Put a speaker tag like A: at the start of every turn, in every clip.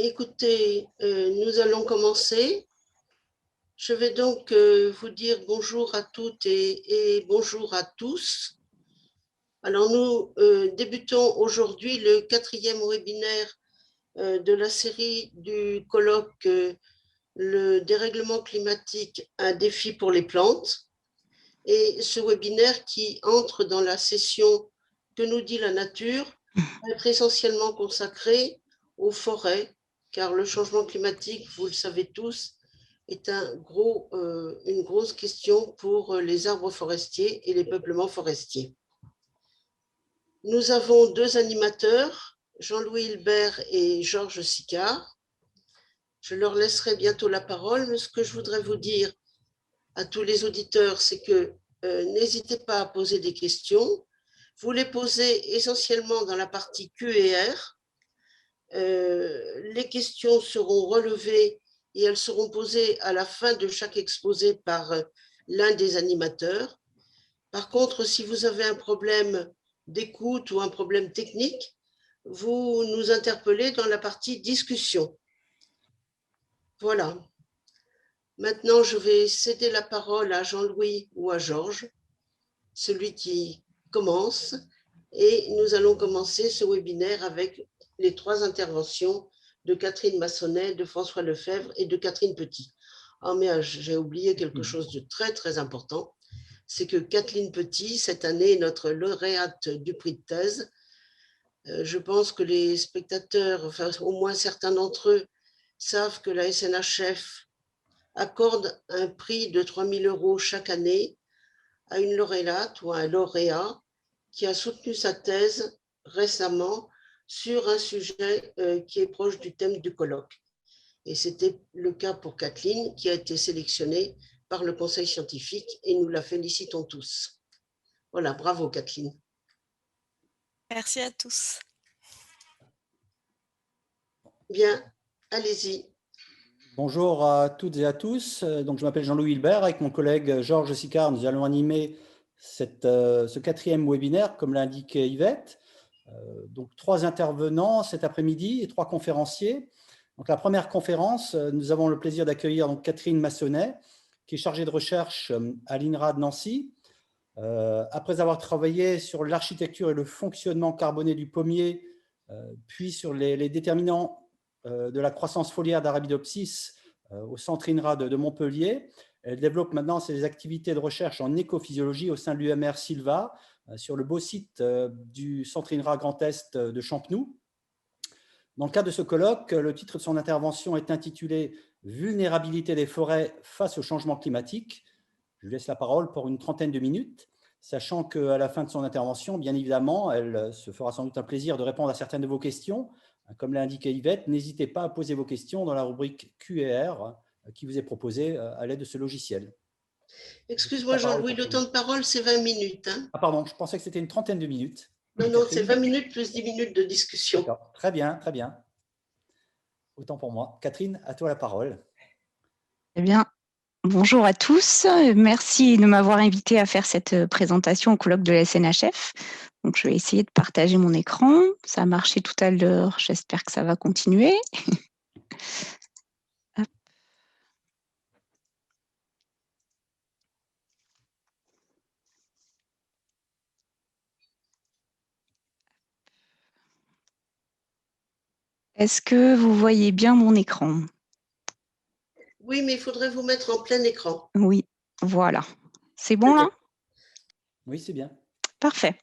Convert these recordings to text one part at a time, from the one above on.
A: Écoutez, nous allons commencer. Je vais donc vous dire bonjour à toutes et bonjour à tous. Alors nous débutons aujourd'hui le 4e webinaire de la série du colloque Le dérèglement climatique, un défi pour les plantes. Et ce webinaire qui entre dans la session Que nous dit la nature va être essentiellement consacré aux forêts, car le changement climatique, vous le savez tous, est une grosse question pour les arbres forestiers et les peuplements forestiers. Nous avons deux animateurs, Jean-Louis Hilbert et Georges Sicard. Je leur laisserai bientôt la parole, mais ce que je voudrais vous dire à tous les auditeurs, c'est que n'hésitez pas à poser des questions. Vous les posez essentiellement dans la partie Q&R. Les questions seront relevées et elles seront posées à la fin de chaque exposé par l'un des animateurs. Par contre, si vous avez un problème d'écoute ou un problème technique, vous nous interpellez dans la partie discussion. Voilà. Maintenant, je vais céder la parole à Jean-Louis ou à Georges, celui qui commence, et nous allons commencer ce webinaire avec les trois interventions de Catherine Massonnet, de François Lefebvre et de Catherine Petit. Oh mais j'ai oublié quelque chose de très très important, c'est que Kathleen Petit, cette année, est notre lauréate du prix de thèse. Je pense que les spectateurs, enfin au moins certains d'entre eux, savent que la SNHF accorde un prix de 3 000 € chaque année à une lauréate ou à un lauréat qui a soutenu sa thèse récemment sur un sujet qui est proche du thème du colloque. Et c'était le cas pour Kathleen, qui a été sélectionnée par le conseil scientifique, et nous la félicitons tous. Voilà, bravo Kathleen.
B: Merci à tous.
A: Bien, allez-y.
C: Bonjour à toutes et à tous. Donc, je m'appelle Jean-Louis Hilbert. Avec mon collègue Georges Sicard, nous allons animer ce 4e webinaire, comme l'a indiqué Yvette. Donc, 3 intervenants cet après-midi et 3 conférenciers. Donc, la première conférence, nous avons le plaisir d'accueillir donc Catherine Massonnet, qui est chargée de recherche à l'INRA de Nancy. Après avoir travaillé sur l'architecture et le fonctionnement carboné du pommier, puis sur les déterminants de la croissance foliaire d'Arabidopsis au centre INRA de Montpellier. Elle développe maintenant ses activités de recherche en écophysiologie au sein de l'UMR Silva, sur le beau site du centre INRA Grand Est de Champenoux. Dans le cadre de ce colloque, le titre de son intervention est intitulé « Vulnérabilité des forêts face au changement climatique ». Je lui laisse la parole pour une trentaine de minutes, sachant qu'à la fin de son intervention, bien évidemment, elle se fera sans doute un plaisir de répondre à certaines de vos questions. Comme l'a indiqué Yvette, n'hésitez pas à poser vos questions dans la rubrique Q&R qui vous est proposée à l'aide de ce logiciel.
A: Excuse-moi Jean-Louis, le temps de parole c'est 20 minutes. Hein.
C: Ah pardon, je pensais que c'était une trentaine de minutes.
A: Non, c'est 20 minutes plus 10 minutes de discussion.
C: D'accord, très bien, très bien. Autant pour moi. Catherine, à toi la parole.
D: Eh bien, bonjour à tous. Merci de m'avoir invité à faire cette présentation au colloque de la SNHF. Donc, je vais essayer de partager mon écran. Ça a marché tout à l'heure. J'espère que ça va continuer. Hop. Est-ce que vous voyez bien mon écran ?
A: Oui, mais il faudrait vous mettre en plein écran.
D: Oui, voilà. C'est bon là ?
C: Oui, c'est bien.
D: Parfait.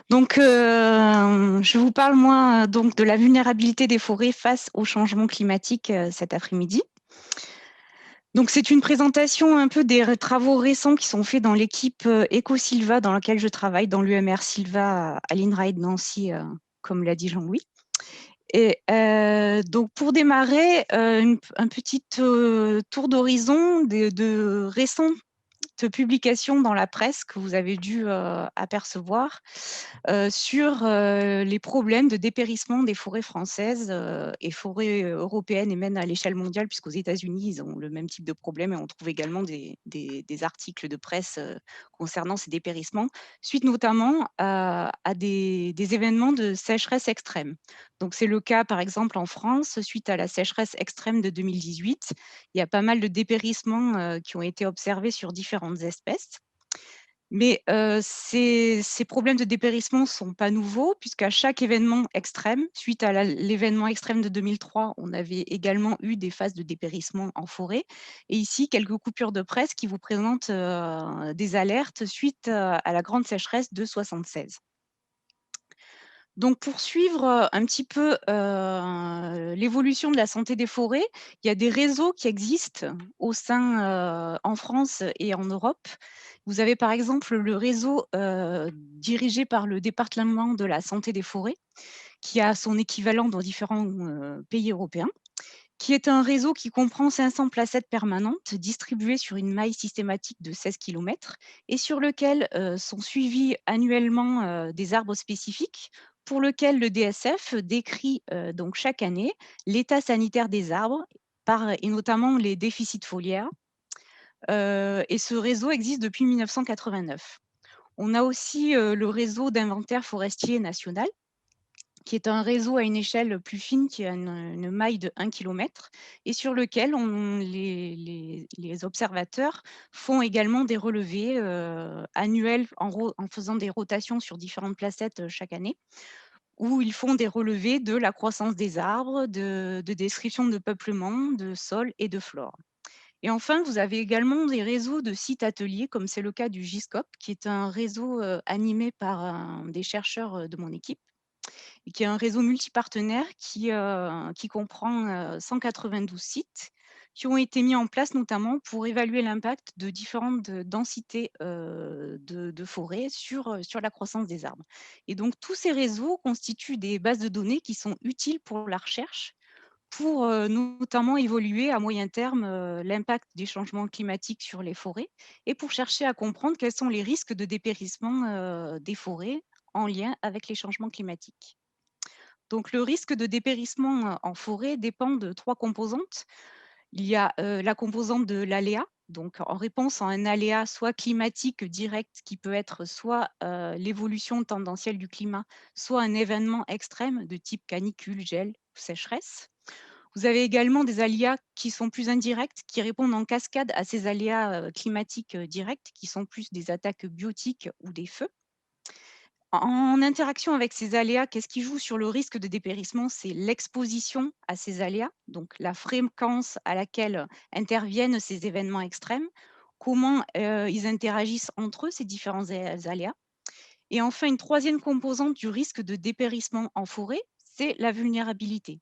D: Donc, je vous parle, moi, donc, de la vulnérabilité des forêts face au changement climatique cet après-midi. Donc, c'est une présentation un peu des travaux récents qui sont faits dans l'équipe EcoSilva dans laquelle je travaille, dans l'UMR Silva à l'INRA de Nancy, comme l'a dit Jean-Louis. Et donc, pour démarrer, un petit tour d'horizon de récents récente publication dans la presse que vous avez dû apercevoir sur les problèmes de dépérissement des forêts françaises et forêts européennes et même à l'échelle mondiale, puisqu'aux États-Unis, ils ont le même type de problème et on trouve également des articles de presse concernant ces dépérissements, suite notamment à des événements de sécheresse extrême. Donc, c'est le cas, par exemple, en France, suite à la sécheresse extrême de 2018. Il y a pas mal de dépérissements qui ont été observés sur différentes espèces. Mais ces problèmes de dépérissement ne sont pas nouveaux, puisqu'à chaque événement extrême, suite à l'événement extrême de 2003, on avait également eu des phases de dépérissement en forêt. Et ici, quelques coupures de presse qui vous présentent des alertes suite à la grande sécheresse de 1976. Donc, pour suivre un petit peu l'évolution de la santé des forêts, il y a des réseaux qui existent au sein, en France et en Europe. Vous avez par exemple le réseau dirigé par le département de la santé des forêts, qui a son équivalent dans différents pays européens, qui est un réseau qui comprend 500 placettes permanentes distribuées sur une maille systématique de 16 km et sur lequel sont suivis annuellement des arbres spécifiques pour lequel le DSF décrit donc chaque année l'état sanitaire des arbres et notamment les déficits foliaires. Et ce réseau existe depuis 1989. On a aussi le réseau d'inventaire forestier national, qui est un réseau à une échelle plus fine, qui a une maille de 1 km et sur lequel les observateurs font également des relevés annuels en faisant des rotations sur différentes placettes chaque année, où ils font des relevés de la croissance des arbres, de description de peuplement, de sol et de flore. Et enfin, vous avez également des réseaux de sites ateliers, comme c'est le cas du GISCOP, qui est un réseau animé par des chercheurs de mon équipe, et qui est un réseau multipartenaire qui comprend 192 sites qui ont été mis en place notamment pour évaluer l'impact de différentes densités de forêts sur la croissance des arbres. Et donc, tous ces réseaux constituent des bases de données qui sont utiles pour la recherche, pour notamment évaluer à moyen terme l'impact des changements climatiques sur les forêts et pour chercher à comprendre quels sont les risques de dépérissement des forêts en lien avec les changements climatiques. Donc, le risque de dépérissement en forêt dépend de 3 composantes. Il y a la composante de l'aléa, donc en réponse à un aléa soit climatique direct, qui peut être soit l'évolution tendancielle du climat, soit un événement extrême de type canicule, gel ou sécheresse. Vous avez également des aléas qui sont plus indirects, qui répondent en cascade à ces aléas climatiques directs, qui sont plus des attaques biotiques ou des feux. En interaction avec ces aléas, qu'est-ce qui joue sur le risque de dépérissement? C'est l'exposition à ces aléas, donc la fréquence à laquelle interviennent ces événements extrêmes, comment ils interagissent entre eux, ces différents aléas. Et enfin, une troisième composante du risque de dépérissement en forêt, c'est la vulnérabilité.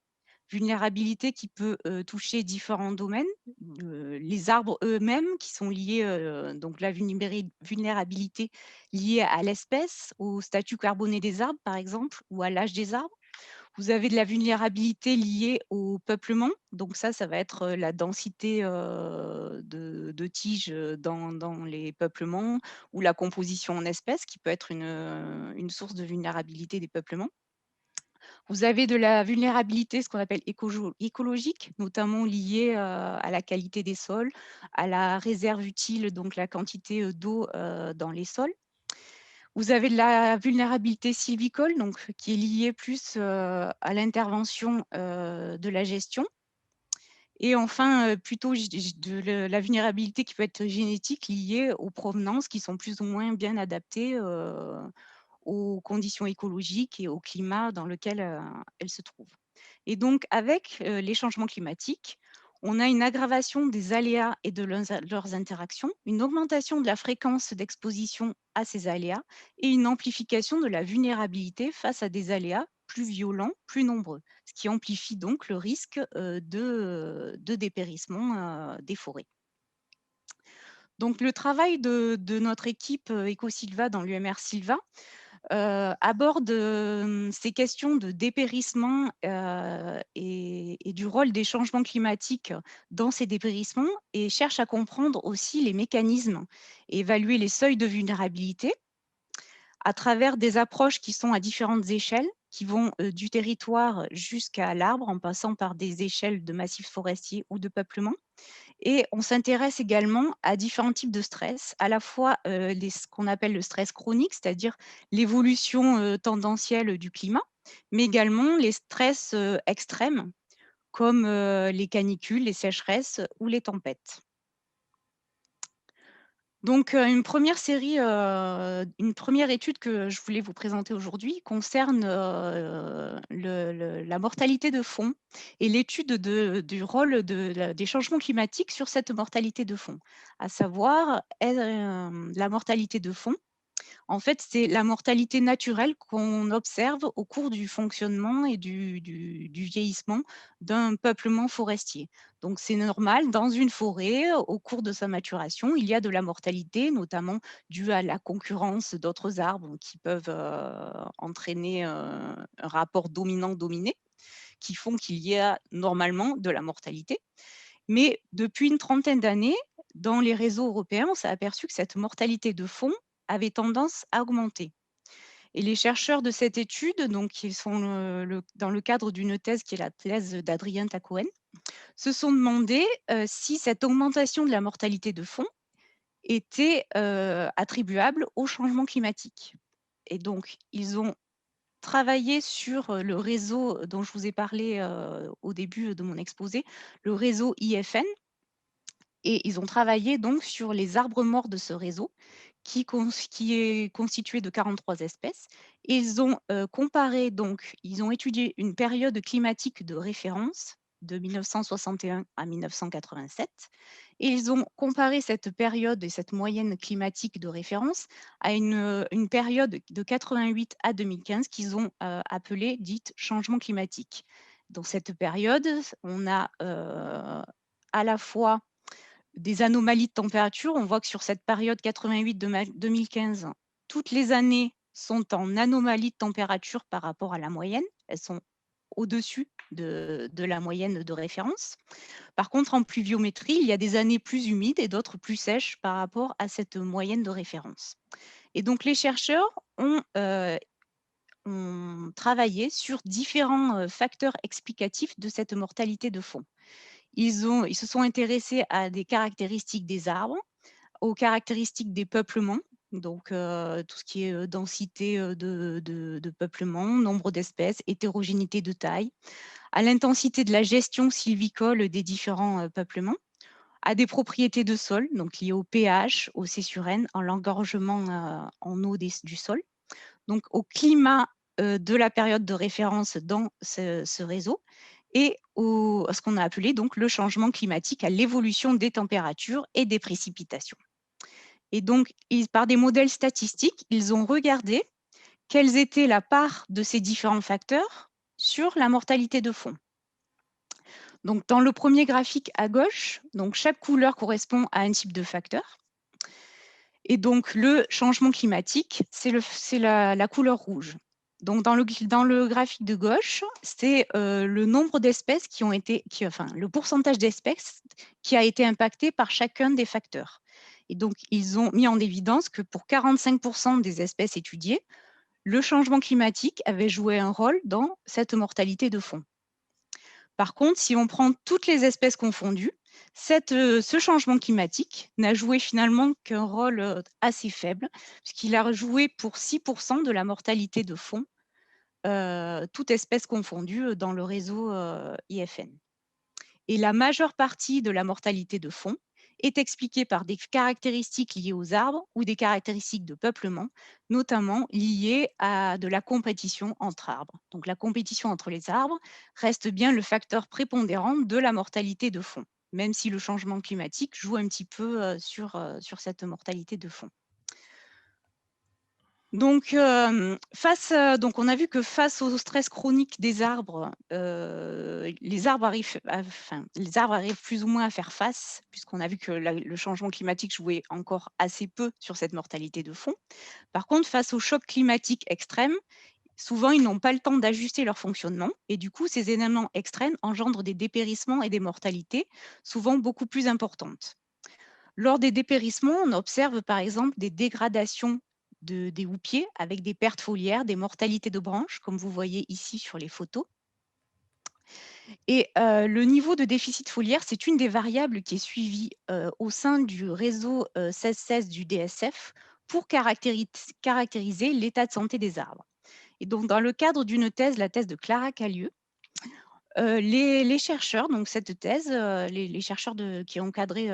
D: Vulnérabilité qui peut toucher différents domaines, les arbres eux-mêmes qui sont liés, donc la vulnérabilité liée à l'espèce, au statut carboné des arbres par exemple, ou à l'âge des arbres. Vous avez de la vulnérabilité liée au peuplement, donc ça va être la densité de tiges dans les peuplements ou la composition en espèces qui peut être une source de vulnérabilité des peuplements. Vous avez de la vulnérabilité, ce qu'on appelle écologique, notamment liée à la qualité des sols, à la réserve utile, donc la quantité d'eau dans les sols. Vous avez de la vulnérabilité sylvicole, donc qui est liée plus à l'intervention de la gestion. Et enfin, plutôt de la vulnérabilité qui peut être génétique liée aux provenances qui sont plus ou moins bien adaptées aux conditions écologiques et au climat dans lequel elles se trouvent. Et donc, avec les changements climatiques, on a une aggravation des aléas et de leurs interactions, une augmentation de la fréquence d'exposition à ces aléas et une amplification de la vulnérabilité face à des aléas plus violents, plus nombreux, ce qui amplifie donc le risque de dépérissement des forêts. Donc, le travail de notre équipe EcoSylva dans l'UMR Sylva aborde ces questions de dépérissement et et du rôle des changements climatiques dans ces dépérissements et cherche à comprendre aussi les mécanismes et évaluer les seuils de vulnérabilité à travers des approches qui sont à différentes échelles, qui vont du territoire jusqu'à l'arbre, en passant par des échelles de massifs forestiers ou de peuplement. Et on s'intéresse également à différents types de stress, à la fois ce qu'on appelle le stress chronique, c'est-à-dire l'évolution tendancielle du climat, mais également les stress extrêmes, comme les canicules, les sécheresses ou les tempêtes. Donc, une première étude que je voulais vous présenter aujourd'hui concerne la mortalité de fond et l'étude du rôle des changements climatiques sur cette mortalité de fond. À savoir, la mortalité de fond, en fait, c'est la mortalité naturelle qu'on observe au cours du fonctionnement et du vieillissement d'un peuplement forestier. Donc, c'est normal, dans une forêt, au cours de sa maturation, il y a de la mortalité, notamment due à la concurrence d'autres arbres qui peuvent entraîner un rapport dominant-dominé, qui font qu'il y a normalement de la mortalité. Mais depuis une trentaine d'années, dans les réseaux européens, on s'est aperçu que cette mortalité de fond avait tendance à augmenter. Et les chercheurs de cette étude, donc, qui sont dans le cadre d'une thèse qui est la thèse d'Adrien Tacoen, se sont demandé si cette augmentation de la mortalité de fond était attribuable au changement climatique. Et donc, ils ont travaillé sur le réseau dont je vous ai parlé au début de mon exposé, le réseau IFN, et ils ont travaillé donc sur les arbres morts de ce réseau qui est constitué de 43 espèces. Et ils ont comparé, donc, ils ont étudié une période climatique de référence de 1961 à 1987. Et ils ont comparé cette période et cette moyenne climatique de référence à une période de 88 à 2015 qu'ils ont appelée dite changement climatique. Dans cette période, on a à la fois des anomalies de température. On voit que sur cette période 88-2015, toutes les années sont en anomalie de température par rapport à la moyenne. Elles sont au-dessus de la moyenne de référence. Par contre, en pluviométrie, il y a des années plus humides et d'autres plus sèches par rapport à cette moyenne de référence. Et donc, les chercheurs ont travaillé sur différents facteurs explicatifs de cette mortalité de fond. Ils se sont intéressés à des caractéristiques des arbres, aux caractéristiques des peuplements, donc tout ce qui est densité de peuplement, nombre d'espèces, hétérogénéité de taille, à l'intensité de la gestion sylvicole des différents peuplements, à des propriétés de sol, donc liées au pH, au C sur N, en l'engorgement en eau du sol, donc au climat de la période de référence dans ce réseau, et à ce qu'on a appelé donc le changement climatique, à l'évolution des températures et des précipitations. Et donc, par des modèles statistiques, ils ont regardé quelles étaient la part de ces différents facteurs sur la mortalité de fond. Donc, dans le premier graphique à gauche, donc chaque couleur correspond à un type de facteur. Et donc, le changement climatique, c'est la couleur rouge. Donc, dans le graphique de gauche, c'est le nombre d'espèces le pourcentage d'espèces qui a été impacté par chacun des facteurs. Et donc, ils ont mis en évidence que pour 45% des espèces étudiées, le changement climatique avait joué un rôle dans cette mortalité de fond. Par contre, si on prend toutes les espèces confondues, ce changement climatique n'a joué finalement qu'un rôle assez faible, puisqu'il a joué pour 6% de la mortalité de fond, toute espèce confondue dans le réseau IFN. Et la majeure partie de la mortalité de fond est expliquée par des caractéristiques liées aux arbres ou des caractéristiques de peuplement, notamment liées à de la compétition entre arbres. Donc la compétition entre les arbres reste bien le facteur prépondérant de la mortalité de fond, même si le changement climatique joue un petit peu sur cette mortalité de fond. Donc, on a vu que face au stress chronique des arbres, les arbres arrivent plus ou moins à faire face, puisqu'on a vu que le changement climatique jouait encore assez peu sur cette mortalité de fond. Par contre, face au choc climatique extrême, Souvent, ils n'ont pas le temps d'ajuster leur fonctionnement et du coup, ces événements extrêmes engendrent des dépérissements et des mortalités, souvent beaucoup plus importantes. Lors des dépérissements, on observe par exemple des dégradations des houppiers avec des pertes foliaires, des mortalités de branches, comme vous voyez ici sur les photos. Et le niveau de déficit foliaire, c'est une des variables qui est suivie au sein du réseau 1616 du DSF pour caractériser l'état de santé des arbres. Et donc, dans le cadre d'une thèse, la thèse de Clara Calieux, les chercheurs, donc cette thèse, les chercheurs qui ont encadré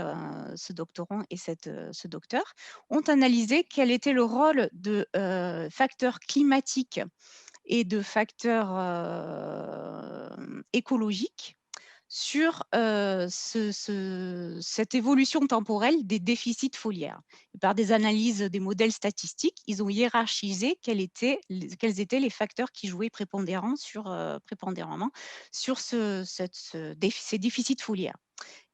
D: ce doctorant et ce docteur, ont analysé quel était le rôle de facteurs climatiques et de facteurs écologiques sur cette évolution temporelle des déficits foliaires. Et par des analyses des modèles statistiques, ils ont hiérarchisé quels étaient les facteurs qui jouaient prépondéramment sur ces déficits foliaires.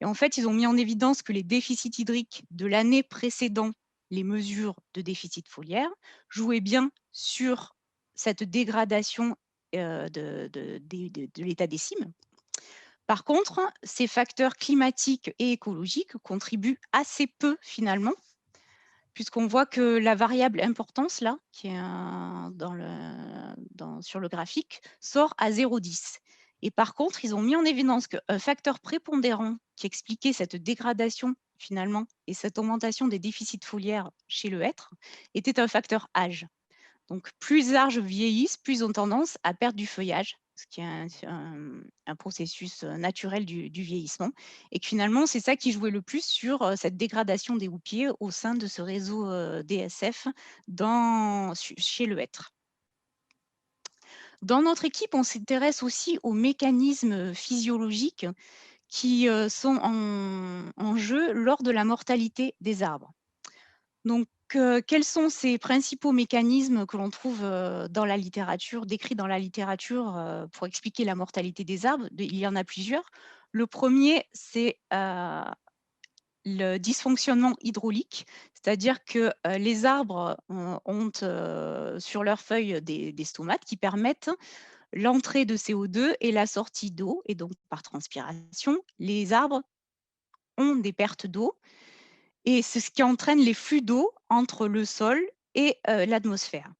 D: Et en fait, ils ont mis en évidence que les déficits hydriques de l'année précédant les mesures de déficit foliaire jouaient bien sur cette dégradation de l'état des cimes. Par contre, ces facteurs climatiques et écologiques contribuent assez peu finalement, puisqu'on voit que la variable importance, là, qui est sur le graphique, sort à 0,10. Et par contre, ils ont mis en évidence qu'un facteur prépondérant qui expliquait cette dégradation finalement et cette augmentation des déficits foliaires chez le hêtre était un facteur âge. Donc, plus les arbres vieillissent, plus ils ont tendance à perdre du feuillage, ce qui est un processus naturel du vieillissement. Et que finalement, c'est ça qui jouait le plus sur cette dégradation des houppiers au sein de ce réseau DSF chez le hêtre. Dans notre équipe, on s'intéresse aussi aux mécanismes physiologiques qui sont en jeu lors de la mortalité des arbres. Donc, quels sont ces principaux mécanismes que l'on trouve dans la littérature, décrits dans la littérature pour expliquer la mortalité des arbres? Il y en a plusieurs. Le premier, c'est le dysfonctionnement hydraulique, c'est-à-dire que les arbres ont sur leurs feuilles des stomates qui permettent l'entrée de CO2 et la sortie d'eau, et donc par transpiration, les arbres ont des pertes d'eau et c'est ce qui entraîne les flux d'eau entre le sol et l'atmosphère.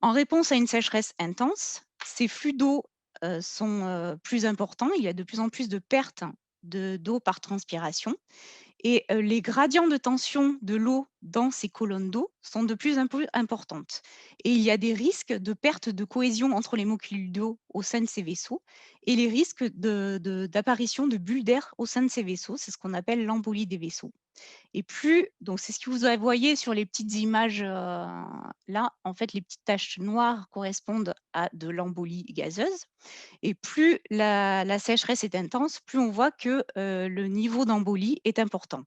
D: En réponse à une sécheresse intense, ces flux d'eau sont plus importants. Il y a de plus en plus de pertes d'eau par transpiration. Et les gradients de tension de l'eau dans ces colonnes d'eau sont de plus en plus importantes. Et il y a des risques de perte de cohésion entre les molécules d'eau au sein de ces vaisseaux et les risques d'apparition de bulles d'air au sein de ces vaisseaux. C'est ce qu'on appelle l'embolie des vaisseaux. Et donc c'est ce que vous voyez sur les petites images là, en fait, les petites taches noires correspondent à de l'embolie gazeuse. Et plus la sécheresse est intense, plus on voit que le niveau d'embolie est important.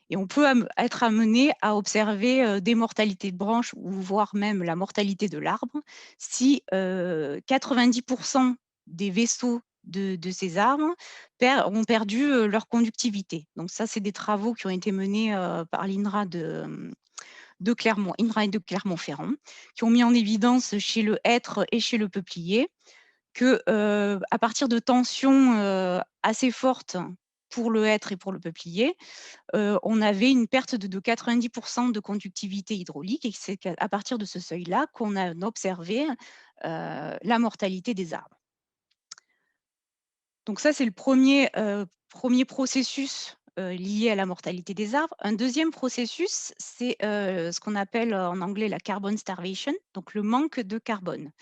D: Et on peut être amené à observer des mortalités de branches ou voire même la mortalité de l'arbre si 90% des vaisseaux de ces arbres ont perdu leur conductivité. Donc ça, c'est des travaux qui ont été menés par l'INRA de Clermont, INRA et de Clermont-Ferrand, qui ont mis en évidence chez le hêtre et chez le peuplier que à partir de tensions assez fortes pour le hêtre et pour le peuplier, on avait une perte de 90% de conductivité hydraulique et c'est à partir de ce seuil-là qu'on a observé la mortalité des arbres. Donc ça, c'est le premier processus lié à la mortalité des arbres. Un deuxième processus, c'est ce qu'on appelle en anglais la carbon starvation, donc le manque de carbone.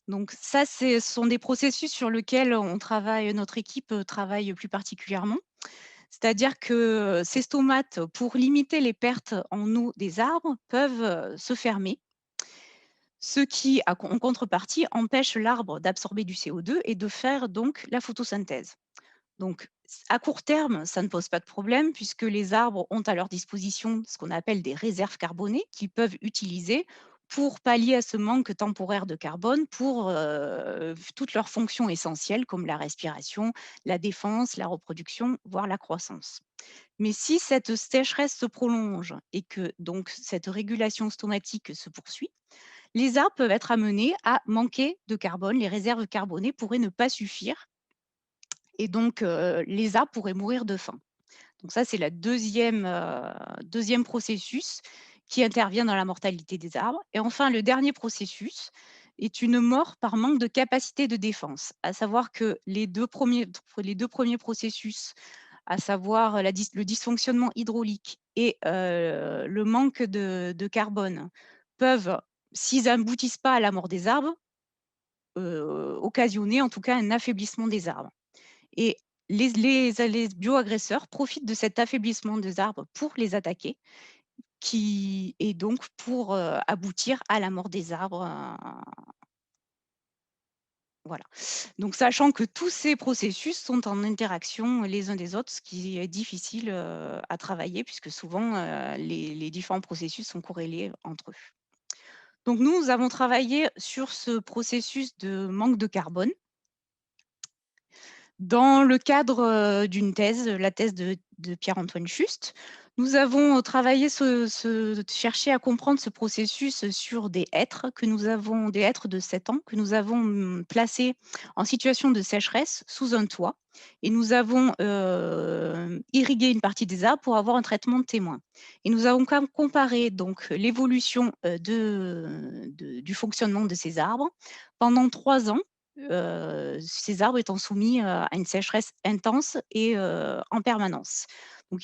D: Donc ça, ce sont des processus sur lesquels notre équipe travaille plus particulièrement. C'est-à-dire que ces stomates, pour limiter les pertes en eau des arbres, peuvent se fermer, ce qui, en contrepartie, empêche l'arbre d'absorber du CO2 et de faire donc la photosynthèse. Donc, à court terme, ça ne pose pas de problème puisque les arbres ont à leur disposition ce qu'on appelle des réserves carbonées qu'ils peuvent utiliser pour pallier à ce manque temporaire de carbone pour toutes leurs fonctions essentielles comme la respiration, la défense, la reproduction, voire la croissance. Mais si cette sécheresse se prolonge et que donc cette régulation stomatique se poursuit, les arbres peuvent être amenés à manquer de carbone. Les réserves carbonées pourraient ne pas suffire et donc les arbres pourraient mourir de faim. Donc ça, c'est le deuxième processus qui intervient dans la mortalité des arbres. Et enfin, le dernier processus est une mort par manque de capacité de défense, à savoir que les deux premiers processus, à savoir le dysfonctionnement hydraulique et le manque de carbone, peuvent, s'ils n'aboutissent pas à la mort des arbres, occasionner en tout cas un affaiblissement des arbres. Et les bioagresseurs profitent de cet affaiblissement des arbres pour les attaquer, et donc pour aboutir à la mort des arbres. Voilà. Donc, sachant que tous ces processus sont en interaction les uns des autres, ce qui est difficile à travailler, puisque souvent les différents processus sont corrélés entre eux. Donc, nous avons travaillé sur ce processus de manque de carbone dans le cadre d'une thèse, la thèse de Pierre-Antoine Juste. Nous avons travaillé, cherché à comprendre ce processus sur des hêtres des hêtres de 7 ans que nous avons placés en situation de sécheresse sous un toit. Et nous avons irrigué une partie des arbres pour avoir un traitement de témoin. Et nous avons comparé donc l'évolution du fonctionnement de ces arbres pendant 3 ans, ces arbres étant soumis à une sécheresse intense et en permanence. Donc,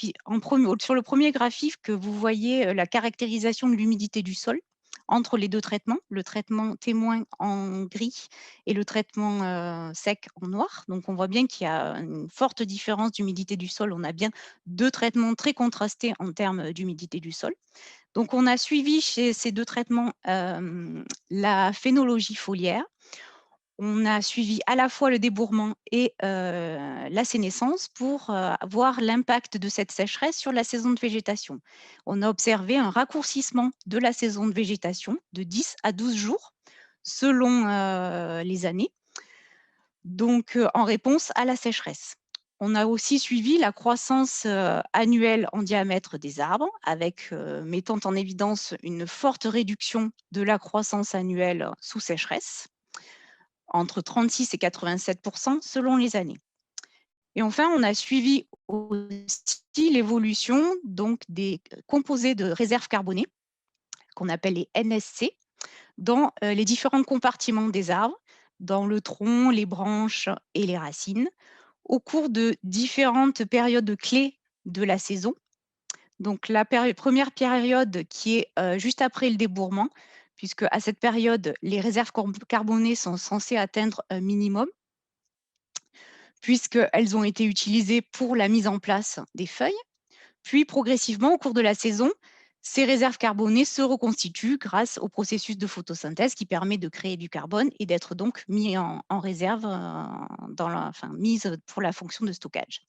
D: sur le premier graphique que vous voyez la caractérisation de l'humidité du sol entre les deux traitements, le traitement témoin en gris et le traitement sec en noir. Donc, on voit bien qu'il y a une forte différence d'humidité du sol. On a bien deux traitements très contrastés en termes d'humidité du sol. Donc, on a suivi chez ces deux traitements la phénologie foliaire. On a suivi à la fois le débourrement et la sénescence pour voir l'impact de cette sécheresse sur la saison de végétation. On a observé un raccourcissement de la saison de végétation de 10 à 12 jours selon les années, donc en réponse à la sécheresse. On a aussi suivi la croissance annuelle en diamètre des arbres, mettant en évidence une forte réduction de la croissance annuelle sous sécheresse, entre 36 et 87% selon les années. Et enfin, on a suivi aussi l'évolution donc des composés de réserve carbonée, qu'on appelle les NSC, dans les différents compartiments des arbres, dans le tronc, les branches et les racines, au cours de différentes périodes clés de la saison. Donc, la première période qui est juste après le débourrement, puisque à cette période, les réserves carbonées sont censées atteindre un minimum, puisqu'elles ont été utilisées pour la mise en place des feuilles. Puis, progressivement, au cours de la saison, ces réserves carbonées se reconstituent grâce au processus de photosynthèse qui permet de créer du carbone et d'être donc mis en réserve, mise pour la fonction de stockage.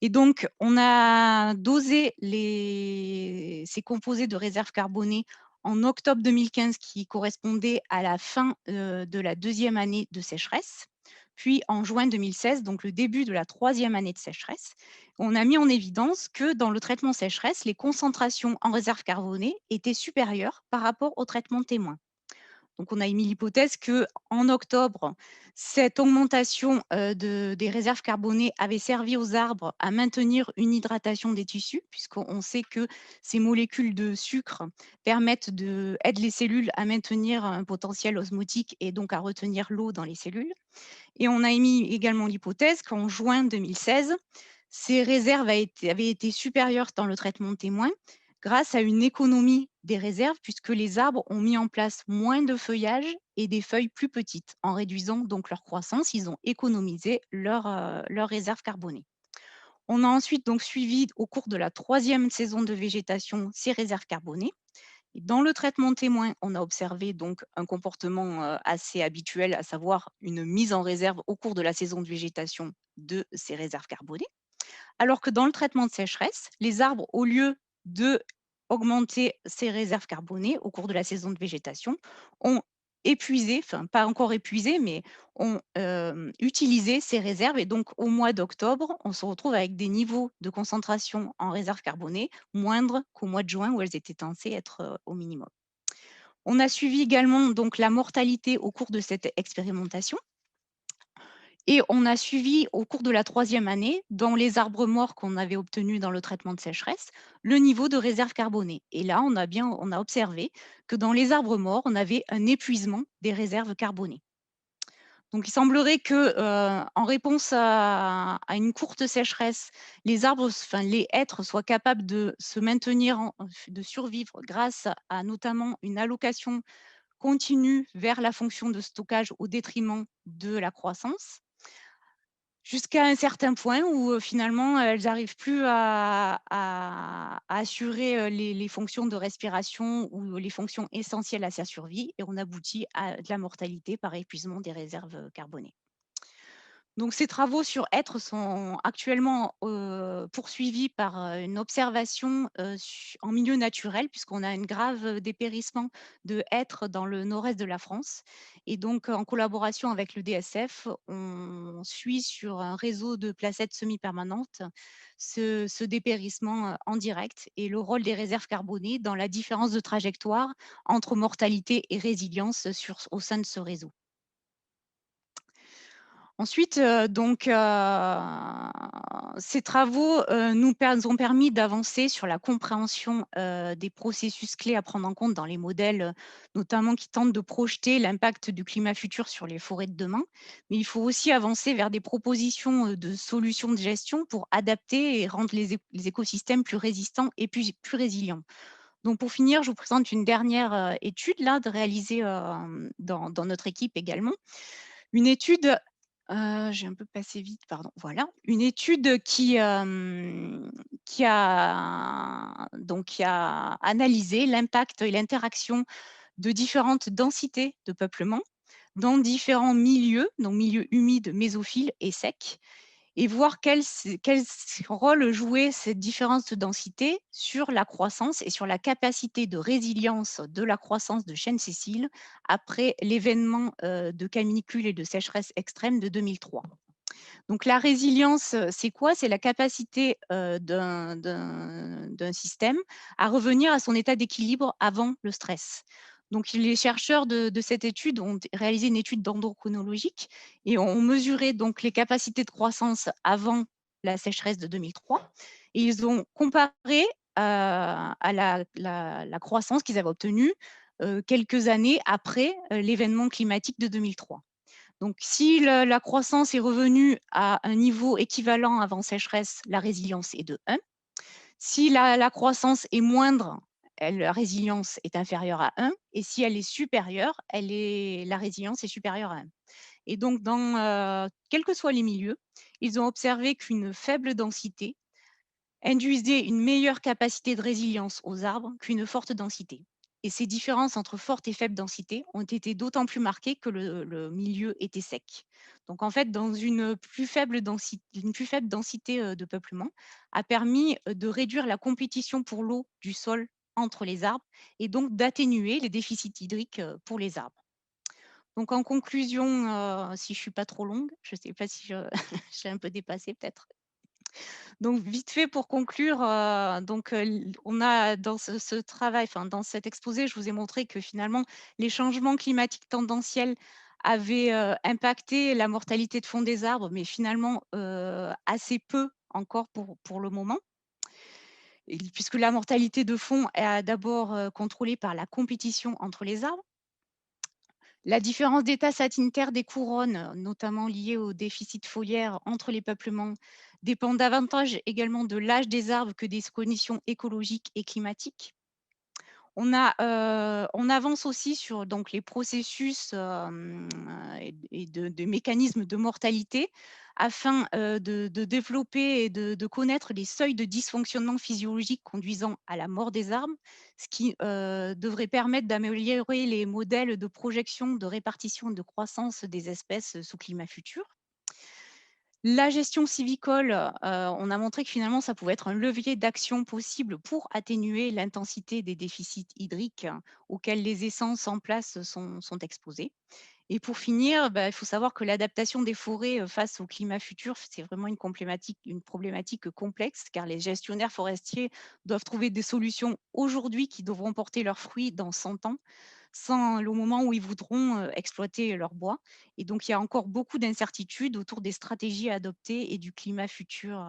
D: Et donc, on a dosé ces composés de réserves carbonées en octobre 2015, qui correspondait à la fin de la deuxième année de sécheresse. Puis en juin 2016, donc le début de la troisième année de sécheresse, on a mis en évidence que dans le traitement sécheresse, les concentrations en réserve carbonée étaient supérieures par rapport au traitement témoin. Donc, on a émis l'hypothèse qu'en octobre, cette augmentation des réserves carbonées avait servi aux arbres à maintenir une hydratation des tissus, puisqu'on sait que ces molécules de sucre aident les cellules à maintenir un potentiel osmotique et donc à retenir l'eau dans les cellules. Et on a émis également l'hypothèse qu'en juin 2016, ces réserves avaient été supérieures dans le traitement témoin grâce à une économie des réserves, puisque les arbres ont mis en place moins de feuillage et des feuilles plus petites. En réduisant donc leur croissance, ils ont économisé leurs réserves carbonées. On a ensuite donc suivi au cours de la troisième saison de végétation ces réserves carbonées. Et dans le traitement témoin, on a observé donc un comportement assez habituel, à savoir une mise en réserve au cours de la saison de végétation de ces réserves carbonées. Alors que dans le traitement de sécheresse, les arbres, au lieu d'augmenter ces réserves carbonées au cours de la saison de végétation, ont épuisé, enfin pas encore épuisé, mais ont utilisé ces réserves. Et donc au mois d'octobre, on se retrouve avec des niveaux de concentration en réserves carbonées moindres qu'au mois de juin où elles étaient censées être au minimum. On a suivi également donc la mortalité au cours de cette expérimentation. Et on a suivi au cours de la 3e année, dans les arbres morts qu'on avait obtenus dans le traitement de sécheresse, le niveau de réserve carbonée. Et là, on a observé que dans les arbres morts, on avait un épuisement des réserves carbonées. Donc, il semblerait que, en réponse à une courte sécheresse, les hêtres soient capables de se maintenir, de survivre grâce à notamment une allocation continue vers la fonction de stockage au détriment de la croissance. Jusqu'à un certain point où, finalement, elles n'arrivent plus à assurer, les fonctions de respiration ou les fonctions essentielles à sa survie et on aboutit à de la mortalité par épuisement des réserves, carbonées. Donc ces travaux sur hêtres sont actuellement, poursuivis par, une observation, en milieu naturel puisqu'on a un grave dépérissement de hêtres dans le nord-est de la France et donc en collaboration avec le DSF, on suit sur un réseau de placettes semi-permanentes ce dépérissement, en direct et le rôle des réserves carbonées dans la différence de trajectoire entre mortalité et résilience au sein de ce réseau. Ensuite, ces travaux, nous ont permis d'avancer sur la compréhension, des processus clés à prendre en compte dans les modèles, notamment qui tentent de projeter l'impact du climat futur sur les forêts de demain. Mais il faut aussi avancer vers des propositions, de solutions de gestion pour adapter et rendre les écosystèmes plus résistants et plus résilients. Donc pour finir, je vous présente une dernière, étude là de réalisée, dans notre équipe également. Une étude, j'ai un peu passé vite, pardon, voilà. Une étude qui a analysé l'impact et l'interaction de différentes densités de peuplement dans différents milieux, donc milieux humides, mésophiles et secs et voir quel rôle jouait cette différence de densité sur la croissance et sur la capacité de résilience de la croissance de chênes sessiles après l'événement de canicule et de sécheresse extrême de 2003. Donc la résilience, c'est quoi? C'est la capacité d'un système à revenir à son état d'équilibre avant le stress. Donc les chercheurs de cette étude ont réalisé une étude dendrochronologique et ont mesuré donc les capacités de croissance avant la sécheresse de 2003 et ils ont comparé, à la croissance qu'ils avaient obtenue, quelques années après, l'événement climatique de 2003. Donc, si la croissance est revenue à un niveau équivalent avant sécheresse, la résilience est de 1. Si la croissance est moindre, la résilience est inférieure à 1. Et si elle est supérieure, la résilience est supérieure à 1. Et donc, quels que soient les milieux, ils ont observé qu'une faible densité induisait une meilleure capacité de résilience aux arbres qu'une forte densité. Et ces différences entre forte et faible densité ont été d'autant plus marquées que le milieu était sec. Donc en fait, dans une plus faible densité de peuplement a permis de réduire la compétition pour l'eau du sol entre les arbres et donc d'atténuer les déficits hydriques pour les arbres. Donc en conclusion, si je ne suis pas trop longue, je ne sais pas si j'ai un peu dépassé peut-être. Donc vite fait pour conclure, on a dans ce travail, enfin dans cet exposé, je vous ai montré que finalement les changements climatiques tendanciels avaient, impacté la mortalité de fond des arbres, mais finalement, assez peu encore pour le moment. Et puisque la mortalité de fond est d'abord, contrôlée par la compétition entre les arbres. La différence d'état sanitaire des couronnes, notamment liée au déficit foliaire entre les peuplements, dépend davantage également de l'âge des arbres que des conditions écologiques et climatiques. On avance aussi sur donc les processus, et de mécanismes de mortalité afin, de développer et de connaître les seuils de dysfonctionnement physiologique conduisant à la mort des arbres, ce qui, devrait permettre d'améliorer les modèles de projection, de répartition, de croissance des espèces sous climat futur. La gestion civicole, on a montré que finalement ça pouvait être un levier d'action possible pour atténuer l'intensité des déficits hydriques auxquels les essences en place sont exposées. Et pour finir, il faut savoir que l'adaptation des forêts, face au climat futur, c'est vraiment une problématique complexe car les gestionnaires forestiers doivent trouver des solutions aujourd'hui qui devront porter leurs fruits dans 100 ans. au moment où ils voudront exploiter leur bois. Et donc, il y a encore beaucoup d'incertitudes autour des stratégies à adopter et du climat futur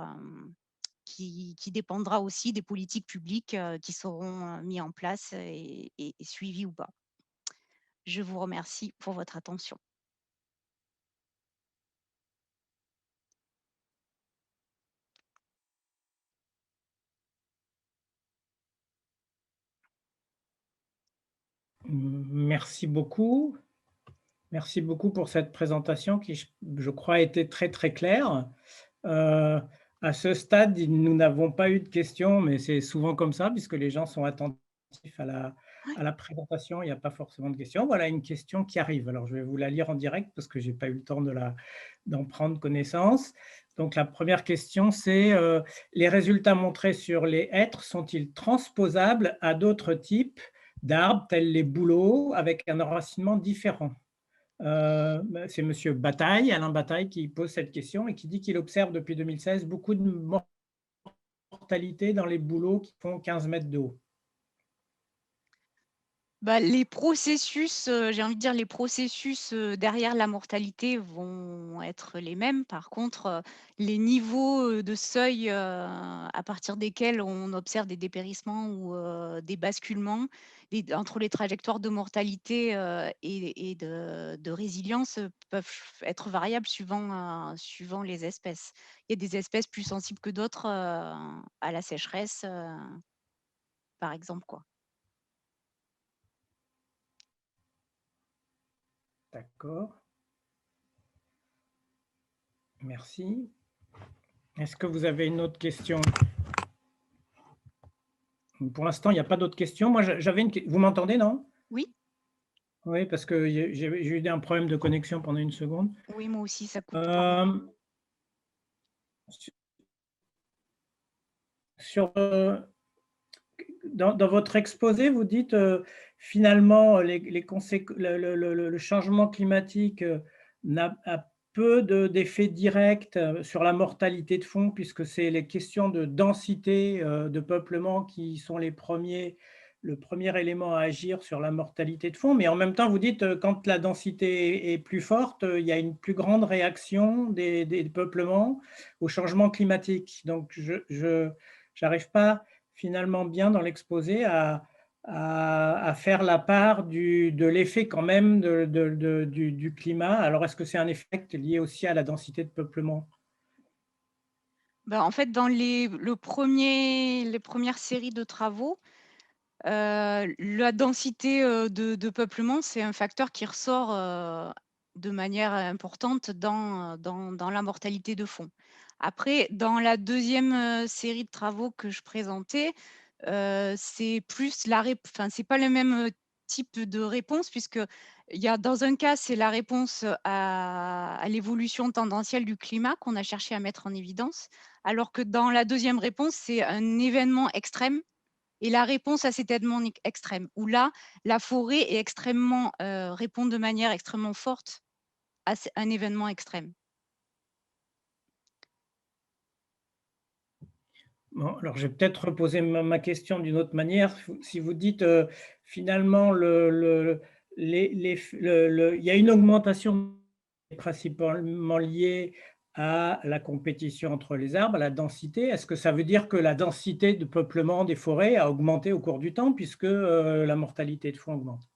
D: qui dépendra aussi des politiques publiques qui seront mises en place et suivies ou pas. Je vous remercie pour votre attention.
E: Merci beaucoup. Merci beaucoup pour cette présentation qui, je crois, était très, très claire. À ce stade, nous n'avons pas eu de questions, mais c'est souvent comme ça, puisque les gens sont attentifs à la présentation. Il n'y a pas forcément de questions. Voilà une question qui arrive. Alors, je vais vous la lire en direct parce que je n'ai pas eu le temps d'en prendre connaissance. Donc, la première question, c'est les résultats montrés sur les hêtres sont-ils transposables à d'autres types d'arbres, tels les bouleaux, avec un enracinement différent? C'est Monsieur Bataille, Alain Bataille, qui pose cette question et qui dit qu'il observe depuis 2016 beaucoup de mortalité dans les bouleaux qui font 15 mètres de haut.
D: Bah, les processus, j'ai envie de dire les processus, derrière la mortalité vont être les mêmes. Par contre, les niveaux, de seuil, à partir desquels on observe des dépérissements ou, des basculements entre les trajectoires de mortalité, et de résilience, peuvent être variables suivant les espèces. Il y a des espèces plus sensibles que d'autres, à la sécheresse, par exemple, quoi.
E: D'accord. Merci. Est-ce que vous avez une autre question? Pour l'instant, il n'y a pas d'autres questions. Moi, j'avais une... Vous m'entendez, non?
D: Oui?
E: Oui, parce que j'ai eu un problème de connexion pendant une seconde.
D: Oui, moi aussi, ça coupe par moment.
E: Dans votre exposé, vous dites finalement le changement climatique a peu d'effets directs sur la mortalité de fond, puisque c'est les questions de densité de peuplement qui sont le premier élément à agir sur la mortalité de fond. Mais en même temps, vous dites quand la densité est plus forte, il y a une plus grande réaction des peuplements au changement climatique. Donc, je n'arrive pas finalement bien dans l'exposé à faire la part de l'effet quand même du climat. Alors, est-ce que c'est un effet lié aussi à la densité de peuplement?
D: Ben, en fait, dans les premières séries de travaux, la densité de peuplement, c'est un facteur qui ressort de manière importante dans la mortalité de fond. Après, dans la deuxième série de travaux que je présentais, c'est plus c'est pas le même type de réponse, puisque dans un cas, c'est la réponse à l'évolution tendancielle du climat qu'on a cherché à mettre en évidence, alors que dans la deuxième réponse, c'est un événement extrême et la réponse à cet événement extrême, où là, la forêt répond de manière extrêmement forte à un événement extrême.
E: Bon, alors, je vais peut-être reposer ma question d'une autre manière. Si vous dites finalement, il y a une augmentation principalement liée à la compétition entre les arbres, à la densité, est-ce que ça veut dire que la densité de peuplement des forêts a augmenté au cours du temps puisque la mortalité de fond augmente?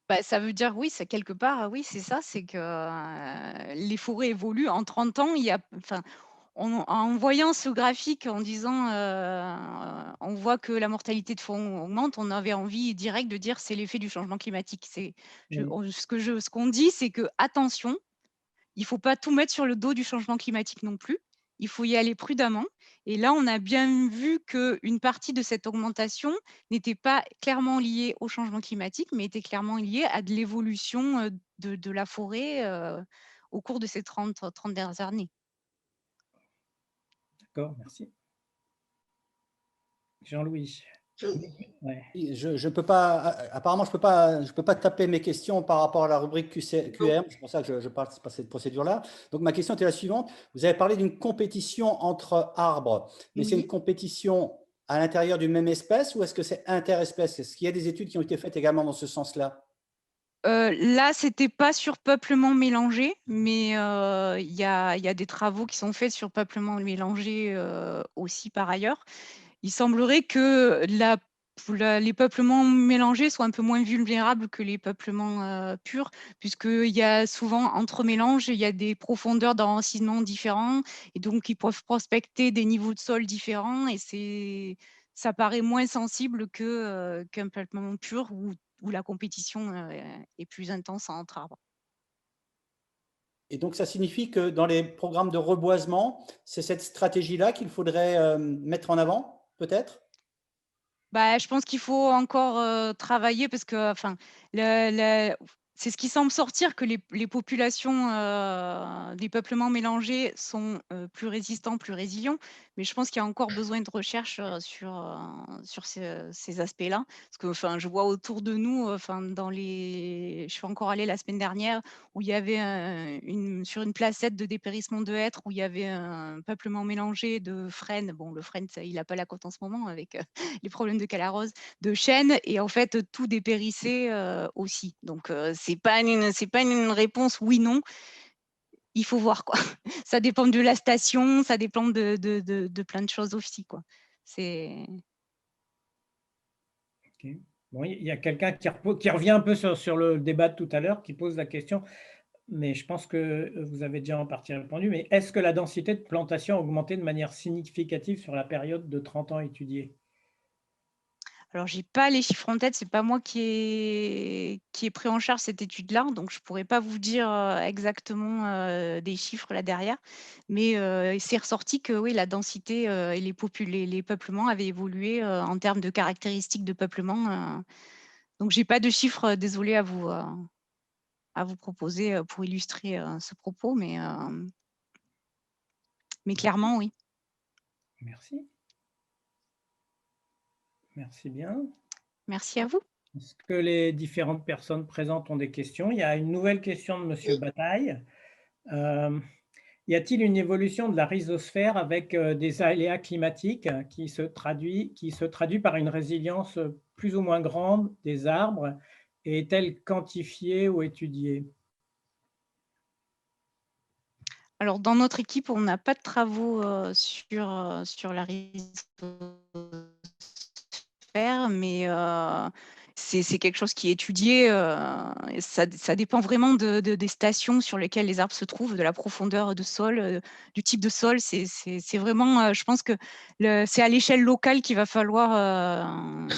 D: Bah, ça veut dire oui, c'est quelque part, oui, c'est ça, c'est que les forêts évoluent. En 30 ans, en voyant ce graphique, en disant, on voit que la mortalité de fond augmente, on avait envie direct de dire c'est l'effet du changement climatique. Ce qu'on dit, c'est que attention, il ne faut pas tout mettre sur le dos du changement climatique non plus. Il faut y aller prudemment. Et là, on a bien vu qu'une partie de cette augmentation n'était pas clairement liée au changement climatique, mais était clairement liée à de l'évolution de la forêt au cours de ces 30 dernières années.
E: D'accord, merci. Jean-Louis. Ouais.
C: Je peux pas, apparemment, je peux pas taper mes questions par rapport à la rubrique QM. C'est pour ça que je passe par cette procédure-là. Donc, ma question était la suivante. Vous avez parlé d'une compétition entre arbres, mais c'est une compétition à l'intérieur d'une même espèce ou est-ce que c'est interespèce? Est-ce qu'il y a des études qui ont été faites également dans ce sens-là?
D: Là, c'était pas sur peuplement mélangé, mais il y a des travaux qui sont faits sur peuplement mélangé aussi par ailleurs. Il semblerait que les peuplements mélangés soient un peu moins vulnérables que les peuplements purs, puisqu'il y a souvent entre mélanges, il y a des profondeurs d'enracinement différents, et donc ils peuvent prospecter des niveaux de sol différents, et ça paraît moins sensible qu'un peuplement pur où la compétition est plus intense entre arbres.
C: Et donc, ça signifie que dans les programmes de reboisement, c'est cette stratégie-là qu'il faudrait mettre en avant, peut-être?
D: Bah, je pense qu'il faut encore travailler parce que, enfin, c'est ce qui semble sortir que les populations des peuplements mélangés sont plus résistants, plus résilients. Mais je pense qu'il y a encore besoin de recherche sur ces aspects-là. Parce que, enfin, je vois autour de nous, enfin, je suis encore allée la semaine dernière où il y avait sur une placette de dépérissement de hêtres où il y avait un peuplement mélangé de frênes. Bon, le frêne, il n'a pas la cote en ce moment avec les problèmes de calarose, de chênes, et en fait tout dépérissait aussi. Donc c'est pas une réponse oui/non. Il faut voir quoi. Ça dépend de la station, ça dépend de plein de choses aussi quoi. C'est
E: Ok. Bon, il y a quelqu'un qui revient un peu sur le débat de tout à l'heure, qui pose la question, mais je pense que vous avez déjà en partie répondu. Mais est-ce que la densité de plantation a augmenté de manière significative sur la période de 30 ans étudiée?
D: Alors, j'ai pas les chiffres en tête, c'est pas moi qui ai pris en charge cette étude-là, donc je pourrais pas vous dire, exactement, des chiffres là derrière. Mais, il s'est ressorti que oui, la densité, et les peuplements avaient évolué, en termes de caractéristiques de peuplement, donc j'ai pas de chiffres, désolée à vous proposer, pour illustrer, ce propos, mais clairement oui.
E: Merci. Merci bien.
D: Merci à vous.
E: Est-ce que les différentes personnes présentes ont des questions? Il y a une nouvelle question de Monsieur Bataille. Y a-t-il une évolution de la rhizosphère avec des aléas climatiques qui se traduit par une résilience plus ou moins grande des arbres et est-elle quantifiée ou étudiée?
D: Alors dans notre équipe, on n'a pas de travaux, sur la rhizosphère, mais c'est quelque chose qui est étudié, et ça dépend vraiment des stations sur lesquelles les arbres se trouvent, de la profondeur de sol, du type de sol. C'est vraiment, je pense que c'est à l'échelle locale qu'il va falloir, un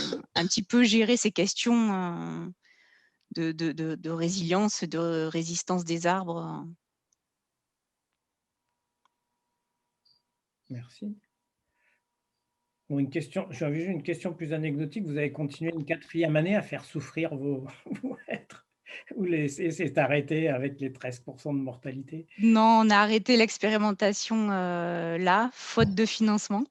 D: petit peu gérer ces questions, de résilience, de résistance des arbres.
E: Merci. Bon, j'avais juste une question plus anecdotique. Vous avez continué une 4e année à faire souffrir vos hêtres ou c'est arrêté avec les 13% de mortalité?
D: Non, on a arrêté l'expérimentation, là, faute de financement.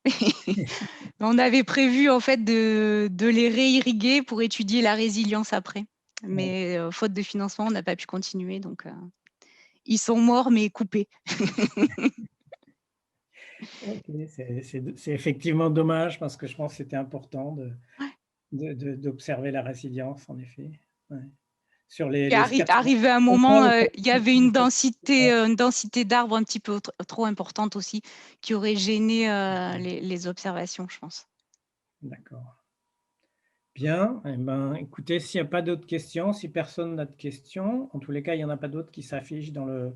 D: On avait prévu en fait de les réirriguer pour étudier la résilience après. Mais, faute de financement, on n'a pas pu continuer, donc ils sont morts mais coupés.
E: Ok, c'est effectivement dommage parce que je pense que c'était important
D: Ouais.
E: d'observer la résilience, en effet. Ouais. Sur
D: Puis
E: les 80
D: arrivé un moment, il y avait une densité d'arbres un petit peu trop importante aussi, qui aurait gêné, les observations, je pense.
E: D'accord. Bien, eh ben, écoutez, s'il n'y a pas d'autres questions, si personne n'a de questions, en tous les cas, il n'y en a pas d'autres qui s'affichent dans le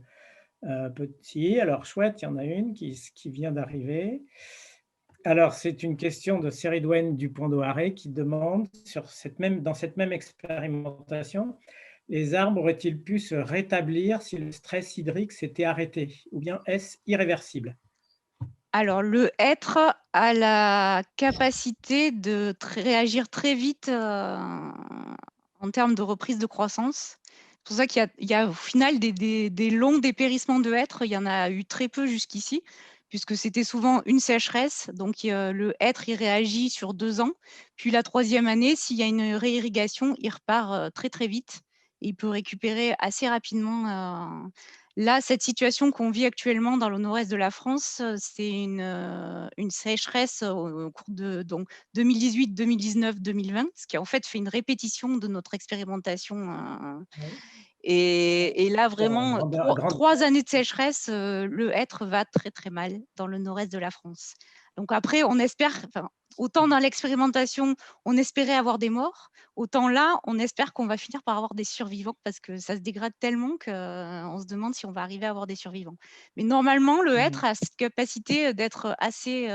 E: petit. Alors, chouette, il y en a une qui vient d'arriver. Alors, c'est une question de Séridouane Dupont-Doharé qui demande, dans cette même expérimentation, les arbres auraient-ils pu se rétablir si le stress hydrique s'était arrêté, ou bien est-ce irréversible?
D: Alors, le hêtre a la capacité de réagir très vite en termes de reprise de croissance. C'est pour ça qu'il y a au final des longs dépérissements de hêtres. Il y en a eu très peu jusqu'ici, puisque c'était souvent une sécheresse. Donc, le hêtre, il réagit sur 2 ans. Puis la 3e année, s'il y a une réirrigation, il repart très, très vite. Et il peut récupérer assez rapidement Là, cette situation qu'on vit actuellement dans le nord-est de la France, c'est une sécheresse au cours de 2018, 2019, 2020, ce qui a en fait fait une répétition de notre expérimentation.
E: Oui.
D: Et là, vraiment,
E: À grande
D: 3 années de sécheresse, le hêtre va très, très mal dans le nord-est de la France. Donc après, on espère, enfin, autant dans l'expérimentation, on espérait avoir des morts, autant là, on espère qu'on va finir par avoir des survivants parce que ça se dégrade tellement qu'on se demande si on va arriver à avoir des survivants. Mais normalement, le hêtre a cette capacité d'être assez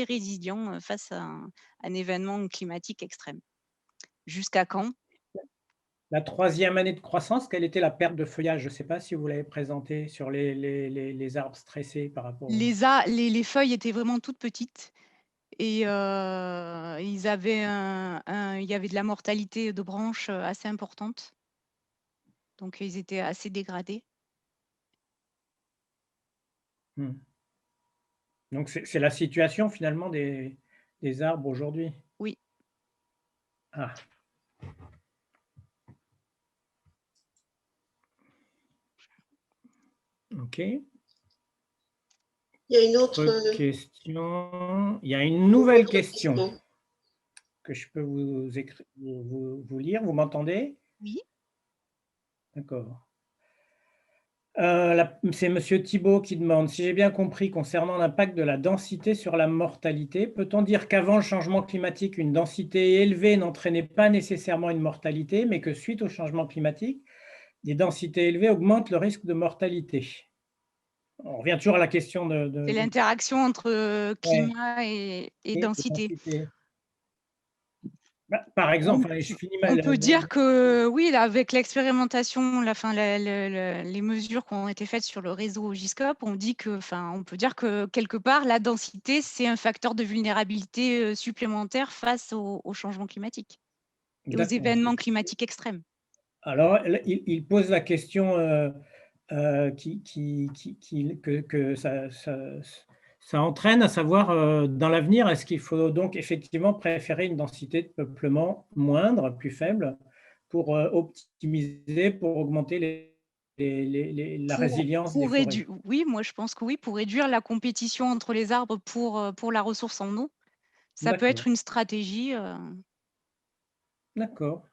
D: résilient face à un événement climatique extrême. Jusqu'à quand?
E: La 3e année de croissance, quelle était la perte de feuillage? Je ne sais pas si vous l'avez présenté sur les arbres stressés par rapport au…
D: Les feuilles étaient vraiment toutes petites et ils avaient il y avait de la mortalité de branches assez importante. Donc, ils étaient assez dégradés.
E: Donc, c'est la situation finalement des arbres aujourd'hui.
D: Oui.
E: Ah. OK.
A: Il y a une autre
E: question. Il y a une nouvelle question que je peux vous lire. Vous m'entendez?
D: Oui.
E: D'accord. C'est Monsieur Thibault qui demande, si j'ai bien compris concernant l'impact de la densité sur la mortalité, peut-on dire qu'avant le changement climatique, une densité élevée n'entraînait pas nécessairement une mortalité, mais que suite au changement climatique, des densités élevées augmentent le risque de mortalité? On revient toujours à la question de…
D: C'est l'interaction entre climat et densité.
E: Bah, par exemple, je finis mal.
D: On peut dire que oui, là, avec l'expérimentation, les mesures qui ont été faites sur le réseau Giscope, on peut dire que quelque part, la densité, c'est un facteur de vulnérabilité supplémentaire face au changement climatique et aux événements climatiques extrêmes.
E: Alors, il pose la question que ça entraîne, à savoir, dans l'avenir, est-ce qu'il faut donc effectivement préférer une densité de peuplement moindre, plus faible, pour optimiser, pour augmenter la résilience des forêts?
D: Oui, moi je pense que oui, pour réduire la compétition entre les arbres pour la ressource en eau, ça peut être une stratégie.
E: D'accord.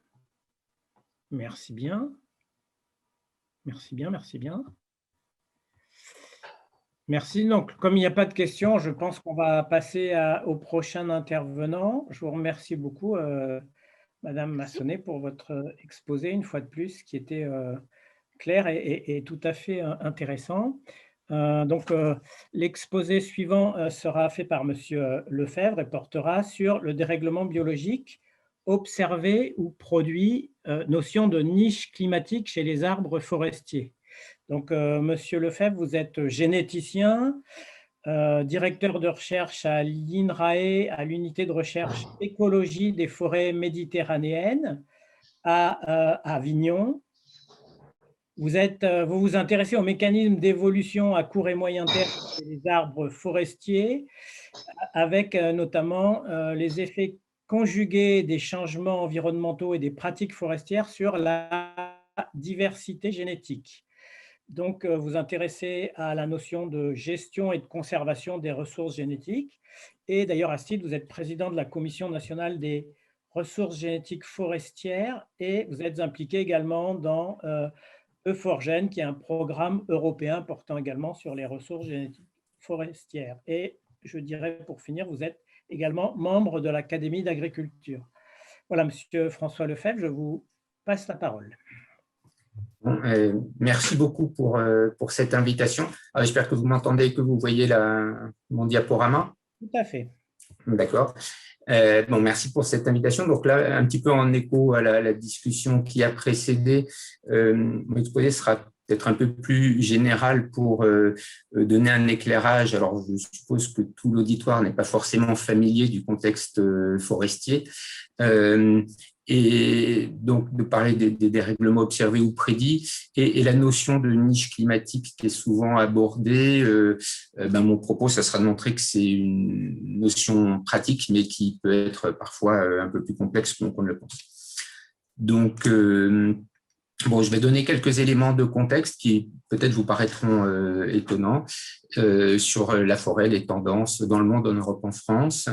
E: Merci bien. Merci bien, merci bien. Merci. Donc, comme il n'y a pas de questions, je pense qu'on va passer au prochain intervenant. Je vous remercie beaucoup, Madame Massonnet, pour votre exposé, une fois de plus, qui était clair et tout à fait intéressant. Donc, l'exposé suivant sera fait par Monsieur Lefebvre et portera sur le dérèglement biologique observé ou produit, notion de niche climatique chez les arbres forestiers. Donc, Monsieur Lefebvre, vous êtes généticien, directeur de recherche à l'INRAE, à l'unité de recherche écologie des forêts méditerranéennes à Avignon. Vous vous intéressez aux mécanismes d'évolution à court et moyen terme des arbres forestiers, avec notamment les effets conjugués des changements environnementaux et des pratiques forestières sur la diversité génétique. Donc, vous intéressez à la notion de gestion et de conservation des ressources génétiques. Et d'ailleurs, à ce titre, vous êtes président de la Commission nationale des ressources génétiques forestières et vous êtes impliqué également dans Euforgen, qui est un programme européen portant également sur les ressources génétiques forestières. Et je dirais, pour finir, vous êtes également membre de l'Académie d'agriculture. Voilà, Monsieur François Lefebvre, je vous passe la parole.
F: Bon, merci beaucoup pour cette invitation. J'espère que vous m'entendez et que vous voyez mon diaporama.
E: Tout à fait.
F: D'accord. Bon, merci pour cette invitation. Donc là, un petit peu en écho à la discussion qui a précédé, mon exposé sera peut-être un peu plus général pour donner un éclairage. Alors, je suppose que tout l'auditoire n'est pas forcément familier du contexte forestier. Et donc de parler des dérèglements observés ou prédits et la notion de niche climatique qui est souvent abordée. Mon propos, ça sera de montrer que c'est une notion pratique, mais qui peut être parfois un peu plus complexe qu'on ne le pense. Donc, Bon, je vais donner quelques éléments de contexte qui peut-être vous paraîtront étonnants sur la forêt, les tendances dans le monde, en Europe, en France.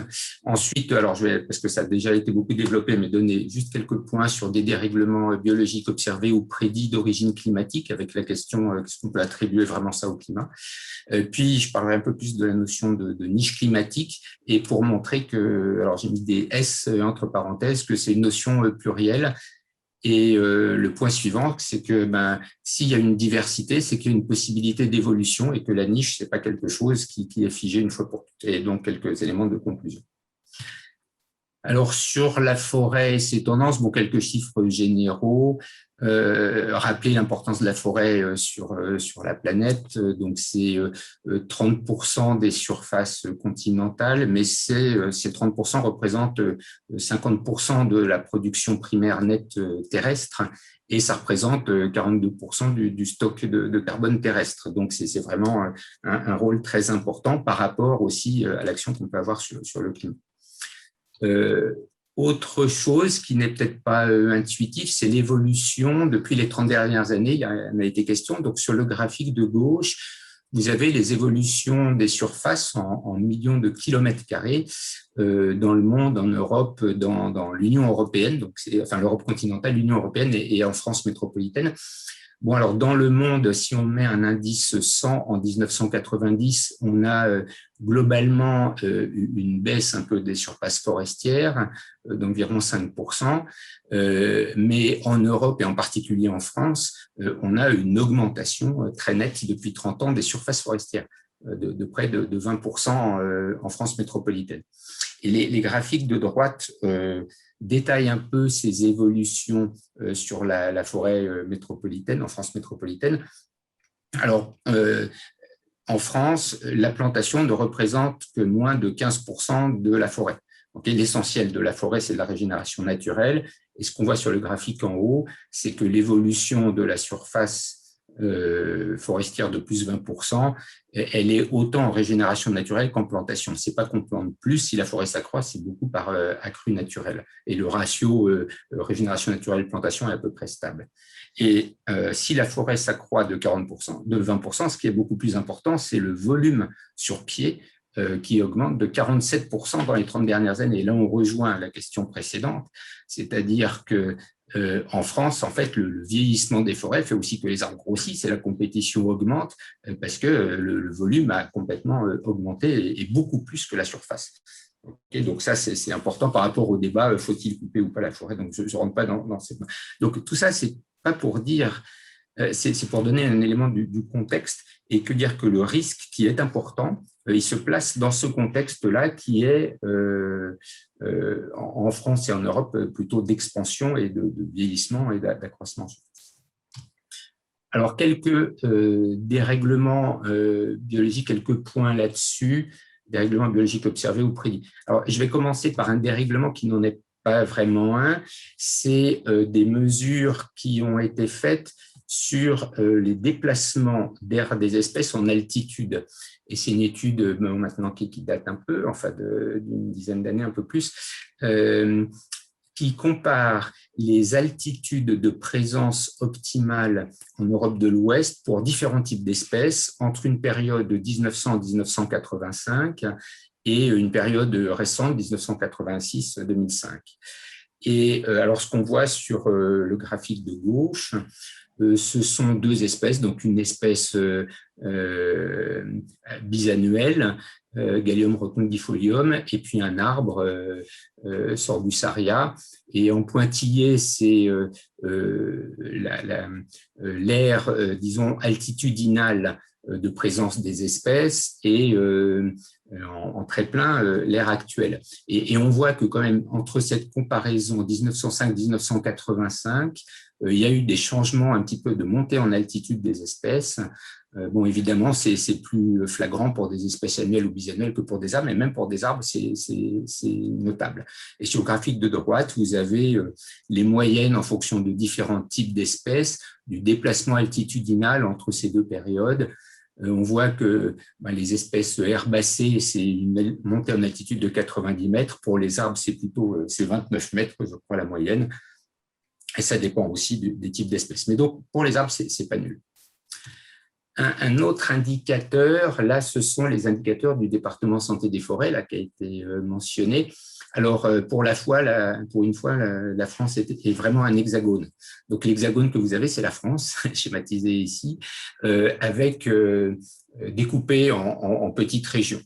F: Ensuite, alors parce que ça a déjà été beaucoup développé, mais donner juste quelques points sur des dérèglements biologiques observés ou prédits d'origine climatique, avec la question est-ce qu'on peut attribuer vraiment ça au climat. Puis, je parlerai un peu plus de la notion de niche climatique et pour montrer que, alors j'ai mis des S entre parenthèses, que c'est une notion plurielle. Et le point suivant, c'est que s'il y a une diversité, c'est qu'il y a une possibilité d'évolution et que la niche, c'est pas quelque chose qui est figé une fois pour toutes. Et donc, quelques éléments de conclusion. Alors, sur la forêt et ses tendances, bon, quelques chiffres généraux. Rappeler l'importance de la forêt sur la planète. Donc, c'est 30% des surfaces continentales, mais ces 30% représentent 50% de la production primaire nette terrestre et ça représente 42% du stock de carbone terrestre. Donc, c'est vraiment un rôle très important par rapport aussi à l'action qu'on peut avoir sur le climat. Autre chose qui n'est peut-être pas intuitif, c'est l'évolution depuis les 30 dernières années, il y en a été question. Donc, sur le graphique de gauche, vous avez les évolutions des surfaces en millions de kilomètres carrés dans le monde, en Europe, dans l'Union européenne, donc enfin l'Europe continentale, l'Union européenne et en France métropolitaine. Bon, alors dans le monde, si on met un indice 100 en 1990, on a globalement une baisse un peu des surfaces forestières d'environ 5%, mais en Europe et en particulier en France, on a une augmentation très nette depuis 30 ans des surfaces forestières, de près de 20% en France métropolitaine. Et les graphiques de droite détaillent un peu ces évolutions sur la forêt métropolitaine, en France métropolitaine. Alors, en France, la plantation ne représente que moins de 15% de la forêt. Okay, l'essentiel de la forêt, c'est de la régénération naturelle. Et ce qu'on voit sur le graphique en haut, c'est que l'évolution de la surface forestière de plus 20%, elle est autant en régénération naturelle qu'en plantation. C'est pas qu'on plante plus, si la forêt s'accroît, c'est beaucoup par accru naturel. Et le ratio régénération naturelle-plantation est à peu près stable. Et si la forêt s'accroît de 40%, de 20%, ce qui est beaucoup plus important, c'est le volume sur pied qui augmente de 47% dans les 30 dernières années. Et là, on rejoint la question précédente, c'est-à-dire que en France, en fait, le vieillissement des forêts fait aussi que les arbres grossissent et la compétition augmente parce que le volume a complètement augmenté et beaucoup plus que la surface. Okay, donc ça, c'est important par rapport au débat, faut-il couper ou pas la forêt? Donc, je ne rentre pas dans ces... Donc, tout ça, c'est pas pour dire, c'est pour donner un élément du contexte et que dire que le risque qui est important, il se place dans ce contexte-là qui est en France et en Europe plutôt d'expansion et de vieillissement et d'accroissement. Alors, quelques dérèglements biologiques, quelques points là-dessus, dérèglements biologiques observés ou prédits. Alors, je vais commencer par un dérèglement qui n'en est pas vraiment un, c'est des mesures qui ont été faites sur les déplacements d'air des espèces en altitude. Et c'est une étude maintenant qui date un peu, enfin d'une dizaine d'années, un peu plus, qui compare les altitudes de présence optimale en Europe de l'Ouest pour différents types d'espèces entre une période de 1900 à 1985 et une période récente, 1986-2005. Et alors, ce qu'on voit sur le graphique de gauche, ce sont deux espèces, donc une espèce bisannuelle, Galium rotundifolium, et puis un arbre, Sorbusaria. Et en pointillé, c'est l'aire, disons, altitudinale de présence des espèces et en très plein l'aire actuelle. Et on voit que quand même, entre cette comparaison 1905-1985, il y a eu des changements un petit peu de montée en altitude des espèces. Bon, évidemment, c'est plus flagrant pour des espèces annuelles ou bisannuelles que pour des arbres, mais même pour des arbres, c'est notable. Et sur le graphique de droite, vous avez les moyennes en fonction de différents types d'espèces, du déplacement altitudinal entre ces deux périodes. On voit que les espèces herbacées, c'est une montée en altitude de 90 mètres. Pour les arbres, c'est plutôt 29 mètres, je crois, la moyenne. Et ça dépend aussi des types d'espèces. Mais donc, pour les arbres, ce n'est pas nul. Un autre indicateur, là, ce sont les indicateurs du département santé des forêts, là, qui a été mentionné. Alors, pour une fois, la France est vraiment un hexagone. Donc, l'hexagone que vous avez, c'est la France, schématisé ici, avec découpé en petites régions.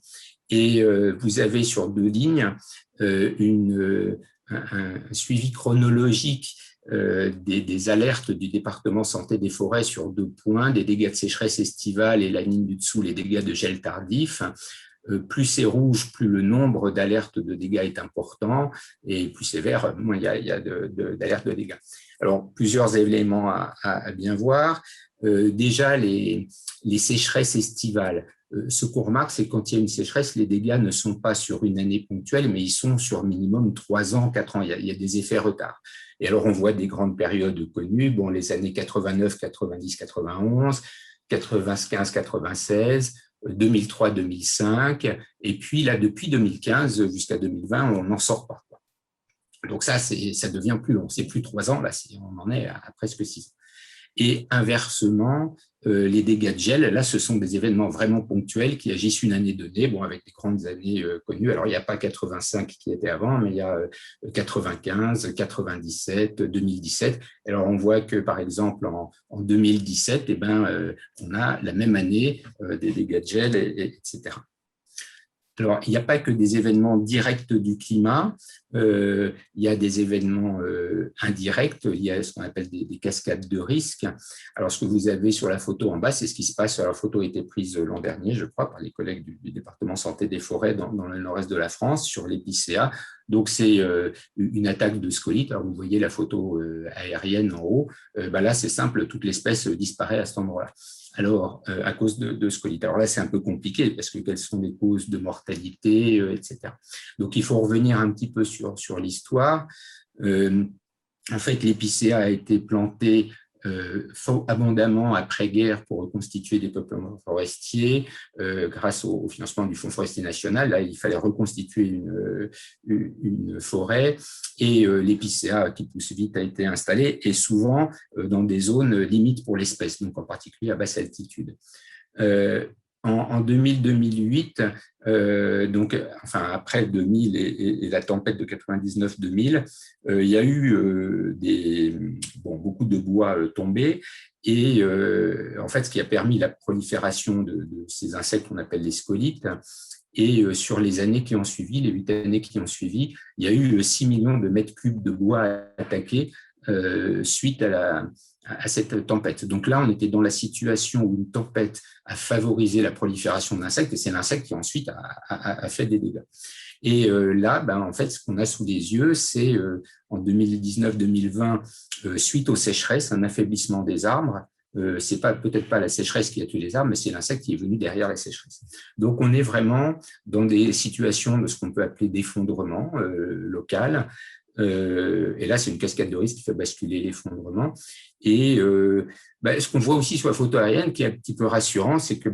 F: Et vous avez sur 2 lignes un suivi chronologique des alertes du département santé des forêts sur 2 points, des dégâts de sécheresse estivale et la ligne du dessous, les dégâts de gel tardif. Plus c'est rouge, plus le nombre d'alertes de dégâts est important, et plus c'est vert, moins il y a d'alertes de dégâts. Alors, plusieurs éléments à bien voir. Déjà, les sécheresses estivales. Ce qu'on remarque, c'est que quand il y a une sécheresse, les dégâts ne sont pas sur une année ponctuelle, mais ils sont sur minimum 3 ans, 4 ans. Il y a des effets retard. Et alors, on voit des grandes périodes connues, bon, les années 89, 90, 91, 95, 96, 2003, 2005, et puis là, depuis 2015 jusqu'à 2020, on n'en sort pas. Donc ça devient plus long. C'est plus 3 ans, là, on en est à presque 6 ans. Et inversement, les dégâts de gel, là, ce sont des événements vraiment ponctuels qui agissent une année donnée, bon, avec des grandes années connues. Alors, il n'y a pas 85 qui était avant, mais il y a 95, 97, 2017. Alors, on voit que, par exemple, en 2017, eh ben, on a la même année des dégâts de gel, etc. Alors, il n'y a pas que des événements directs du climat, il y a des événements indirects, il y a ce qu'on appelle des cascades de risque. Alors, ce que vous avez sur la photo en bas, c'est ce qui se passe. La photo a été prise l'an dernier, je crois, par les collègues du département santé des forêts dans le nord-est de la France, sur l'épicéa. Donc, c'est une attaque de scolyte. Alors, vous voyez la photo aérienne en haut. Là, c'est simple, toute l'espèce disparaît à cet endroit-là. Alors, à cause de scolyte. Alors là, c'est un peu compliqué parce que quelles sont les causes de mortalité, etc. Donc, il faut revenir un petit peu sur l'histoire. En fait, l'épicéa a été planté abondamment après-guerre pour reconstituer des peuplements forestiers grâce au financement du Fonds forestier national. Là, il fallait reconstituer une forêt et l'épicéa qui pousse vite a été installé et souvent dans des zones limites pour l'espèce, donc en particulier à basse altitude. En 2000-2008, donc après 2000 et la tempête de 99-2000, il y a eu beaucoup de bois tombés et en fait, ce qui a permis la prolifération de ces insectes qu'on appelle les scolytes. Et sur les années qui ont suivi, les 8 années qui ont suivi, il y a eu 6 millions de mètres cubes de bois attaqués suite à cette tempête. Donc là, on était dans la situation où une tempête a favorisé la prolifération d'insectes et c'est l'insecte qui ensuite a fait des dégâts. Et là, en fait, ce qu'on a sous les yeux, c'est en 2019-2020, suite aux sécheresses, un affaiblissement des arbres. C'est peut-être pas la sécheresse qui a tué les arbres, mais c'est l'insecte qui est venu derrière la sécheresse. Donc, on est vraiment dans des situations de ce qu'on peut appeler d'effondrement local. Et là, c'est une cascade de risque qui fait basculer l'effondrement. Et ce qu'on voit aussi sur la photo aérienne, qui est un petit peu rassurant, c'est que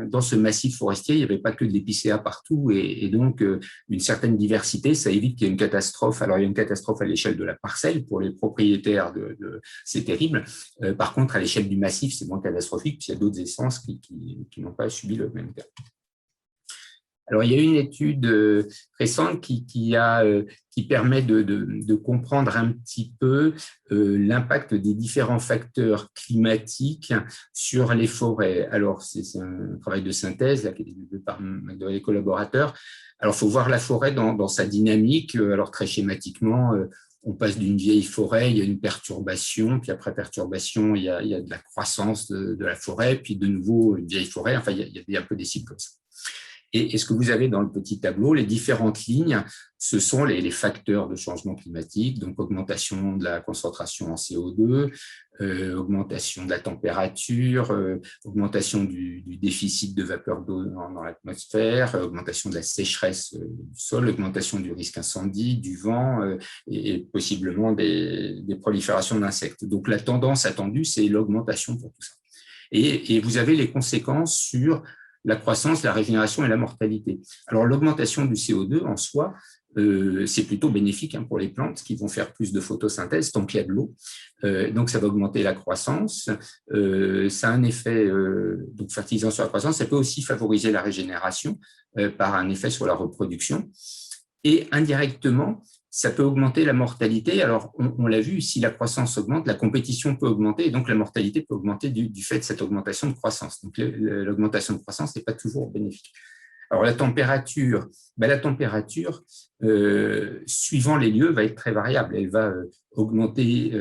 F: dans ce massif forestier, il n'y avait pas que de l'épicéa partout, et donc une certaine diversité, ça évite qu'il y ait une catastrophe. Alors, il y a une catastrophe à l'échelle de la parcelle pour les propriétaires, c'est terrible. Par contre, à l'échelle du massif, c'est moins catastrophique, puisqu'il y a d'autres essences qui n'ont pas subi le même cas. Alors, il y a une étude récente qui permet de comprendre un petit peu l'impact des différents facteurs climatiques sur les forêts. Alors, c'est un travail de synthèse là, qui est développé par les collaborateurs. Alors, il faut voir la forêt dans sa dynamique. Alors, très schématiquement, on passe d'une vieille forêt, il y a une perturbation, puis après perturbation, il y a de la croissance de la forêt, puis de nouveau une vieille forêt. Enfin, il y a un peu des cycles comme ça. Et ce que vous avez dans le petit tableau, les différentes lignes, ce sont les facteurs de changement climatique, donc augmentation de la concentration en CO2, augmentation de la température, augmentation du déficit de vapeur d'eau dans l'atmosphère, augmentation de la sécheresse du sol, augmentation du risque incendie, du vent et possiblement des proliférations d'insectes. Donc la tendance attendue, c'est l'augmentation pour tout ça. Et vous avez les conséquences sur la croissance, la régénération et la mortalité. Alors, l'augmentation du CO2 en soi, c'est plutôt bénéfique pour les plantes qui vont faire plus de photosynthèse tant qu'il y a de l'eau. Donc, ça va augmenter la croissance. Ça a un effet donc fertilisant sur la croissance. Ça peut aussi favoriser la régénération par un effet sur la reproduction. Et indirectement, ça peut augmenter la mortalité. Alors, on l'a vu, si la croissance augmente, la compétition peut augmenter et donc la mortalité peut augmenter du fait de cette augmentation de croissance. Donc, l'augmentation de croissance n'est pas toujours bénéfique. Alors, la température, suivant les lieux, va être très variable. Elle va augmenter,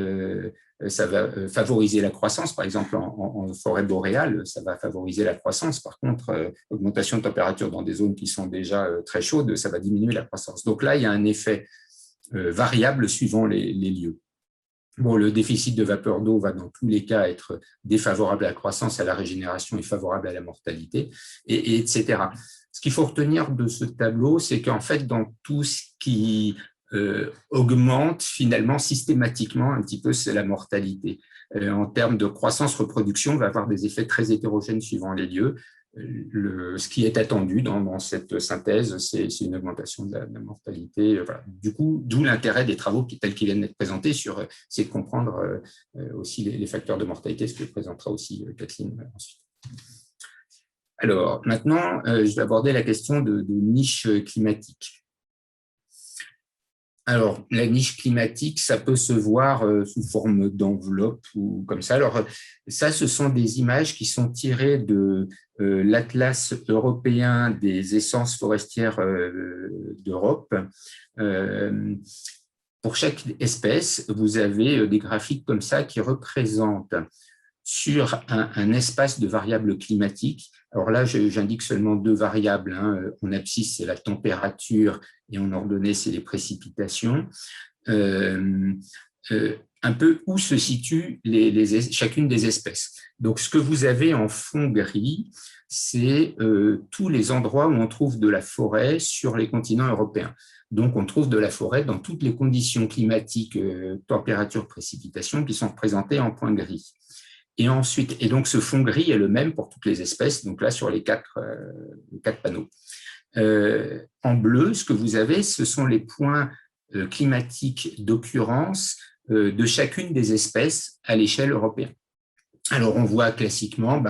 F: ça va favoriser la croissance. Par exemple, en forêt boréale, ça va favoriser la croissance. Par contre, augmentation de température dans des zones qui sont déjà très chaudes, ça va diminuer la croissance. Donc là, il y a un effet variable suivant les lieux. Bon, le déficit de vapeur d'eau va dans tous les cas être défavorable à la croissance, à la régénération et favorable à la mortalité, etc. Ce qu'il faut retenir de ce tableau, c'est qu'en fait, dans tout ce qui augmente finalement systématiquement un petit peu, c'est la mortalité. En termes de croissance-reproduction, on va avoir des effets très hétérogènes suivant les lieux. Ce qui est attendu dans cette synthèse, c'est une augmentation de la mortalité. Voilà. Du coup, d'où l'intérêt des travaux tels qu'ils viennent d'être présentés, c'est de comprendre aussi les facteurs de mortalité, ce que présentera aussi Kathleen ensuite. Alors, maintenant, je vais aborder la question de niche climatique. Alors, la niche climatique, ça peut se voir sous forme d'enveloppe ou comme ça. Alors, ça, ce sont des images qui sont tirées de l'Atlas européen des essences forestières d'Europe. Pour chaque espèce, vous avez des graphiques comme ça qui représentent sur un espace de variables climatiques. Alors là, j'indique seulement deux variables. En abscisse, c'est la température et en ordonnée, c'est les précipitations. Un peu où se situent chacune des espèces. Donc, ce que vous avez en fond gris, c'est tous les endroits où on trouve de la forêt sur les continents européens. Donc, on trouve de la forêt dans toutes les conditions climatiques, température, précipitation, qui sont représentées en point gris. Et ensuite, donc ce fond gris est le même pour toutes les espèces, donc là sur les quatre panneaux. En bleu, ce que vous avez, ce sont les points climatiques d'occurrence de chacune des espèces à l'échelle européenne. Alors, on voit classiquement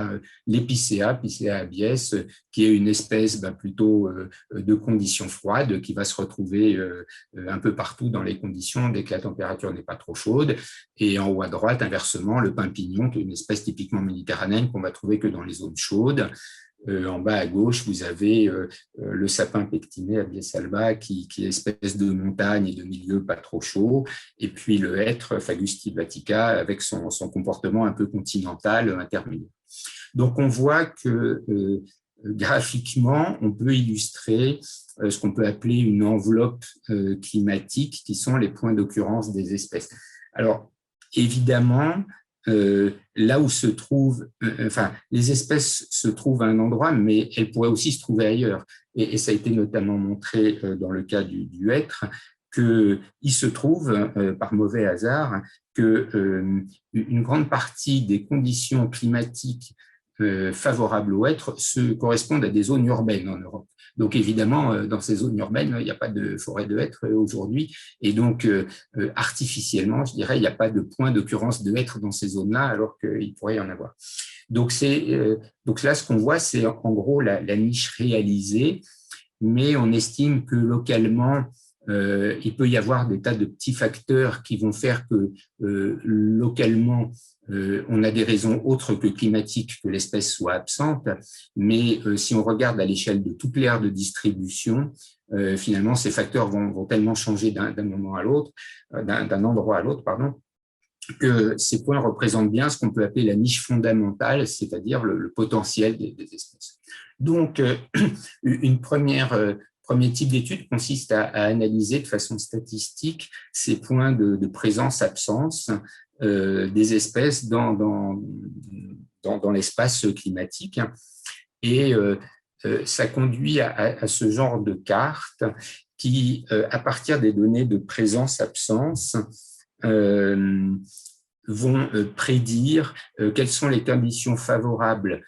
F: l'épicéa, Picea abies, qui est une espèce plutôt de conditions froides, qui va se retrouver un peu partout dans les conditions dès que la température n'est pas trop chaude. Et en haut à droite, inversement, le pin pignon, qui est une espèce typiquement méditerranéenne qu'on va trouver que dans les zones chaudes. En bas à gauche, vous avez le sapin pectiné, Abies alba, qui est espèce de montagne et de milieu pas trop chaud, et puis le hêtre, Fagus tilbatica, avec son comportement un peu continental intermédiaire. Donc, on voit que graphiquement, on peut illustrer ce qu'on peut appeler une enveloppe climatique, qui sont les points d'occurrence des espèces. Alors, évidemment, là où se trouvent, les espèces se trouvent à un endroit, mais elles pourraient aussi se trouver ailleurs. Et ça a été notamment montré dans le cas du hêtre, qu'il se trouve, par mauvais hasard, qu'une grande partie des conditions climatiques favorables au hêtre correspondent à des zones urbaines en Europe. Donc, évidemment, dans ces zones urbaines, il n'y a pas de forêt de hêtre aujourd'hui. Et donc, artificiellement, je dirais, il n'y a pas de point d'occurrence de hêtre dans ces zones-là, alors qu'il pourrait y en avoir. Donc là, ce qu'on voit, c'est en gros la niche réalisée, mais on estime que localement, il peut y avoir des tas de petits facteurs qui vont faire que localement, on a des raisons autres que climatiques que l'espèce soit absente, mais si on regarde à l'échelle de toute l'aire de distribution, finalement, ces facteurs vont tellement changer d'un moment à l'autre, d'un endroit à l'autre, pardon, que ces points représentent bien ce qu'on peut appeler la niche fondamentale, c'est-à-dire le potentiel des espèces. Donc, premier type d'étude consiste à analyser de façon statistique ces points de présence-absence des espèces dans l'espace climatique. Et ça conduit à ce genre de carte qui, à partir des données de présence-absence, vont prédire quelles sont les conditions favorables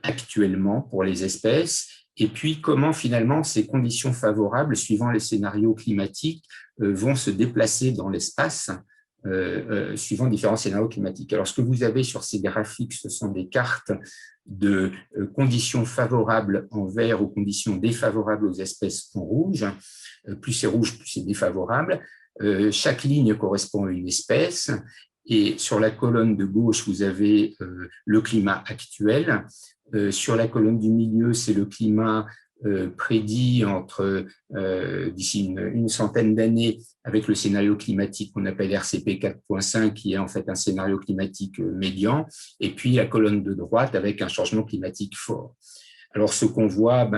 F: actuellement pour les espèces, et puis comment finalement ces conditions favorables, suivant les scénarios climatiques, vont se déplacer dans l'espace suivant différents scénarios climatiques. Alors, ce que vous avez sur ces graphiques, ce sont des cartes de conditions favorables en vert ou conditions défavorables aux espèces en rouge. Plus c'est rouge, plus c'est défavorable. Chaque ligne correspond à une espèce. Et sur la colonne de gauche, vous avez le climat actuel. Sur la colonne du milieu, c'est le climat prédit entre d'ici une centaine d'années avec le scénario climatique qu'on appelle RCP 4.5, qui est en fait un scénario climatique médian, et puis la colonne de droite avec un changement climatique fort. Alors, ce qu'on voit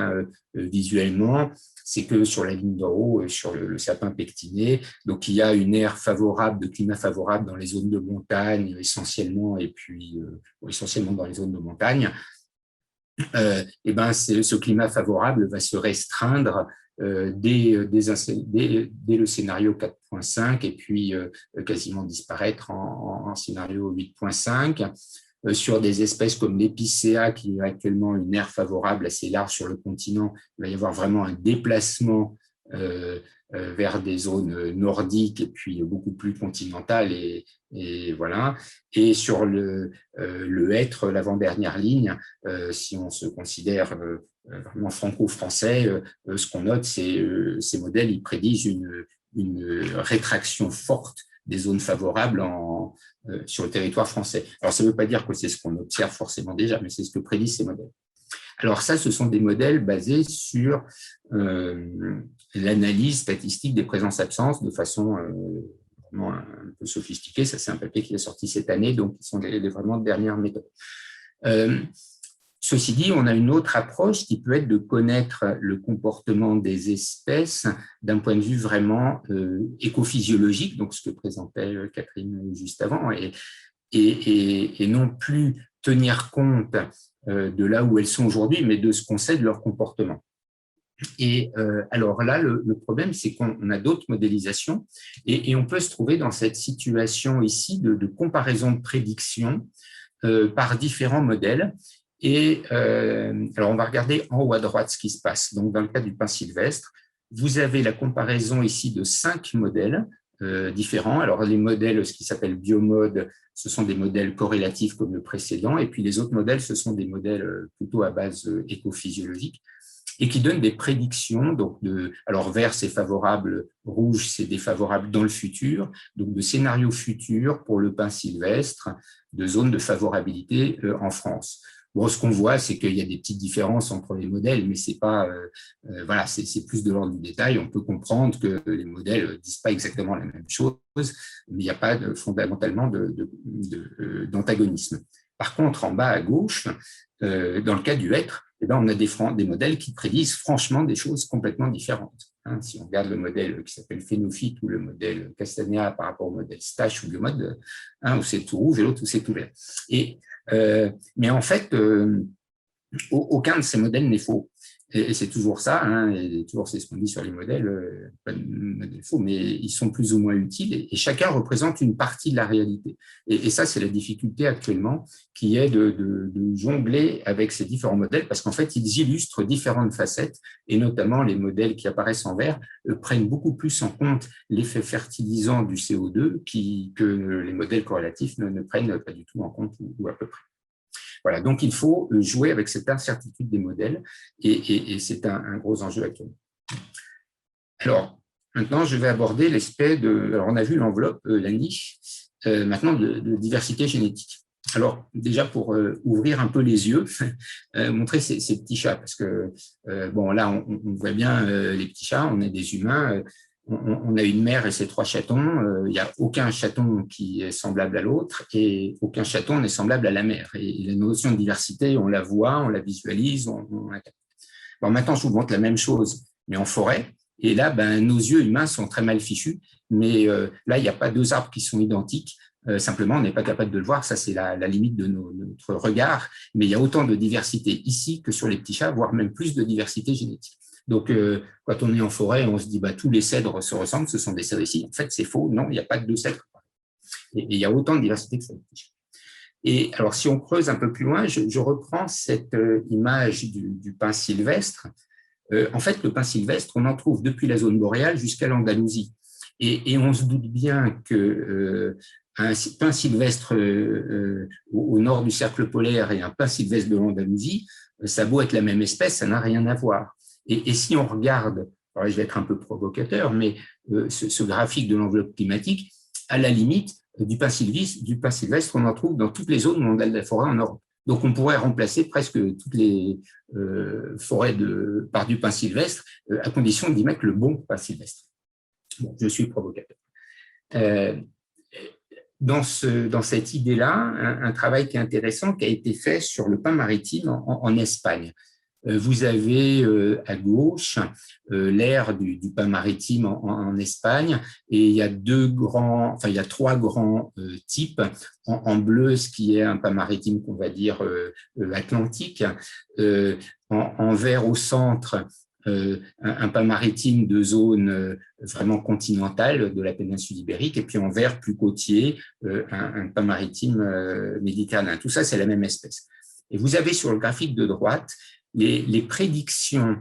F: visuellement, c'est que sur la ligne d'en haut, sur le sapin pectiné, donc il y a une ère favorable, de climat favorable dans les zones de montagne essentiellement, et puis essentiellement dans les zones de montagne. Ce climat favorable va se restreindre dès le scénario 4.5 et puis quasiment disparaître en scénario 8.5. Sur des espèces comme l'épicéa, qui a actuellement une aire favorable assez large sur le continent, il va y avoir vraiment un déplacement vers des zones nordiques et puis beaucoup plus continentales et voilà. Et sur le hêtre, l'avant-dernière ligne, si on se considère vraiment franco-français, ce qu'on note, c'est ces modèles, ils prédisent une rétraction forte des zones favorables sur le territoire français. Alors, ça ne veut pas dire que c'est ce qu'on observe forcément déjà, mais c'est ce que prédisent ces modèles. Alors ça, ce sont des modèles basés sur l'analyse statistique des présences-absences de façon vraiment un peu sophistiquée. Ça, c'est un papier qui est sorti cette année, donc ils sont vraiment de dernières méthodes. Ceci dit, on a une autre approche qui peut être de connaître le comportement des espèces d'un point de vue vraiment écophysiologique, donc ce que présentait Catherine juste avant, et non plus tenir compte de là où elles sont aujourd'hui, mais de ce qu'on sait de leur comportement. Et alors là, le problème, c'est qu'on a d'autres modélisations et on peut se trouver dans cette situation ici de comparaison de prédiction par différents modèles. Et alors, on va regarder en haut à droite ce qui se passe. Donc, dans le cas du pin sylvestre, vous avez la comparaison ici de 5 modèles différents. Alors, les modèles, ce qui s'appelle biomode, ce sont des modèles corrélatifs comme le précédent. Et puis, les autres modèles, ce sont des modèles plutôt à base écophysiologique et qui donnent des prédictions. Donc, alors, vert, c'est favorable, rouge, c'est défavorable dans le futur. Donc, de scénarios futurs pour le pin sylvestre, de zones de favorabilité en France. Bon, ce qu'on voit, c'est qu'il y a des petites différences entre les modèles, mais c'est pas, voilà, c'est plus de l'ordre du détail. On peut comprendre que les modèles ne disent pas exactement la même chose, mais il n'y a pas fondamentalement d'antagonisme. Par contre, en bas à gauche, dans le cas du hêtre, eh ben, on a des modèles qui prédisent franchement des choses complètement différentes. Si on regarde le modèle qui s'appelle Phénophyte ou le modèle Castanea par rapport au modèle Stache ou Biomode, où c'est tout rouge et l'autre où c'est tout vert. Mais en fait, aucun de ces modèles n'est faux. Et c'est toujours ça, et toujours c'est ce qu'on dit sur les modèles, pas de modèles faux, mais ils sont plus ou moins utiles et chacun représente une partie de la réalité. Et ça, c'est la difficulté actuellement qui est de jongler avec ces différents modèles parce qu'en fait, ils illustrent différentes facettes et notamment les modèles qui apparaissent en vert prennent beaucoup plus en compte l'effet fertilisant du CO2 que les modèles corrélatifs ne prennent pas du tout en compte ou à peu près. Voilà, donc il faut jouer avec cette incertitude des modèles et c'est un gros enjeu actuellement. Alors, maintenant, je vais aborder l'aspect de… Alors, on a vu l'enveloppe, la niche, maintenant de diversité génétique. Alors, déjà, pour ouvrir un peu les yeux, montrer ces petits chats, parce que, bon, là, on voit bien les petits chats, on est des humains, on a une mère et ses 3 chatons, il n'y a aucun chaton qui est semblable à l'autre et aucun chaton n'est semblable à la mère. Et la notion de diversité, on la voit, on la visualise, on la capte. Bon, maintenant, je vous montre la même chose, mais en forêt. Et là, nos yeux humains sont très mal fichus, mais là, il n'y a pas 2 arbres qui sont identiques. Simplement, on n'est pas capable de le voir, ça c'est la limite de notre regard, mais il y a autant de diversité ici que sur les petits chats, voire même plus de diversité génétique. Donc, quand on est en forêt, on se dit tous les cèdres se ressemblent, ce sont des cèdres ici. En fait, c'est faux, non, il n'y a pas de 2 cèdres. Et il y a autant de diversité que ça. Et alors, si on creuse un peu plus loin, je reprends cette image du pin sylvestre. En fait, le pin sylvestre, on en trouve depuis la zone boréale jusqu'à l'Andalousie. Et on se doute bien que un pin sylvestre au nord du cercle polaire et un pin sylvestre de l'Andalousie, ça a beau être la même espèce, ça n'a rien à voir. Et si on regarde, alors je vais être un peu provocateur, mais ce graphique de l'enveloppe climatique, à la limite, du pin sylvestre, on en trouve dans toutes les zones où on a de la forêt en Europe. Donc, on pourrait remplacer presque toutes les forêts par du pin sylvestre, à condition d'y mettre le bon pin sylvestre. Bon, je suis provocateur. Dans cette idée-là, un travail qui est intéressant qui a été fait sur le pin maritime en Espagne. Vous avez à gauche l'aire du pin maritime en Espagne, et il y a trois grands types. En bleu, ce qui est un pin maritime qu'on va dire atlantique, en vert au centre, un pin maritime de zone vraiment continentale de la péninsule ibérique, et puis en vert plus côtier, un pin maritime méditerranéen. Tout ça, c'est la même espèce. Et vous avez sur le graphique de droite les prédictions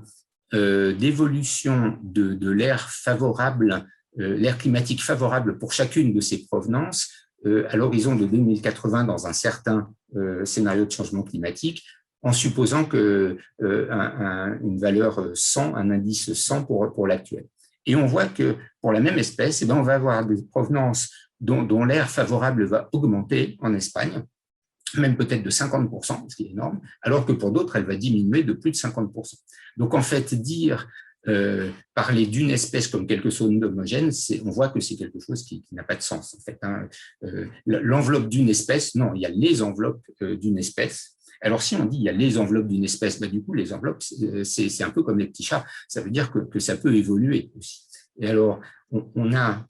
F: d'évolution de l'air favorable, l'air climatique favorable pour chacune de ces provenances à l'horizon de 2080 dans un certain scénario de changement climatique, en supposant que une valeur 100, un indice 100 pour l'actuel. Et on voit que pour la même espèce, on va avoir des provenances dont l'air favorable va augmenter en Espagne, même peut-être de 50%, ce qui est énorme, alors que pour d'autres, elle va diminuer de plus de 50%. Donc, en fait, parler d'une espèce comme quelque chose d'homogène, on voit que c'est quelque chose qui n'a pas de sens, en fait. L'enveloppe d'une espèce, non, il y a les enveloppes d'une espèce. Alors, si on dit il y a les enveloppes d'une espèce, du coup, les enveloppes, c'est un peu comme les petits chats. Ça veut dire que ça peut évoluer aussi. Et alors, on a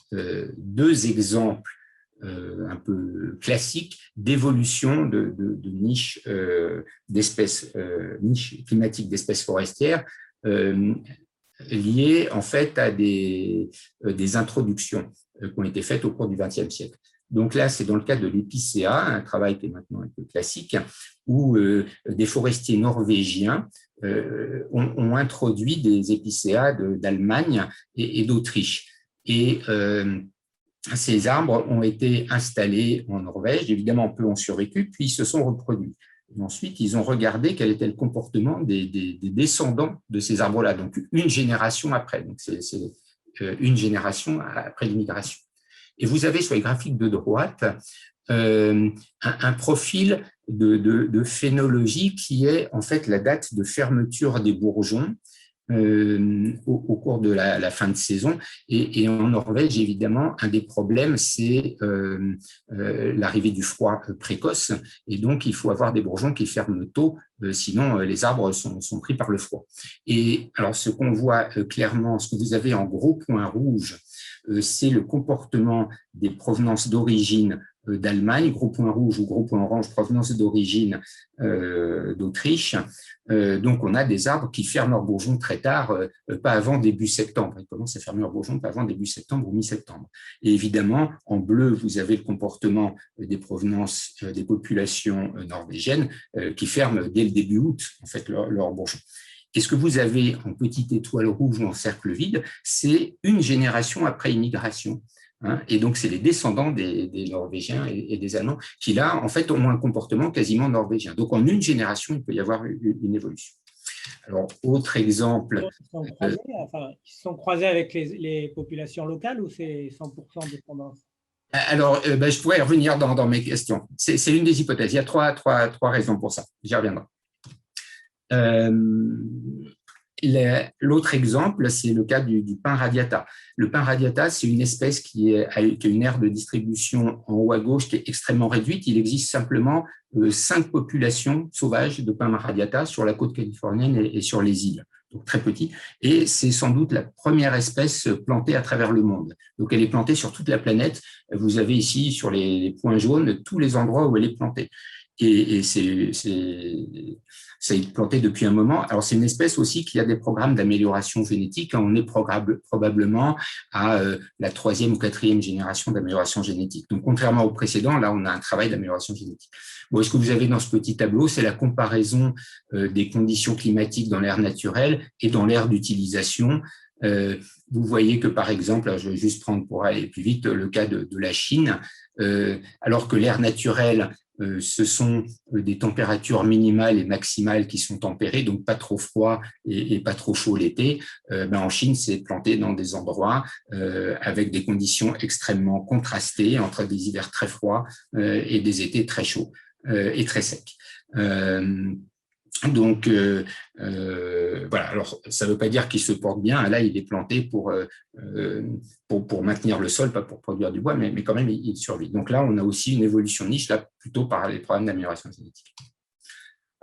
F: deux exemples un peu classique d'évolution de niches d'espèces, niches climatiques d'espèces forestières liées en fait à des introductions qui ont été faites au cours du XXe siècle. Donc là, c'est dans le cadre de l'épicéa, un travail qui est maintenant un peu classique, où des forestiers norvégiens ont introduit des épicéas d'Allemagne et d'Autriche. Et ces arbres ont été installés en Norvège, évidemment peu ont survécu, puis ils se sont reproduits. Et ensuite, ils ont regardé quel était le comportement des descendants de ces arbres-là, donc une génération après, donc c'est une génération après l'immigration. Et vous avez sur les graphiques de droite un profil de phénologie qui est en fait la date de fermeture des bourgeons au cours de la fin de saison. Et en Norvège, évidemment, un des problèmes, c'est l'arrivée du froid précoce. Et donc, il faut avoir des bourgeons qui ferment tôt, sinon les arbres sont pris par le froid. Et alors, ce qu'on voit clairement, ce que vous avez en gros point rouge, c'est le comportement des provenances d'origine d'Allemagne, gros point rouge ou gros point orange, provenance d'origine d'Autriche. Donc, on a des arbres qui ferment leurs bourgeons très tard, pas avant début septembre. Ils commencent à fermer leurs bourgeons pas avant début septembre ou mi-septembre. Et évidemment, en bleu, vous avez le comportement des provenances des populations norvégiennes qui ferment dès le début août, en fait, leurs bourgeons. Et ce que vous avez en petite étoile rouge ou en cercle vide, c'est une génération après immigration. Et donc, c'est les descendants des Norvégiens et des Allemands qui, là, en fait, ont un comportement quasiment norvégien. Donc, en une génération, il peut y avoir une évolution. Alors, autre exemple…
E: Ils se sont croisés avec les populations locales ou c'est 100% dépendance?
F: Alors, je pourrais y revenir dans mes questions. C'est une des hypothèses. Il y a trois raisons pour ça. J'y reviendrai. L'autre exemple, c'est le cas du pin radiata. Le pin radiata, c'est une espèce qui a une aire de distribution en haut à gauche qui est extrêmement réduite. Il existe simplement 5 populations sauvages de pin radiata sur la côte californienne et sur les îles, donc très petit. Et c'est sans doute la première espèce plantée à travers le monde. Donc elle est plantée sur toute la planète. Vous avez ici, sur les points jaunes, tous les endroits où elle est plantée. et ça est planté depuis un moment. Alors, c'est une espèce aussi qui a des programmes d'amélioration génétique. On est probablement à la 3e ou 4e génération d'amélioration génétique. Donc, contrairement au précédent, là, on a un travail d'amélioration génétique. Bon, ce que vous avez dans ce petit tableau, c'est la comparaison des conditions climatiques dans l'air naturel et dans l'air d'utilisation. Vous voyez que, par exemple, je vais juste prendre pour aller plus vite le cas de la Chine, alors que l'air naturel, ce sont des températures minimales et maximales qui sont tempérées, donc pas trop froid et pas trop chaud l'été. En Chine, c'est planté dans des endroits avec des conditions extrêmement contrastées entre des hivers très froids et des étés très chauds et très secs. Donc, voilà. Alors, ça ne veut pas dire qu'il se porte bien. Là, il est planté pour maintenir le sol, pas pour produire du bois, mais quand même, il survit. Donc là, on a aussi une évolution niche, là, plutôt par les programmes d'amélioration génétique.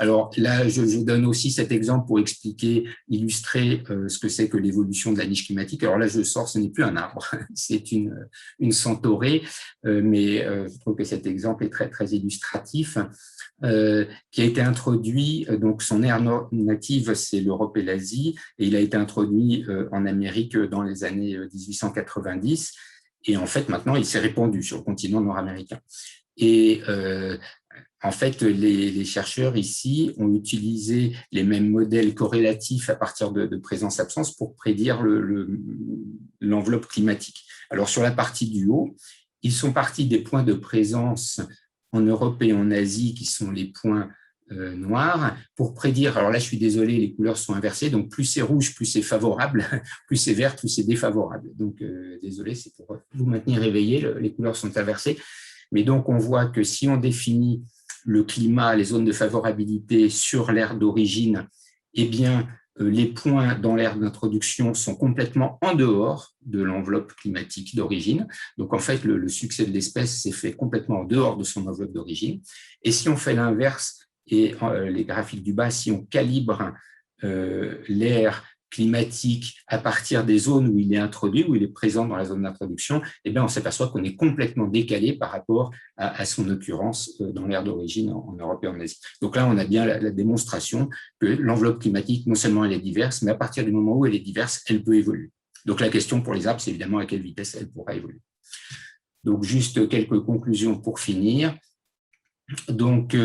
F: Alors là, je donne aussi cet exemple pour illustrer ce que c'est que l'évolution de la niche climatique. Alors là, je sors, ce n'est plus un arbre, c'est une centaurée, mais je trouve que cet exemple est très, très illustratif. Qui a été introduit, donc son aire native, c'est l'Europe et l'Asie, et il a été introduit en Amérique dans les années 1890, et en fait, maintenant, il s'est répandu sur le continent nord-américain. Et en fait, les chercheurs ici ont utilisé les mêmes modèles corrélatifs à partir de présence-absence pour prédire l'enveloppe climatique. Alors, sur la partie du haut, ils sont partis des points de présence en Europe et en Asie, qui sont les points noirs, pour prédire, alors là, je suis désolé, les couleurs sont inversées, donc plus c'est rouge, plus c'est favorable, plus c'est vert, plus c'est défavorable. Donc, désolé, c'est pour vous maintenir éveillé, les couleurs sont inversées. Mais donc, on voit que si on définit le climat, les zones de favorabilité sur l'aire d'origine, eh bien, les points dans l'aire d'introduction sont complètement en dehors de l'enveloppe climatique d'origine. Donc, en fait, le succès de l'espèce s'est fait complètement en dehors de son enveloppe d'origine. Et si on fait l'inverse, et les graphiques du bas, si on calibre l'aire climatique à partir des zones où il est introduit, où il est présent dans la zone d'introduction, eh bien, on s'aperçoit qu'on est complètement décalé par rapport à son occurrence dans l'aire d'origine en Europe et en Asie. Donc là, on a bien la démonstration que l'enveloppe climatique, non seulement elle est diverse, mais à partir du moment où elle est diverse, elle peut évoluer. Donc la question pour les arbres, c'est évidemment à quelle vitesse elle pourra évoluer. Donc juste quelques conclusions pour finir. Donc,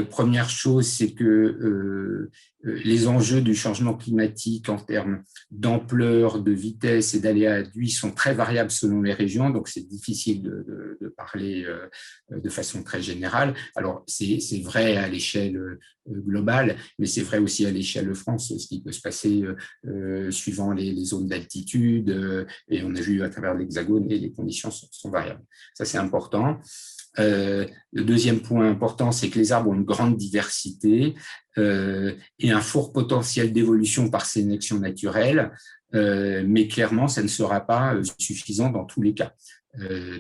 F: première chose, c'est que les enjeux du changement climatique en termes d'ampleur, de vitesse et d'aléas induits sont très variables selon les régions, donc c'est difficile de parler de façon très générale. Alors, c'est vrai à l'échelle globale, mais c'est vrai aussi à l'échelle de France, ce qui peut se passer suivant les zones d'altitude, et on a vu à travers l'hexagone, et les conditions sont variables. Ça, c'est important. Le deuxième point important, c'est que les arbres ont une grande diversité et un fort potentiel d'évolution par sélection naturelle, mais clairement, ça ne sera pas suffisant dans tous les cas.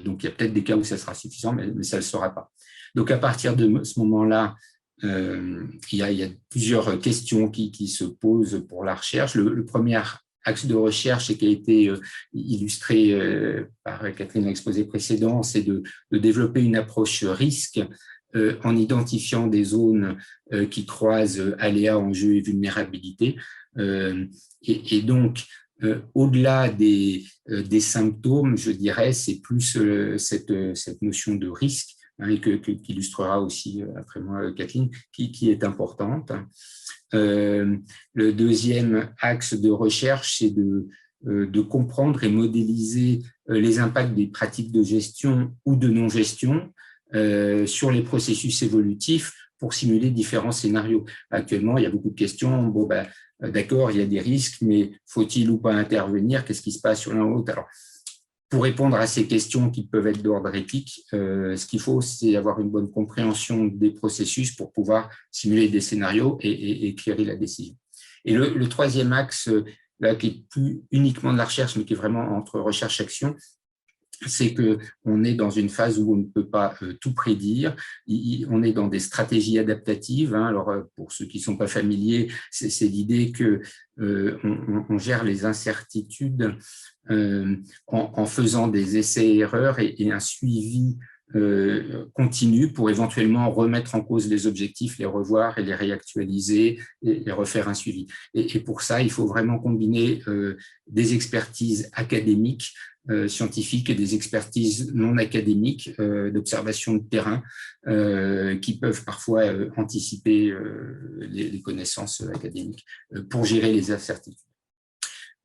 F: Donc, il y a peut-être des cas où ça sera suffisant, mais ça ne le sera pas. Donc, à partir de ce moment-là, il y a plusieurs questions qui se posent pour la recherche. Le premier axe de recherche et qui a été illustré par Catherine dans l'exposé précédent, c'est de développer une approche risque en identifiant des zones qui croisent aléas, enjeux et vulnérabilité. Et donc, au-delà des symptômes, je dirais, c'est plus cette notion de risque, hein, qu'illustrera aussi après moi Catherine, qui est importante. Le deuxième axe de recherche, c'est de comprendre et modéliser les impacts des pratiques de gestion ou de non-gestion sur les processus évolutifs pour simuler différents scénarios. Actuellement, il y a beaucoup de questions. Bon, d'accord, il y a des risques, mais faut-il ou pas intervenir? Qu'est-ce qui se passe sur l'un ou l'autre? Alors, pour répondre à ces questions qui peuvent être d'ordre éthique, ce qu'il faut, c'est avoir une bonne compréhension des processus pour pouvoir simuler des scénarios et éclairer la décision. Et le troisième axe, là, qui est plus uniquement de la recherche, mais qui est vraiment entre recherche-action, c'est qu'on est dans une phase où on ne peut pas tout prédire. On est dans des stratégies adaptatives. Hein. Alors, pour ceux qui ne sont pas familiers, c'est l'idée qu'on gère les incertitudes en faisant des essais-erreurs et un suivi continue pour éventuellement remettre en cause les objectifs, les revoir et les réactualiser et refaire un suivi. Et pour ça, il faut vraiment combiner des expertises académiques, scientifiques et des expertises non académiques d'observation de terrain qui peuvent parfois anticiper les connaissances académiques pour gérer les incertitudes.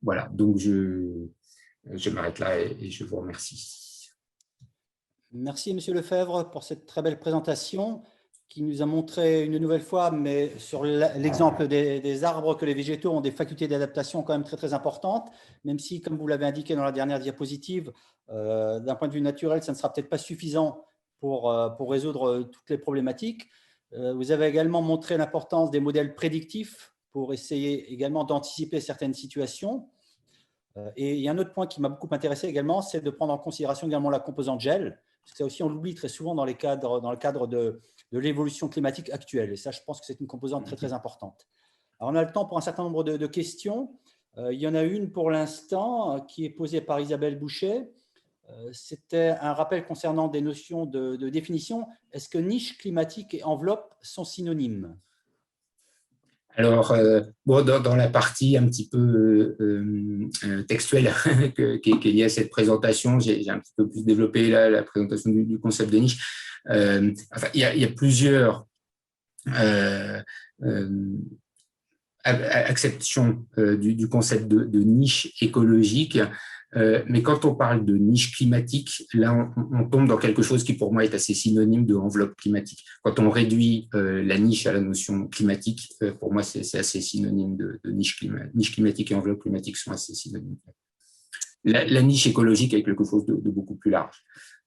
F: Voilà, donc je m'arrête là et je vous remercie.
C: Merci, Monsieur Lefebvre, pour cette très belle présentation qui nous a montré une nouvelle fois, mais sur l'exemple des arbres, que les végétaux ont des facultés d'adaptation quand même très, très importantes, même si, comme vous l'avez indiqué dans la dernière diapositive, d'un point de vue naturel, ça ne sera peut-être pas suffisant pour résoudre toutes les problématiques. Vous avez également montré l'importance des modèles prédictifs pour essayer également d'anticiper certaines situations. Et il y a un autre point qui m'a beaucoup intéressé également, c'est de prendre en considération également la composante gel, parce que ça aussi on l'oublie très souvent dans le cadre de l'évolution climatique actuelle. Et ça, je pense que c'est une composante très, très importante. Alors, on a le temps pour un certain nombre de questions. Il y en a une pour l'instant qui est posée par Isabelle Boucher. C'était un rappel concernant des notions de définition. Est-ce que niche climatique et enveloppe sont synonymes ?
F: Alors, bon, dans la partie un petit peu textuelle qui est liée à cette présentation, j'ai un petit peu plus développé la présentation du concept de niche. Enfin, il y a plusieurs acceptions du concept de niche écologique. Mais quand on parle de niche climatique, là, on tombe dans quelque chose qui, pour moi, est assez synonyme de enveloppe climatique. Quand on réduit la niche à la notion climatique, pour moi, c'est assez synonyme de niche climatique. Niche climatique et enveloppe climatique sont assez synonymes. La niche écologique est quelque chose de beaucoup plus large,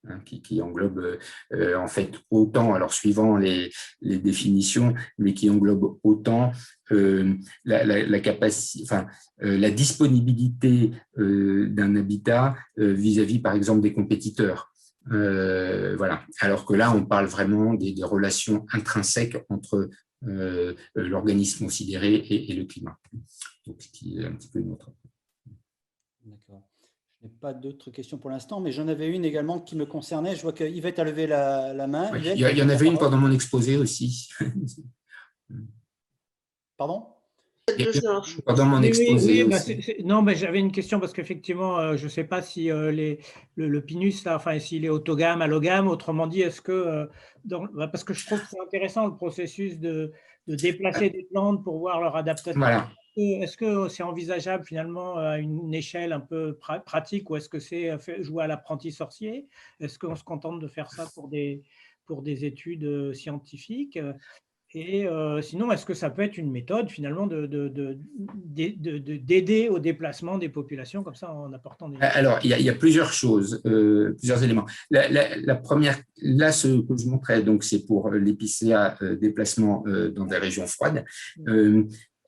F: hein, qui englobe en fait autant, alors suivant les définitions, mais qui englobe autant la capacité, enfin, la disponibilité d'un habitat vis-à-vis, par exemple, des compétiteurs. Voilà. Alors que là, on parle vraiment des relations intrinsèques entre l'organisme considéré et le climat. Donc, ce qui est un petit peu une autre.
C: D'accord. Je n'ai pas d'autres questions pour l'instant, mais j'en avais une également qui me concernait. Je vois que Yvette a levé la main.
F: Ouais,
C: Yvette,
F: il y en avait une pendant mon exposé aussi.
C: Pardon ?
F: Pendant mon exposé aussi.
E: Non, mais j'avais une question parce qu'effectivement, je ne sais pas si le Pinus, là, enfin, s'il est autogame, allogame, autrement dit, est-ce que, parce que je trouve que c'est intéressant le processus de déplacer des plantes pour voir leur adaptation.
F: Voilà.
E: Est-ce que c'est envisageable finalement à une échelle un peu pratique ou est-ce que c'est jouer à l'apprenti sorcier? Est-ce qu'on se contente de faire ça pour des études scientifiques? Et sinon, est-ce que ça peut être une méthode finalement d'aider au déplacement des populations comme ça en apportant des…
F: Alors, il y a plusieurs choses, plusieurs éléments. La première, là, ce que je montrais, donc c'est pour l'épicéa déplacement dans des régions froides.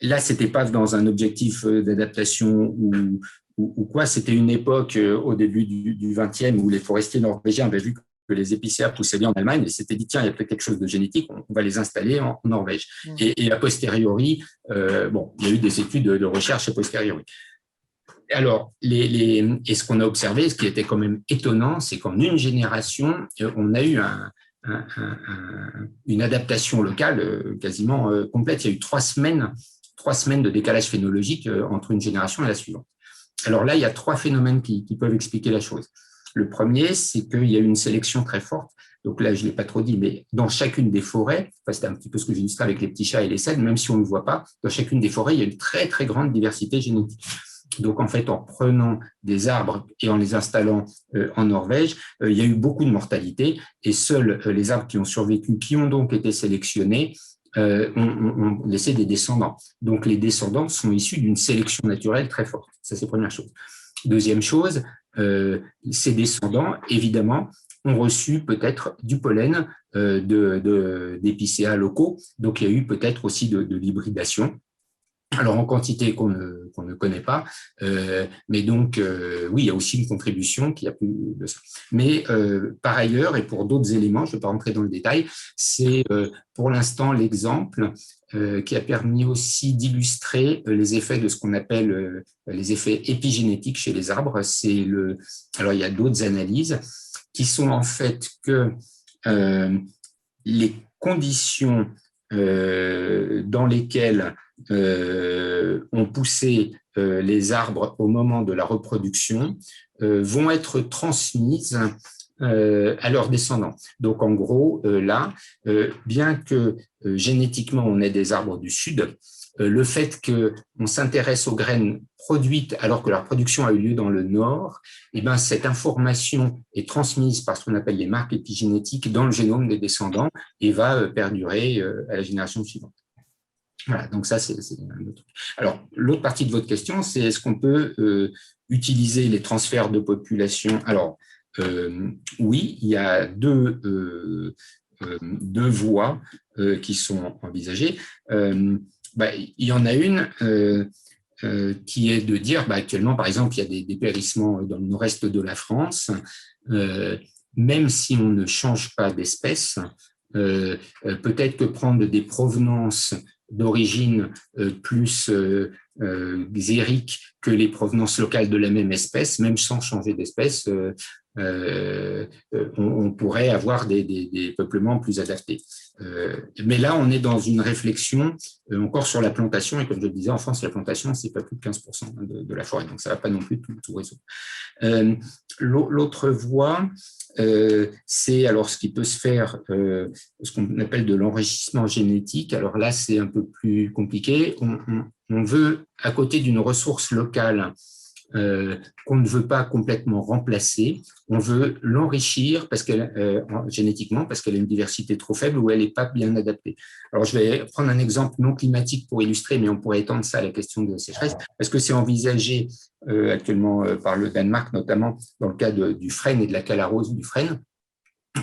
F: Là, c'était pas dans un objectif d'adaptation ou quoi. C'était une époque au début du XXe où les forestiers norvégiens avaient vu que les épicéas poussaient bien en Allemagne et s'étaient dit tiens, il y a peut-être quelque chose de génétique, on va les installer en Norvège. Et a posteriori, bon, il y a eu des études de recherche a posteriori. Alors, et ce qu'on a observé, ce qui était quand même étonnant, c'est qu'en une génération, on a eu une adaptation locale quasiment complète. Il y a eu 3 semaines de décalage phénologique entre une génération et la suivante. Alors là, il y a 3 phénomènes qui peuvent expliquer la chose. Le premier, c'est qu'il y a eu une sélection très forte. Donc là, je ne l'ai pas trop dit, mais dans chacune des forêts, enfin, c'était un petit peu ce que j'ai dit avec les petits chats et les cèdres, même si on ne le voit pas, dans chacune des forêts, il y a une très, très grande diversité génétique. Donc, en fait, en prenant des arbres et en les installant en Norvège, il y a eu beaucoup de mortalité et seuls les arbres qui ont survécu, qui ont donc été sélectionnés, ont laissé des descendants. Donc, les descendants sont issus d'une sélection naturelle très forte. Ça, c'est la première chose. Deuxième chose, ces descendants, évidemment, ont reçu peut-être du pollen d'épicéas locaux. Donc, il y a eu peut-être aussi de l'hybridation. Alors, en quantité qu'on ne connaît pas, mais donc, oui, il y a aussi une contribution qui a plus de ça. Mais par ailleurs, et pour d'autres éléments, je ne vais pas rentrer dans le détail, c'est pour l'instant l'exemple qui a permis aussi d'illustrer les effets de ce qu'on appelle les effets épigénétiques chez les arbres. Alors, il y a d'autres analyses qui sont en fait que les conditions dans lesquelles ont poussé les arbres au moment de la reproduction vont être transmises à leurs descendants. Donc, en gros, là, bien que génétiquement, on ait des arbres du Sud, le fait qu'on s'intéresse aux graines produites alors que leur production a eu lieu dans le Nord, eh ben, cette information est transmise par ce qu'on appelle les marques épigénétiques dans le génome des descendants et va perdurer à la génération suivante. Voilà, donc ça, c'est un autre truc. Alors, l'autre partie de votre question, c'est est-ce qu'on peut utiliser les transferts de population? Alors, oui, il y a deux voies qui sont envisagées. Il y en a une qui est de dire, actuellement, par exemple, il y a des dépérissements dans le nord-est de la France. Même si on ne change pas d'espèce, peut-être que prendre des provenances d'origine plus xérique que les provenances locales de la même espèce, même sans changer d'espèce, on pourrait avoir des peuplements plus adaptés. Mais là, on est dans une réflexion encore sur la plantation, et comme je le disais, en France, la plantation, c'est pas plus de 15% de la forêt, donc ça va pas non plus tout résoudre. L'autre voie, c'est alors ce qui peut se faire, ce qu'on appelle de l'enrichissement génétique. Alors là, c'est un peu plus compliqué. On veut, à côté d'une ressource locale qu'on ne veut pas complètement remplacer, on veut l'enrichir parce génétiquement parce qu'elle a une diversité trop faible ou elle n'est pas bien adaptée. Alors, je vais prendre un exemple non climatique pour illustrer, mais on pourrait étendre ça à la question de la sécheresse, parce que c'est envisagé actuellement par le Danemark, notamment dans le cas du frêne et de la calarose du frêne,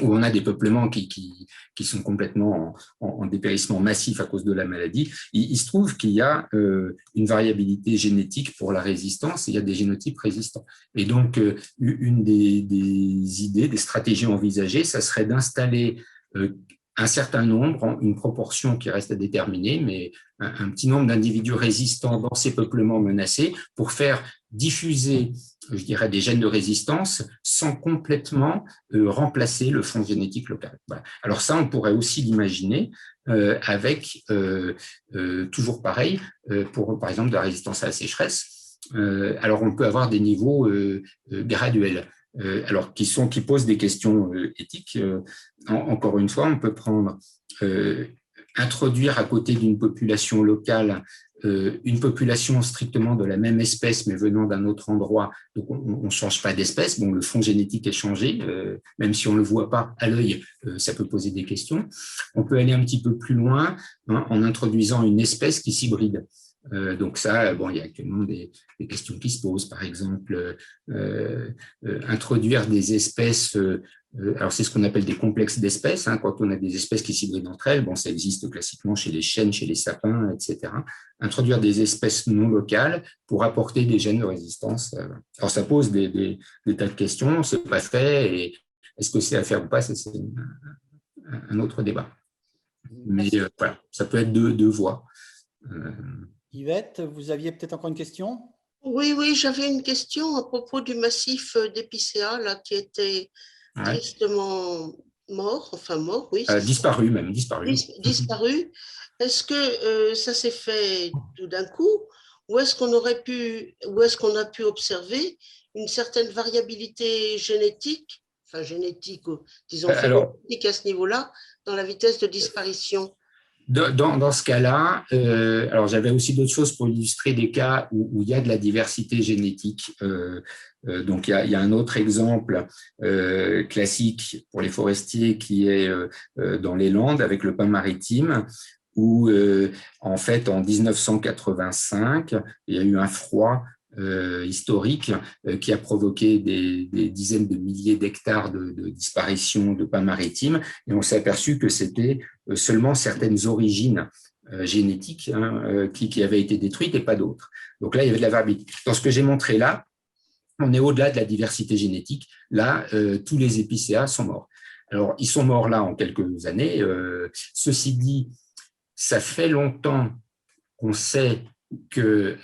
F: où on a des peuplements qui sont complètement en dépérissement massif à cause de la maladie. Il se trouve qu'il y a une variabilité génétique pour la résistance et il y a des génotypes résistants. Et donc, une des idées, des stratégies envisagées, ça serait d'installer un certain nombre, une proportion qui reste à déterminer, mais un petit nombre d'individus résistants dans ces peuplements menacés pour faire diffuser, je dirais, des gènes de résistance sans complètement remplacer le fond génétique local. Voilà. Alors ça, on pourrait aussi l'imaginer avec, toujours pareil, pour par exemple de la résistance à la sécheresse. Alors on peut avoir des niveaux graduels. Alors qui posent des questions éthiques. Encore une fois, on peut prendre, introduire à côté d'une population locale une population strictement de la même espèce mais venant d'un autre endroit, donc on ne change pas d'espèce, bon, le fond génétique est changé, même si on ne le voit pas à l'œil, ça peut poser des questions. On peut aller un petit peu plus loin en introduisant une espèce qui s'hybride. Donc ça, bon, il y a actuellement des questions qui se posent, par exemple, introduire des espèces, alors c'est ce qu'on appelle des complexes d'espèces, hein, quand on a des espèces qui s'hybrident entre elles, bon, ça existe classiquement chez les chênes, chez les sapins, etc. Introduire des espèces non locales pour apporter des gènes de résistance. Alors ça pose des tas de questions, c'est pas fait, et est-ce que c'est à faire ou pas, c'est un autre débat. Mais voilà, ça peut être deux voies.
C: Yvette, vous aviez peut-être encore une question?
A: Oui, j'avais une question à propos du massif d'épicéa là, qui était tristement mort, oui.
F: Disparu même, disparu.
A: Disparu. Est-ce que ça s'est fait tout d'un coup ou est-ce qu'on a pu observer une certaine variabilité génétique, disons phénotypique à ce niveau-là, dans la vitesse de disparition?
F: Dans ce cas-là, alors j'avais aussi d'autres choses pour illustrer des cas où il y a de la diversité génétique. Donc il y a un autre exemple classique pour les forestiers qui est dans les Landes avec le pin maritime, où en fait en 1985 il y a eu un froid historique qui a provoqué des dizaines de milliers d'hectares de disparition de pins maritimes, et on s'est aperçu que c'était seulement certaines origines génétiques qui avaient été détruites et pas d'autres. Donc là, il y avait de la variabilité. Dans ce que j'ai montré là, on est au-delà de la diversité génétique. Là, tous les épicéas sont morts. Alors, ils sont morts là en quelques années. Ceci dit, ça fait longtemps qu'on sait que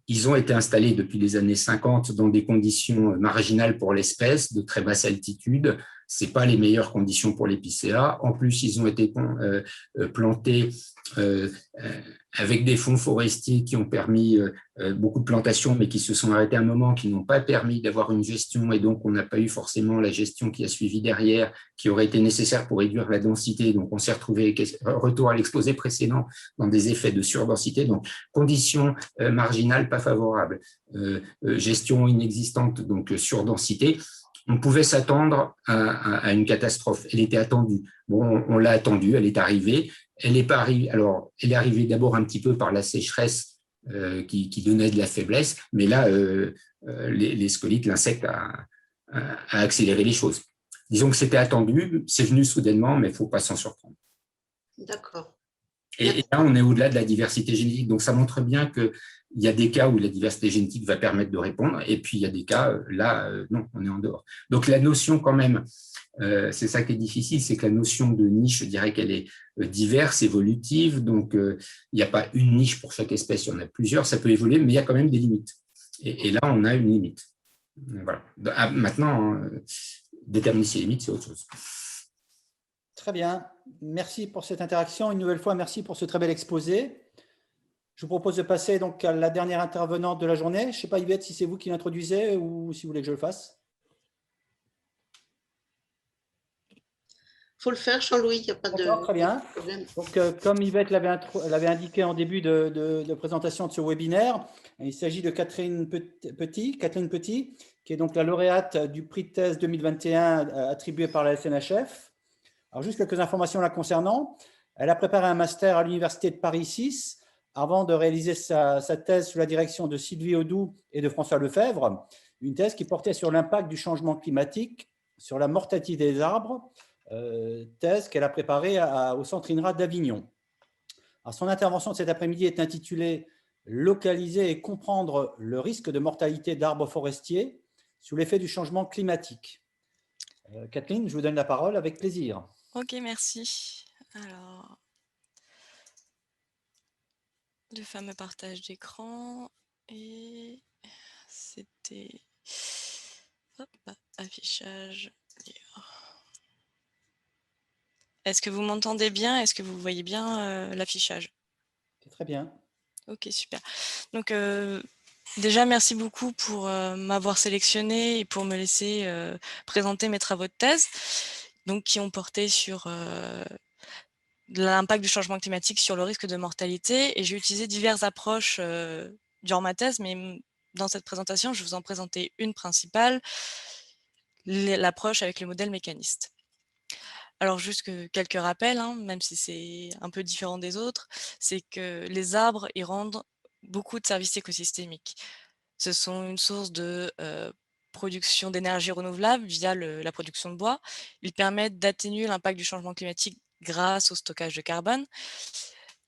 F: ils ont été installés depuis les années 50 dans des conditions marginales pour l'espèce, de très basse altitude. Ce n'est pas les meilleures conditions pour l'épicéa. En plus, ils ont été plantés avec des fonds forestiers qui ont permis beaucoup de plantations, mais qui se sont arrêtés à un moment, qui n'ont pas permis d'avoir une gestion, et donc on n'a pas eu forcément la gestion qui a suivi derrière, qui aurait été nécessaire pour réduire la densité. Donc on s'est retrouvé, retour à l'exposé précédent, dans des effets de surdensité. Donc conditions marginales pas favorables, gestion inexistante, donc surdensité. On pouvait s'attendre à une catastrophe. Elle était attendue. Bon, on l'a attendue, elle est arrivée. Elle n'est pas arrivée. Alors, elle est arrivée d'abord un petit peu par la sécheresse qui donnait de la faiblesse, mais là, les scolytes, l'insecte a accéléré les choses. Disons que c'était attendu, c'est venu soudainement, mais il ne faut pas s'en surprendre.
A: D'accord.
F: Et là, on est au-delà de la diversité génétique. Donc, ça montre bien qu'il y a des cas où la diversité génétique va permettre de répondre, et puis il y a des cas, là, non, on est en dehors. Donc, la notion quand même, c'est ça qui est difficile, c'est que la notion de niche, je dirais qu'elle est diverse, évolutive. Donc, il n'y a pas une niche pour chaque espèce, il y en a plusieurs, ça peut évoluer, mais il y a quand même des limites. Et là, on a une limite. Voilà. Maintenant, déterminer ces limites, c'est autre chose.
C: Très bien. Merci pour cette interaction. Une nouvelle fois, merci pour ce très bel exposé. Je vous propose de passer donc à la dernière intervenante de la journée. Je ne sais pas, Yvette, si c'est vous qui l'introduisez ou si vous voulez que je le fasse.
A: Il faut le faire, Jean-Louis, il n'y a pas de
C: très bien.
A: problème.
C: Donc, comme Yvette l'avait indiqué en début de présentation de ce webinaire, il s'agit de Catherine Petit, qui est donc la lauréate du prix de thèse 2021 attribué par la SNHF. Alors, juste quelques informations la concernant. Elle a préparé un master à l'Université de Paris 6 avant de réaliser sa thèse sous la direction de Sylvie Audoux et de François Lefebvre, une thèse qui portait sur l'impact du changement climatique sur la mortalité des arbres, thèse qu'elle a préparée au Centre INRA d'Avignon. Son intervention de cet après-midi est intitulée « Localiser et comprendre le risque de mortalité d'arbres forestiers sous l'effet du changement climatique ». Kathleen, je vous donne la parole avec plaisir.
B: Ok, merci. Alors, le fameux partage d'écran, et c'était affichage. Est-ce que vous m'entendez bien? Est-ce que vous voyez bien l'affichage?
C: Très bien.
B: Ok, super. Donc, déjà, merci beaucoup pour m'avoir sélectionné et pour me laisser présenter mes travaux de thèse, donc, qui ont porté sur l'impact du changement climatique sur le risque de mortalité. Et j'ai utilisé diverses approches durant ma thèse, mais dans cette présentation, je vais vous en présenter une principale, l'approche avec le modèle mécaniste. Alors, juste quelques rappels, hein, même si c'est un peu différent des autres, c'est que les arbres, ils rendent beaucoup de services écosystémiques. Ce sont une source de production d'énergie renouvelable via la production de bois. Ils permettent d'atténuer l'impact du changement climatique grâce au stockage de carbone.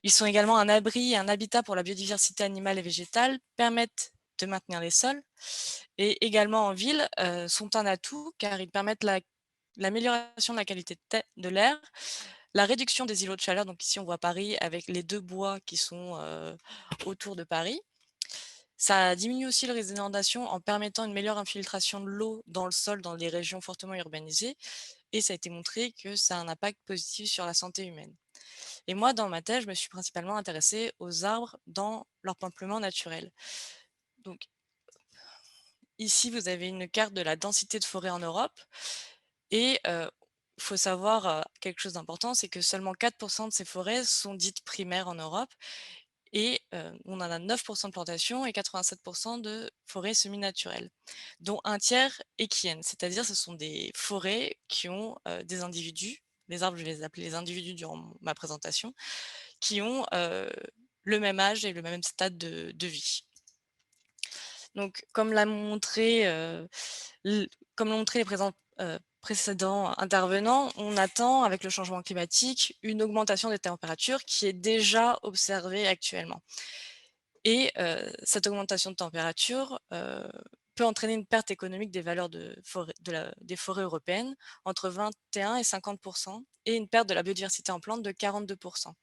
B: Ils sont également un abri et un habitat pour la biodiversité animale et végétale, permettent de maintenir les sols, et également en ville sont un atout car ils permettent l'amélioration de la qualité de l'air, la réduction des îlots de chaleur. Donc ici on voit Paris avec les 2 bois qui sont autour de Paris. Ça diminue aussi le risque d'inondation en permettant une meilleure infiltration de l'eau dans le sol dans les régions fortement urbanisées, et ça a été montré que ça a un impact positif sur la santé humaine. Et moi, dans ma thèse, je me suis principalement intéressée aux arbres dans leur peuplement naturel. Donc, ici, vous avez une carte de la densité de forêt en Europe, et il faut savoir quelque chose d'important, c'est que seulement 4% de ces forêts sont dites primaires en Europe, et on en a 9% de plantations et 87% de forêts semi-naturelles, dont un tiers équiennes, c'est-à-dire ce sont des forêts qui ont des individus, les arbres, je vais les appeler les individus durant ma présentation, qui ont le même âge et le même stade de vie. Donc, comme l'ont montré les précédents intervenants, on attend avec le changement climatique une augmentation des températures qui est déjà observée actuellement. Et cette augmentation de température peut entraîner une perte économique des valeurs des forêts européennes entre 21 et 50%, et une perte de la biodiversité en plantes de 42%.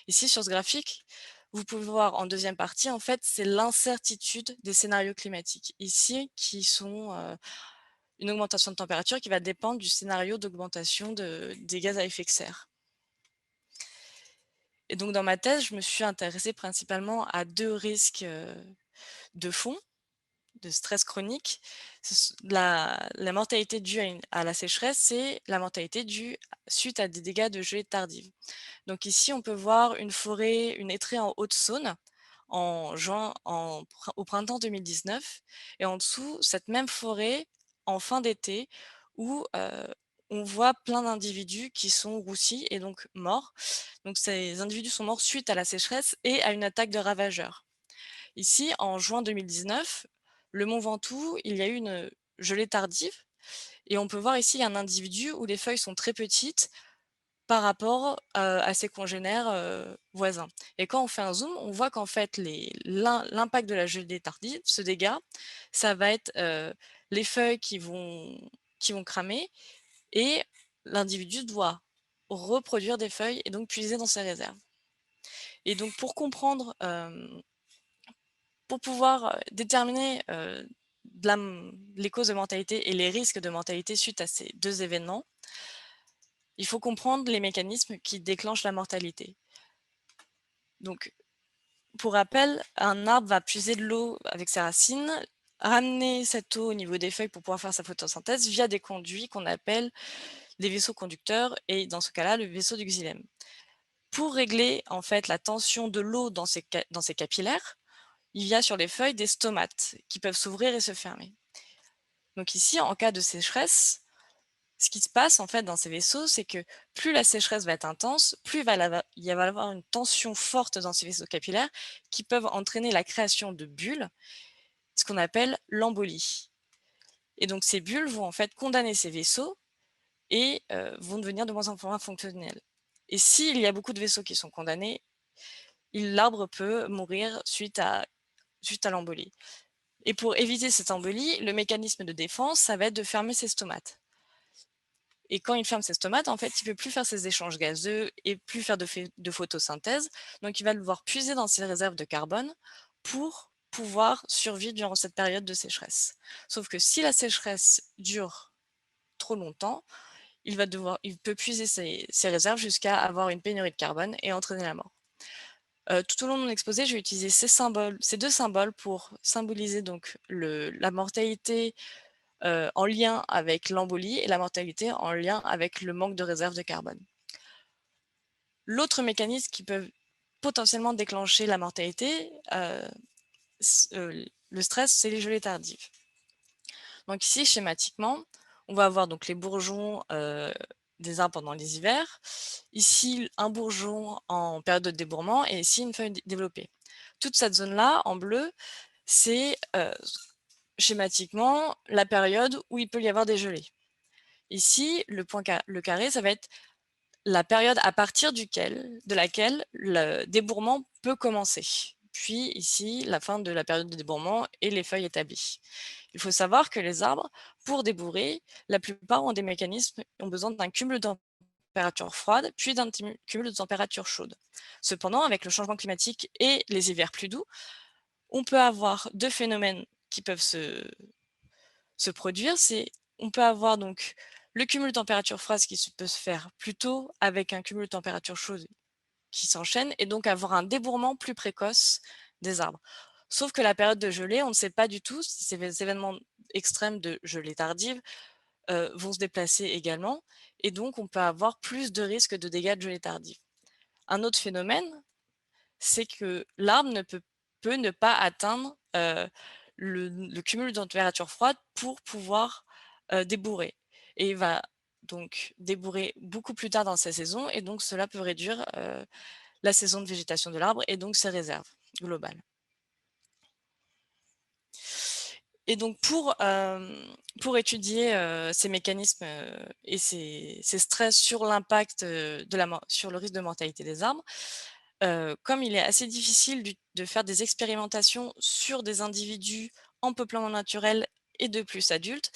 B: Ici, sur ce graphique, vous pouvez voir en deuxième partie, en fait, c'est l'incertitude des scénarios climatiques. Ici, qui sont une augmentation de température qui va dépendre du scénario d'augmentation des gaz à effet de serre. Et donc, dans ma thèse, je me suis intéressée principalement à 2 risques de fond, de stress chronique. La mortalité due à la sécheresse et la mortalité due suite à des dégâts de gelée tardive. Donc ici, on peut voir une forêt, une hêtraie en Haute-Saône au printemps 2019, et en dessous, cette même forêt en fin d'été où on voit plein d'individus qui sont roussis et donc morts. Donc ces individus sont morts suite à la sécheresse et à une attaque de ravageurs. Ici, en juin 2019, le Mont Ventoux, il y a eu une gelée tardive, et on peut voir ici un individu où les feuilles sont très petites par rapport à ses congénères voisins. Et quand on fait un zoom, on voit qu'en fait l'impact de la gelée tardive, ce dégât, ça va être les feuilles qui vont cramer, et l'individu doit reproduire des feuilles et donc puiser dans ses réserves. Et donc pour comprendre, pour pouvoir déterminer les causes de mortalité et les risques de mortalité suite à ces 2 événements, il faut comprendre les mécanismes qui déclenchent la mortalité. Donc, pour rappel, un arbre va puiser de l'eau avec ses racines, ramener cette eau au niveau des feuilles pour pouvoir faire sa photosynthèse via des conduits qu'on appelle des vaisseaux conducteurs, et dans ce cas-là, le vaisseau du xylème. Pour régler en fait la tension de l'eau dans ces capillaires, il y a sur les feuilles des stomates qui peuvent s'ouvrir et se fermer. Donc ici, en cas de sécheresse, ce qui se passe en fait dans ces vaisseaux, c'est que plus la sécheresse va être intense, plus il va y avoir une tension forte dans ces vaisseaux capillaires qui peuvent entraîner la création de bulles, ce qu'on appelle l'embolie. Et donc ces bulles vont en fait condamner ces vaisseaux et vont devenir de moins en moins fonctionnels. Et s'il y a beaucoup de vaisseaux qui sont condamnés, l'arbre peut mourir suite à l'embolie. Et pour éviter cette embolie, le mécanisme de défense, ça va être de fermer ses stomates. Et quand il ferme ses stomates, en fait, il ne peut plus faire ses échanges gazeux et plus faire de photosynthèse. Donc, il va devoir puiser dans ses réserves de carbone pour pouvoir survivre durant cette période de sécheresse. Sauf que si la sécheresse dure trop longtemps, il peut puiser ses réserves jusqu'à avoir une pénurie de carbone et entraîner la mort. Tout au long de mon exposé, j'ai utilisé ces 2 symboles pour symboliser donc la mortalité en lien avec l'embolie et la mortalité en lien avec le manque de réserve de carbone. L'autre mécanisme qui peut potentiellement déclencher la mortalité, le stress, c'est les gelées tardives. Donc ici, schématiquement, on va avoir donc les bourgeons des arbres pendant les hivers, ici un bourgeon en période de débourrement et ici une feuille développée. Toute cette zone-là, en bleu, c'est schématiquement la période où il peut y avoir des gelées. Ici, le carré, ça va être la période à partir de laquelle le débourrement peut commencer. Puis ici, la fin de la période de débourrement et les feuilles établies. Il faut savoir que les arbres, pour débourrer, la plupart ont des mécanismes, ont besoin d'un cumul de température froide, puis d'un cumul de température chaude. Cependant, avec le changement climatique et les hivers plus doux, on peut avoir 2 phénomènes qui peuvent se produire. On peut avoir donc le cumul de température froide qui peut se faire plus tôt avec un cumul de température chaude qui s'enchaîne, et donc avoir un débourrement plus précoce des arbres. Sauf que la période de gelée, on ne sait pas du tout si ces événements extrêmes de gelée tardive vont se déplacer également, et donc on peut avoir plus de risques de dégâts de gelée tardive. Un autre phénomène, c'est que l'arbre peut ne pas atteindre le cumul de température froide pour pouvoir débourrer. Et il va donc débourrer beaucoup plus tard dans sa saison, et donc cela peut réduire la saison de végétation de l'arbre et donc ses réserves globales. Et donc pour étudier ces mécanismes et ces stress sur l'impact sur le risque de mortalité des arbres, comme il est assez difficile de faire des expérimentations sur des individus en peuplement naturel et de plus adultes,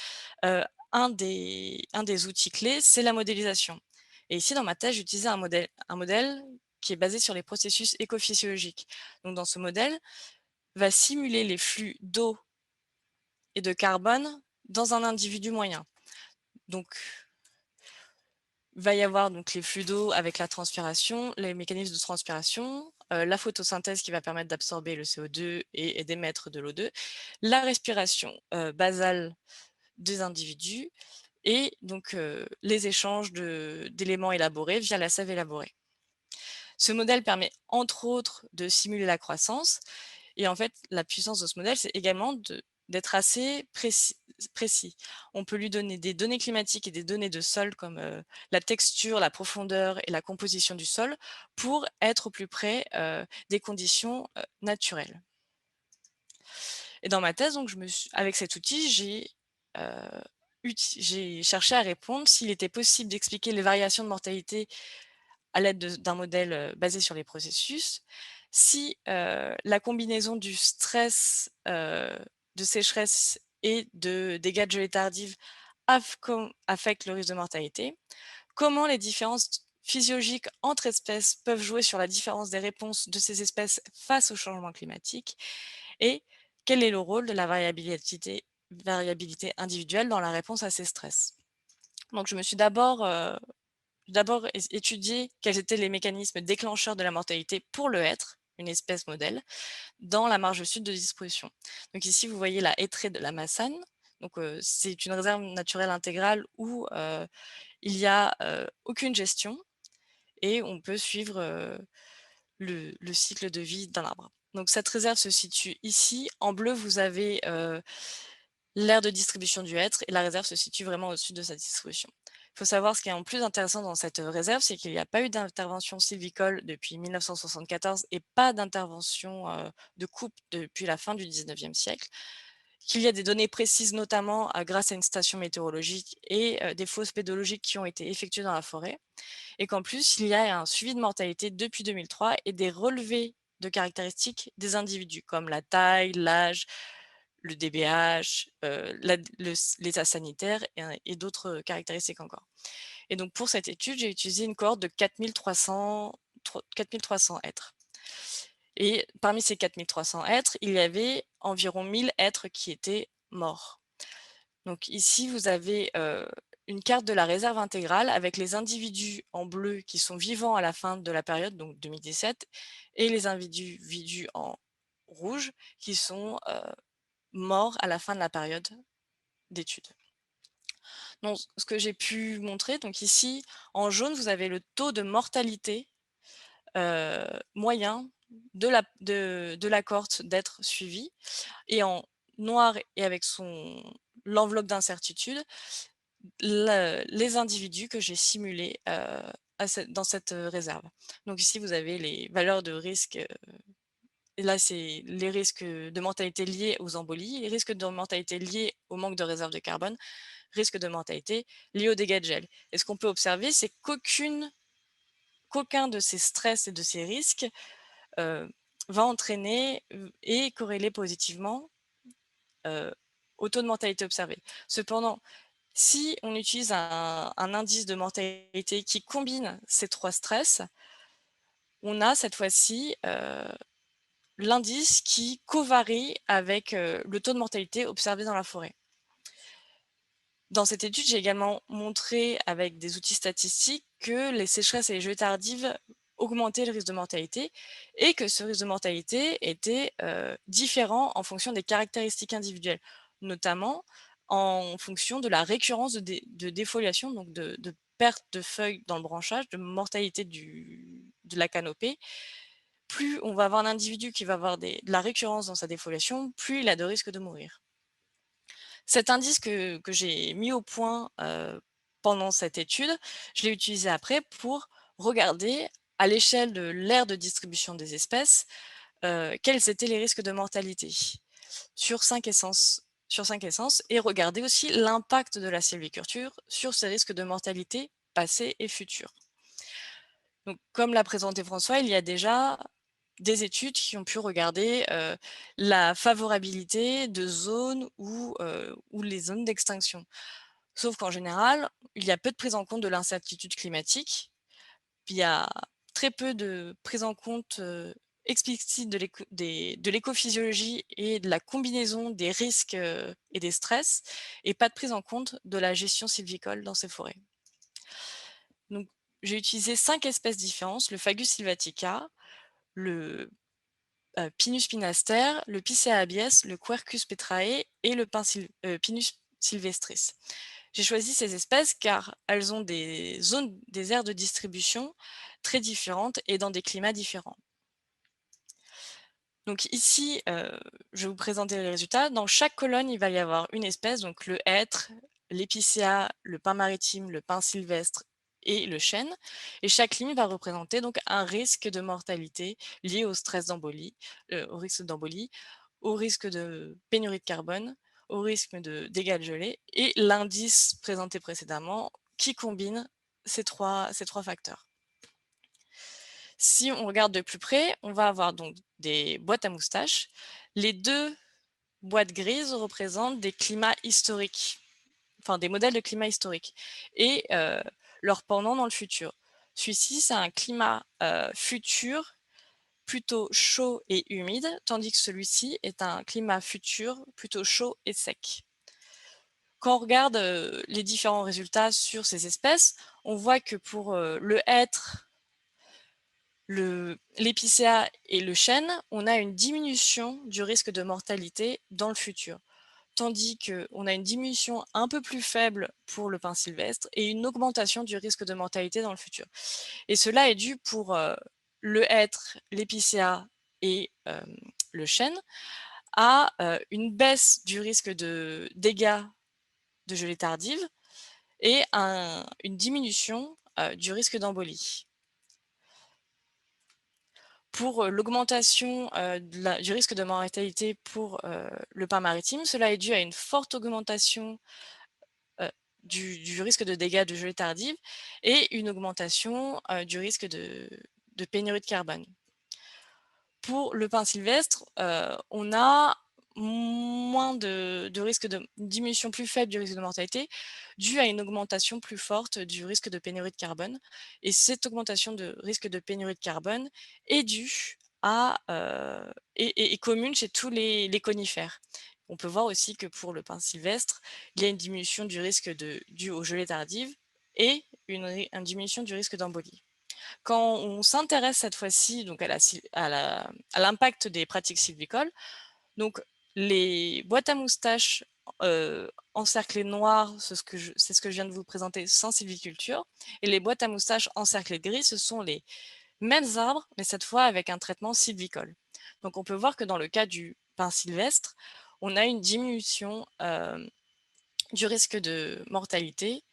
B: un des outils clés, c'est la modélisation. Et ici, dans ma thèse, j'utilisais un modèle qui est basé sur les processus écophysiologiques. Donc dans ce modèle, va simuler les flux d'eau et de carbone dans un individu moyen. Donc, il va y avoir donc les flux d'eau avec la transpiration, les mécanismes de transpiration, la photosynthèse qui va permettre d'absorber le CO2 et d'émettre de l'O2, la respiration basale des individus et donc les échanges d'éléments élaborés via la sève élaborée. Ce modèle permet entre autres de simuler la croissance et en fait la puissance de ce modèle c'est également d'être assez précis. On peut lui donner des données climatiques et des données de sol comme la texture, la profondeur et la composition du sol pour être au plus près des conditions naturelles. Et dans ma thèse, donc, avec cet outil, j'ai cherché à répondre s'il était possible d'expliquer les variations de mortalité à l'aide d'un modèle basé sur les processus, si la combinaison du stress de sécheresse et de dégâts de gelée tardive affecte le risque de mortalité, comment les différences physiologiques entre espèces peuvent jouer sur la différence des réponses de ces espèces face au changement climatique, et quel est le rôle de la variabilité individuelle dans la réponse à ces stress. Donc je me suis d'abord étudié quels étaient les mécanismes déclencheurs de la mortalité pour le hêtre, une espèce modèle, dans la marge sud de distribution. Donc ici, vous voyez la hêtraie de la Massane. Donc c'est une réserve naturelle intégrale où il n'y a aucune gestion et on peut suivre le cycle de vie d'un arbre. Donc cette réserve se situe ici. En bleu, vous avez l'aire de distribution du hêtre et la réserve se situe vraiment au-dessus de sa distribution. Il faut savoir ce qui est en plus intéressant dans cette réserve, c'est qu'il n'y a pas eu d'intervention sylvicole depuis 1974 et pas d'intervention de coupe depuis la fin du 19e siècle, qu'il y a des données précises notamment grâce à une station météorologique et des fosses pédologiques qui ont été effectuées dans la forêt, et qu'en plus il y a un suivi de mortalité depuis 2003 et des relevés de caractéristiques des individus comme la taille, l'âge, le DBH, l'état sanitaire et d'autres caractéristiques encore. Et donc pour cette étude, j'ai utilisé une cohorte de 4300 êtres. Et parmi ces 4300 êtres, il y avait environ 1000 êtres qui étaient morts. Donc ici, vous avez une carte de la réserve intégrale avec les individus en bleu qui sont vivants à la fin de la période, donc 2017, et les individus en rouge qui sont morts à la fin de la période d'études. Donc, ce que j'ai pu montrer, donc ici, en jaune, vous avez le taux de mortalité moyen de la cohorte d'êtres suivis, et en noir et avec l'enveloppe d'incertitude, les individus que j'ai simulés dans cette réserve. Donc ici, vous avez les valeurs de risque. Et là, c'est les risques de mortalité liés aux embolies, les risques de mortalité liés au manque de réserve de carbone, risque de mortalité liés aux dégâts de gel. Et ce qu'on peut observer, c'est qu'aucun de ces stress et de ces risques va entraîner et corréler positivement au taux de mortalité observé. Cependant, si on utilise un indice de mortalité qui combine ces trois stress, on a cette fois-ci l'indice qui covarie avec le taux de mortalité observé dans la forêt. Dans cette étude, j'ai également montré avec des outils statistiques que les sécheresses et les gelées tardives augmentaient le risque de mortalité et que ce risque de mortalité était différent en fonction des caractéristiques individuelles, notamment en fonction de la récurrence de défoliation, donc de perte de feuilles dans le branchage, de mortalité de la canopée. Plus on va avoir un individu qui va avoir de la récurrence dans sa défoliation, plus il a de risques de mourir. Cet indice que j'ai mis au point pendant cette étude, je l'ai utilisé après pour regarder à l'échelle de l'aire de distribution des espèces quels étaient les risques de mortalité sur 5 essences, et regarder aussi l'impact de la sylviculture sur ces risques de mortalité passés et futurs. Donc, comme l'a présenté François, il y a déjà des études qui ont pu regarder la favorabilité de zones ou les zones d'extinction. Sauf qu'en général, il y a peu de prise en compte de l'incertitude climatique. Il y a très peu de prise en compte explicite de l'écophysiologie et de la combinaison des risques et des stress, et pas de prise en compte de la gestion sylvicole dans ces forêts. Donc, j'ai utilisé 5 espèces différentes, le Fagus sylvatica, le Pinus pinaster, le Picea abies, le Quercus petrae et le Pinus sylvestris. J'ai choisi ces espèces car elles ont des aires de distribution très différentes et dans des climats différents. Donc ici, je vais vous présenter les résultats. Dans chaque colonne, il va y avoir une espèce, donc le hêtre, l'épicéa, le pin maritime, le pin sylvestre et le chêne. Et chaque ligne va représenter donc un risque de mortalité lié au stress d'embolie, au risque d'embolie, au risque de pénurie de carbone, au risque de dégâts de gelée et l'indice présenté précédemment qui combine ces trois facteurs. Si on regarde de plus près, on va avoir donc des boîtes à moustaches. Les 2 boîtes grises représentent des climats historiques, enfin des modèles de climat historiques et leur pendant dans le futur. Celui-ci, c'est un climat futur plutôt chaud et humide, tandis que celui-ci est un climat futur plutôt chaud et sec. Quand on regarde les différents résultats sur ces espèces, on voit que pour le hêtre, l'épicéa et le chêne, on a une diminution du risque de mortalité dans le futur, tandis qu'on a une diminution un peu plus faible pour le pin sylvestre et une augmentation du risque de mortalité dans le futur. Et cela est dû pour le hêtre, l'épicéa et le chêne à une baisse du risque de dégâts de gelée tardive et une diminution du risque d'embolie. Pour l'augmentation du risque de mortalité pour le pin maritime, cela est dû à une forte augmentation du risque de dégâts de gelée tardive et une augmentation du risque de pénurie de carbone. Pour le pin sylvestre, on a moins de risque une diminution plus faible du risque de mortalité due à une augmentation plus forte du risque de pénurie de carbone. Et cette augmentation de risque de pénurie de carbone est due à est commune chez tous les conifères. On peut voir aussi que pour le pin sylvestre, il y a une diminution du risque due aux gelées tardives et une diminution du risque d'embolie. Quand on s'intéresse cette fois-ci donc à l'impact des pratiques sylvicoles, donc les boîtes à moustaches encerclées noires, c'est ce que je viens de vous présenter sans sylviculture, et les boîtes à moustaches encerclées gris, ce sont les mêmes arbres, mais cette fois avec un traitement sylvicole. Donc on peut voir que dans le cas du pin sylvestre, on a une diminution du risque de mortalité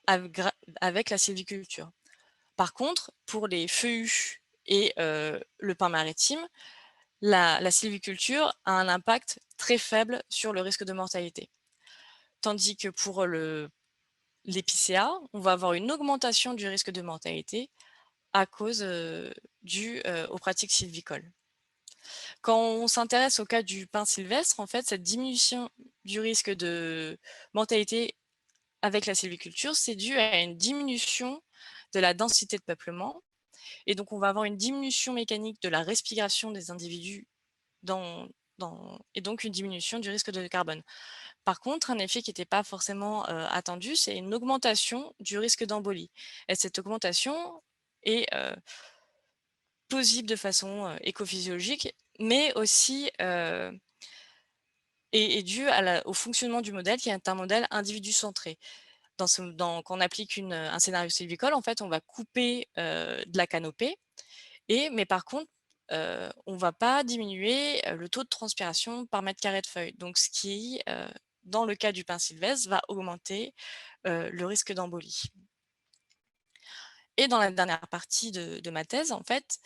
B: avec la sylviculture. Par contre, pour les feuillus et le pin maritime, la sylviculture a un impact très faible sur le risque de mortalité. Tandis que pour l'épicéa, on va avoir une augmentation du risque de mortalité à cause due aux pratiques sylvicoles. Quand on s'intéresse au cas du pin sylvestre, en fait, cette diminution du risque de mortalité avec la sylviculture, c'est dû à une diminution de la densité de peuplement. Et donc, on va avoir une diminution mécanique de la respiration des individus et donc une diminution du risque de carbone. Par contre, un effet qui n'était pas forcément attendu, c'est une augmentation du risque d'embolie. Et cette augmentation est plausible de façon écophysiologique, mais aussi est due au fonctionnement du modèle qui est un modèle individu-centré. Quand on applique un scénario sylvicole, en fait, on va couper de la canopée, mais par contre, on ne va pas diminuer le taux de transpiration par mètre carré de feuilles. Donc, ce qui, dans le cas du pin sylvestre, va augmenter le risque d'embolie. Et dans la dernière partie de ma thèse, en fait,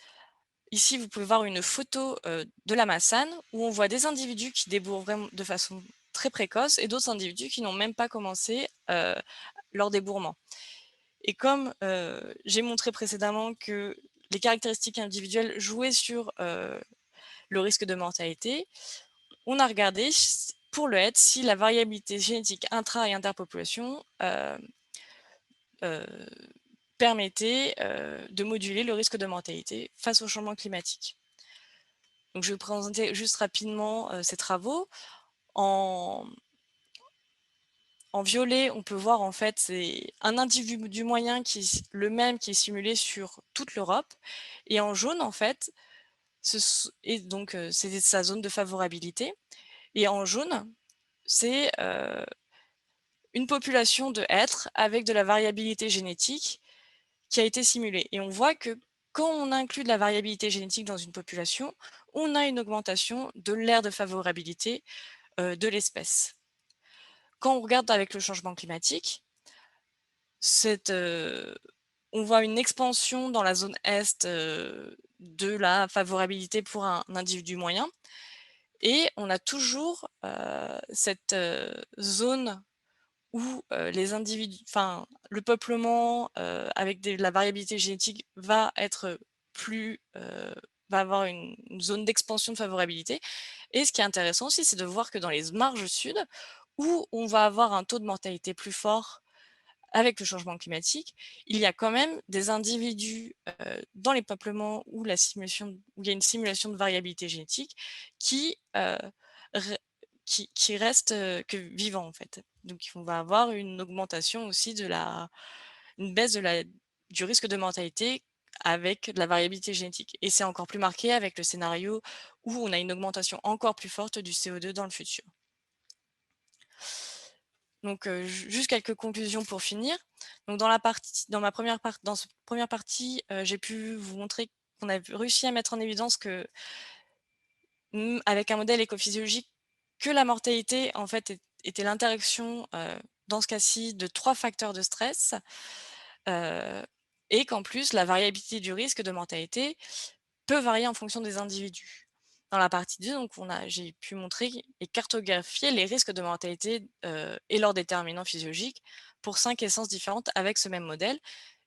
B: ici, vous pouvez voir une photo de la massane où on voit des individus qui débourrent vraiment de façon très précoce et d'autres individus qui n'ont même pas commencé leur débourrement. Et comme j'ai montré précédemment que les caractéristiques individuelles jouaient sur le risque de mortalité, on a regardé pour le hêtre si la variabilité génétique intra- et interpopulation permettait de moduler le risque de mortalité face au changement climatique. Donc, je vais vous présenter juste rapidement ces travaux. En violet, on peut voir en fait c'est un individu moyen qui est le même qui est simulé sur toute l'Europe, et en jaune en fait, et donc c'est sa zone de favorabilité, et en jaune c'est une population de hêtres avec de la variabilité génétique qui a été simulée. Et on voit que quand on inclut de la variabilité génétique dans une population, on a une augmentation de l'aire de favorabilité de l'espèce. Quand on regarde avec le changement climatique, on voit une expansion dans la zone est de la favorabilité pour un individu moyen, et on a toujours cette zone où les individus, enfin le peuplement avec la variabilité génétique va être va avoir une zone d'expansion de favorabilité. Et ce qui est intéressant aussi, c'est de voir que dans les marges sud, où on va avoir un taux de mortalité plus fort avec le changement climatique, il y a quand même des individus dans les peuplements où il y a une simulation de variabilité génétique qui restent vivants en fait. Donc on va avoir une augmentation aussi une baisse du risque de mortalité avec de la variabilité génétique. Et c'est encore plus marqué avec le scénario où on a une augmentation encore plus forte du CO2 dans le futur. Donc, juste quelques conclusions pour finir. Donc, dans cette première partie, j'ai pu vous montrer qu'on a réussi à mettre en évidence que, avec un modèle écophysiologique, que la mortalité, en fait, était l'interaction, dans ce cas-ci, de 3 facteurs de stress, et qu'en plus, la variabilité du risque de mortalité peut varier en fonction des individus. Dans la partie 2, donc j'ai pu montrer et cartographier les risques de mortalité et leurs déterminants physiologiques pour 5 essences différentes avec ce même modèle,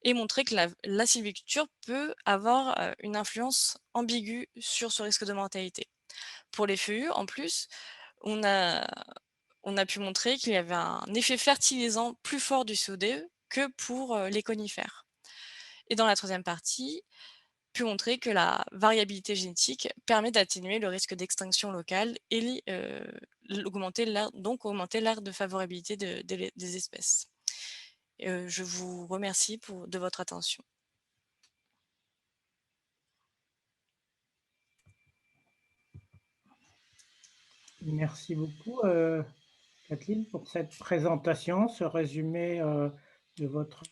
B: et montrer que la sylviculture peut avoir une influence ambiguë sur ce risque de mortalité. Pour les feuillus, en plus, on a pu montrer qu'il y avait un effet fertilisant plus fort du CO2 que pour les conifères. Et dans la troisième partie, pu montrer que la variabilité génétique permet d'atténuer le risque d'extinction locale et augmenter l'aire de favorabilité des espèces. Je vous remercie de votre attention.
E: Merci beaucoup, Kathleen, pour cette présentation, ce résumé de votre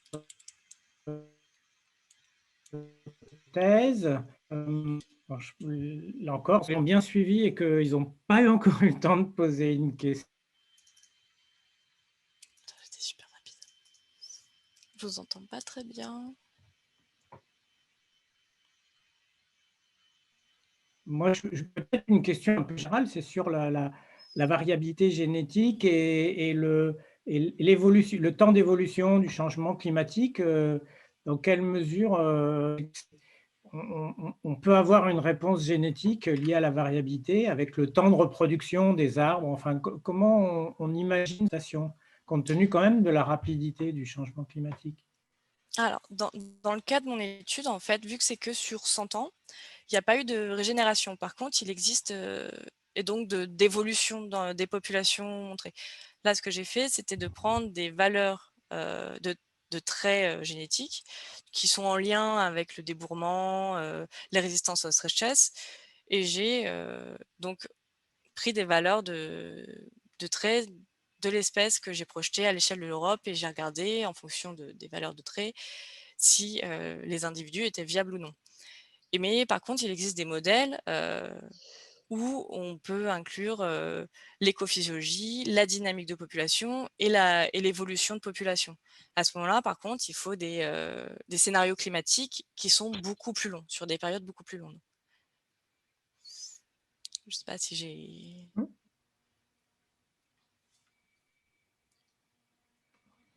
E: thèse. Là encore, ils ont bien suivi et qu'ils n'ont pas eu encore eu le temps de poser une question.
B: C'était super rapide. Je vous entends pas très bien.
E: Moi, peut-être une question un peu générale, c'est sur la variabilité génétique et l'évolution, le temps d'évolution du changement climatique. Dans quelle mesure on peut avoir une réponse génétique liée à la variabilité avec le temps de reproduction des arbres? Enfin, comment on imagine ça, compte tenu quand même de la rapidité du changement climatique?
B: Alors, dans le cas de mon étude, en fait, vu que c'est que sur 100 ans, il n'y a pas eu de régénération. Par contre, il existe et donc d'évolution dans des populations montrées. Là, ce que j'ai fait, c'était de prendre des valeurs de traits génétiques qui sont en lien avec le débourrement, les résistances aux sécheresses, et j'ai donc pris des valeurs de traits de l'espèce que j'ai projetées à l'échelle de l'Europe, et j'ai regardé en fonction des valeurs de traits si les individus étaient viables ou non. Mais par contre, il existe des modèles où on peut inclure l'écophysiologie, la dynamique de population et l'évolution de population. À ce moment-là, par contre, il faut des scénarios climatiques qui sont beaucoup plus longs, sur des périodes beaucoup plus longues. Je ne sais pas si j'ai...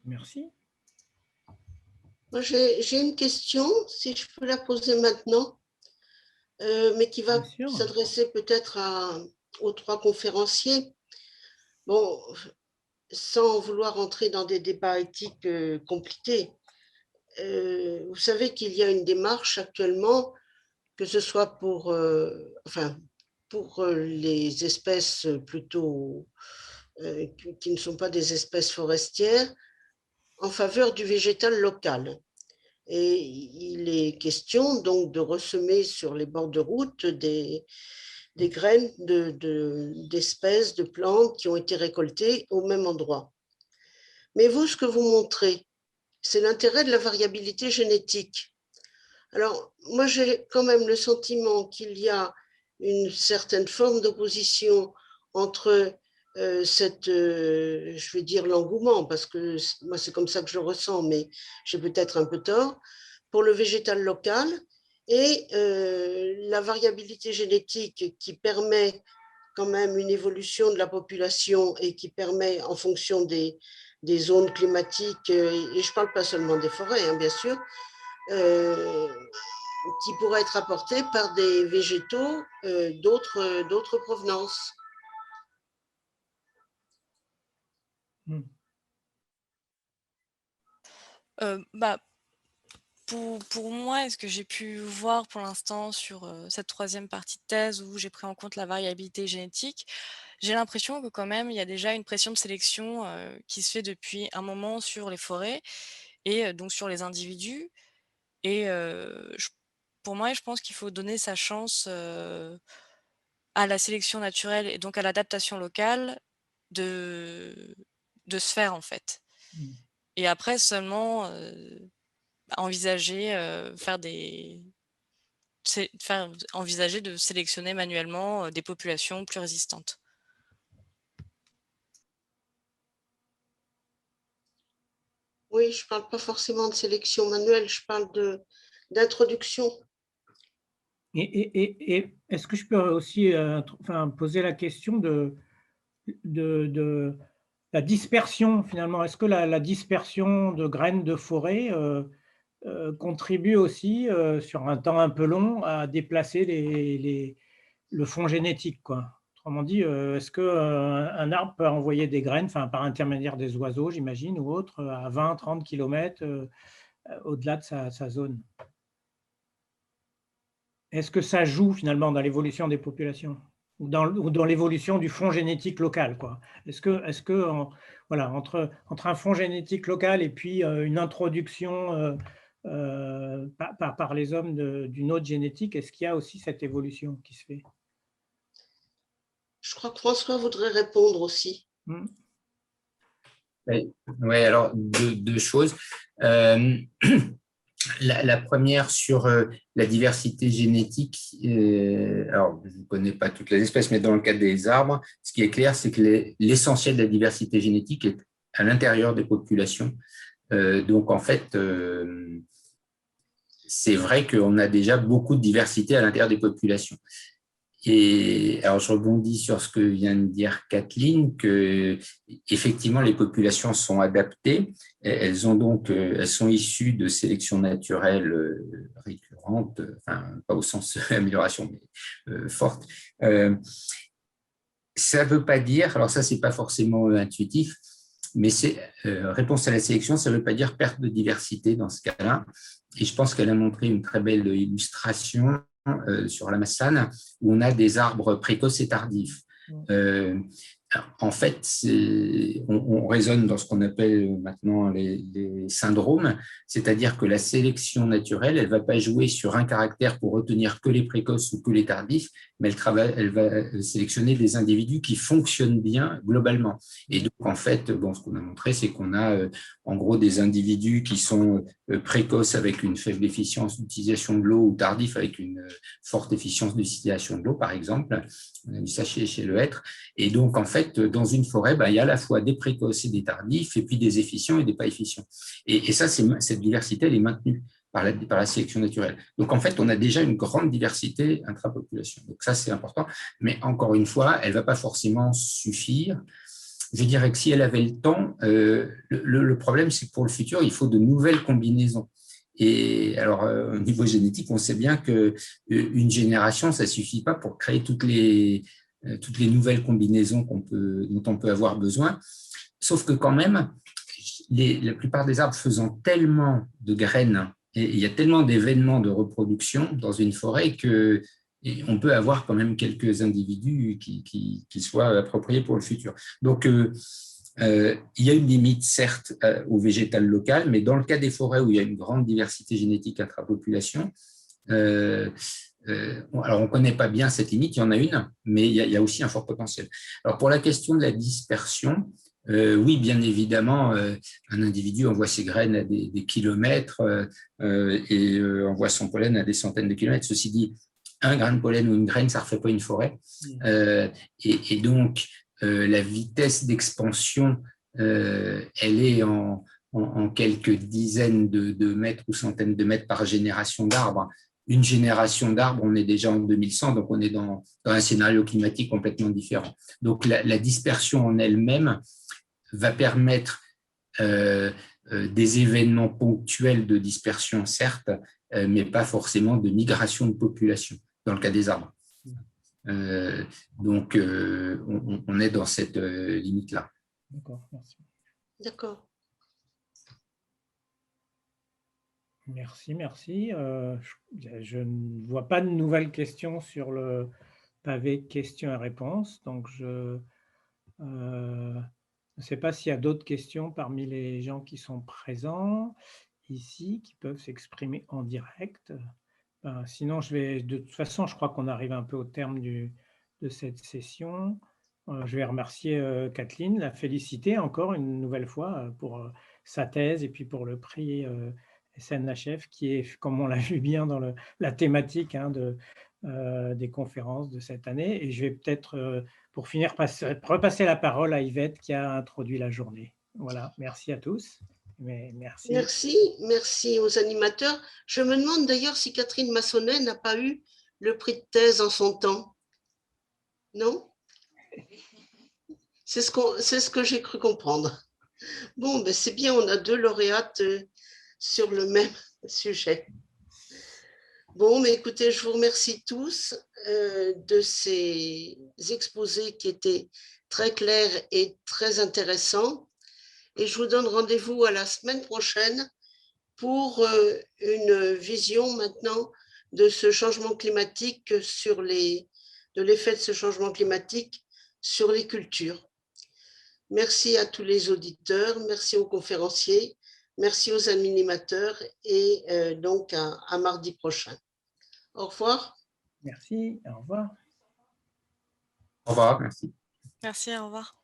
E: Merci.
A: J'ai une question, si je peux la poser maintenant, mais qui va s'adresser peut-être aux 3 conférenciers. Bon, sans vouloir entrer dans des débats éthiques compliqués, vous savez qu'il y a une démarche actuellement, que ce soit pour les espèces plutôt qui ne sont pas des espèces forestières, en faveur du végétal local. Et il est question donc de ressemer sur les bords de route des graines d'espèces, de plantes qui ont été récoltées au même endroit. Mais vous, ce que vous montrez, c'est l'intérêt de la variabilité génétique. Alors, moi, j'ai quand même le sentiment qu'il y a une certaine forme d'opposition entre je vais dire l'engouement, parce que moi, c'est comme ça que je le ressens, mais j'ai peut-être un peu tort, pour le végétal local et la variabilité génétique qui permet quand même une évolution de la population et qui permet, en fonction des zones climatiques, et je ne parle pas seulement des forêts, hein, bien sûr, qui pourrait être apportée par des végétaux d'autres provenances.
B: Pour moi, est-ce que j'ai pu voir pour l'instant sur cette troisième partie de thèse où j'ai pris en compte la variabilité génétique, j'ai l'impression que quand même il y a déjà une pression de sélection qui se fait depuis un moment sur les forêts et donc sur les individus. Et pour moi, je pense qu'il faut donner sa chance à la sélection naturelle et donc à l'adaptation locale de se faire en fait. Et après seulement envisager envisager de sélectionner manuellement des populations plus résistantes.
A: Oui, je ne parle pas forcément de sélection manuelle, je parle d'introduction.
E: Et est-ce que je peux aussi poser la question de la dispersion finalement? Est-ce que la dispersion de graines de forêt contribue aussi sur un temps un peu long à déplacer le fond génétique, quoi? Autrement dit, est-ce qu'un arbre peut envoyer des graines, par intermédiaire des oiseaux, j'imagine, ou autres, à 20-30 km au-delà de sa zone? Est-ce que ça joue finalement dans l'évolution des populations ou dans l'évolution du fond génétique local, quoi? Est-ce que entre un fond génétique local et puis une introduction par les hommes d'une autre génétique, est-ce qu'il y a aussi cette évolution qui se fait?
A: Je crois que François voudrait répondre aussi.
F: Oui, alors deux choses. La première sur la diversité génétique, alors je ne connais pas toutes les espèces, mais dans le cas des arbres, ce qui est clair, c'est que l'essentiel de la diversité génétique est à l'intérieur des populations. Donc en fait, c'est vrai qu'on a déjà beaucoup de diversité à l'intérieur des populations. Et alors, je rebondis sur ce que vient de dire Kathleen, que effectivement les populations sont adaptées. Elles sont issues de sélection naturelle récurrente, pas au sens amélioration, mais forte. Ça ne veut pas dire, alors ça c'est pas forcément intuitif, mais c'est réponse à la sélection, ça ne veut pas dire perte de diversité dans ce cas-là. Et je pense qu'elle a montré une très belle illustration sur la Massane, où on a des arbres précoces et tardifs. En fait, on raisonne dans ce qu'on appelle maintenant les syndromes, c'est-à-dire que la sélection naturelle, elle ne va pas jouer sur un caractère pour retenir que les précoces ou que les tardifs, mais elle va sélectionner des individus qui fonctionnent bien globalement. Et donc, en fait, ce qu'on a montré, c'est qu'on a en gros des individus qui sont précoces avec une faible efficience d'utilisation de l'eau ou tardifs avec une forte efficience d'utilisation de l'eau, par exemple. On a vu ça chez le hêtre. Et donc, en fait, dans une forêt, il y a à la fois des précoces et des tardifs, et puis des efficients et des pas efficients. Et ça, cette diversité, elle est maintenue par la sélection naturelle. Donc, en fait, on a déjà une grande diversité intrapopulation. Donc, ça, c'est important. Mais encore une fois, elle ne va pas forcément suffire. Je dirais que si elle avait le temps, le problème, c'est que pour le futur, il faut de nouvelles combinaisons. Et alors, au niveau génétique, on sait bien qu'une génération, ça ne suffit pas pour créer toutes les nouvelles combinaisons dont on peut avoir besoin. Sauf que quand même, la plupart des arbres faisant tellement de graines, et il y a tellement d'événements de reproduction dans une forêt que et on peut avoir quand même quelques individus qui soient appropriés pour le futur. Donc, il y a une limite, certes, au végétal local, mais dans le cas des forêts où il y a une grande diversité génétique intrapopulation, alors on ne connaît pas bien cette limite, il y en a une, mais il y a aussi un fort potentiel. Alors, pour la question de la dispersion, oui, bien évidemment, un individu envoie ses graines à des kilomètres et envoie son pollen à des centaines de kilomètres. Ceci dit, un grain de pollen ou une graine, ça ne refait pas une forêt. Et donc, la vitesse d'expansion, elle est en quelques dizaines de mètres ou centaines de mètres par génération d'arbres. Une génération d'arbres, on est déjà en 2100, donc on est dans un scénario climatique complètement différent. Donc, la dispersion en elle-même va permettre des événements ponctuels de dispersion, certes, mais pas forcément de migration de population, dans le cas des arbres. Donc, on est dans cette limite-là.
E: D'accord, merci.
A: D'accord.
E: Merci. Je ne vois pas de nouvelles questions sur le pavé questions et réponses. Donc, je ne sais pas s'il y a d'autres questions parmi les gens qui sont présents ici, qui peuvent s'exprimer en direct. Sinon, de toute façon, je crois qu'on arrive un peu au terme de cette session. Je vais remercier Kathleen, la féliciter encore une nouvelle fois pour sa thèse et puis pour le prix SNHF qui est, comme on l'a vu bien dans la thématique des conférences de cette année. Et je vais peut-être, pour finir, repasser la parole à Yvette qui a introduit la journée. Voilà, merci à tous.
A: Merci aux animateurs. Je me demande d'ailleurs si Catherine Massonnet n'a pas eu le prix de thèse en son temps. Non? C'est ce que j'ai cru comprendre. Bon, ben c'est bien, on a 2 lauréates sur le même sujet. Bon, mais écoutez, je vous remercie tous de ces exposés qui étaient très clairs et très intéressants. Et je vous donne rendez-vous à la semaine prochaine pour une vision maintenant de ce changement climatique, de l'effet de ce changement climatique sur les cultures. Merci à tous les auditeurs, merci aux conférenciers, merci aux animateurs et donc à mardi prochain. Au revoir.
E: Merci, au revoir.
F: Au revoir, merci.
B: Merci, au revoir.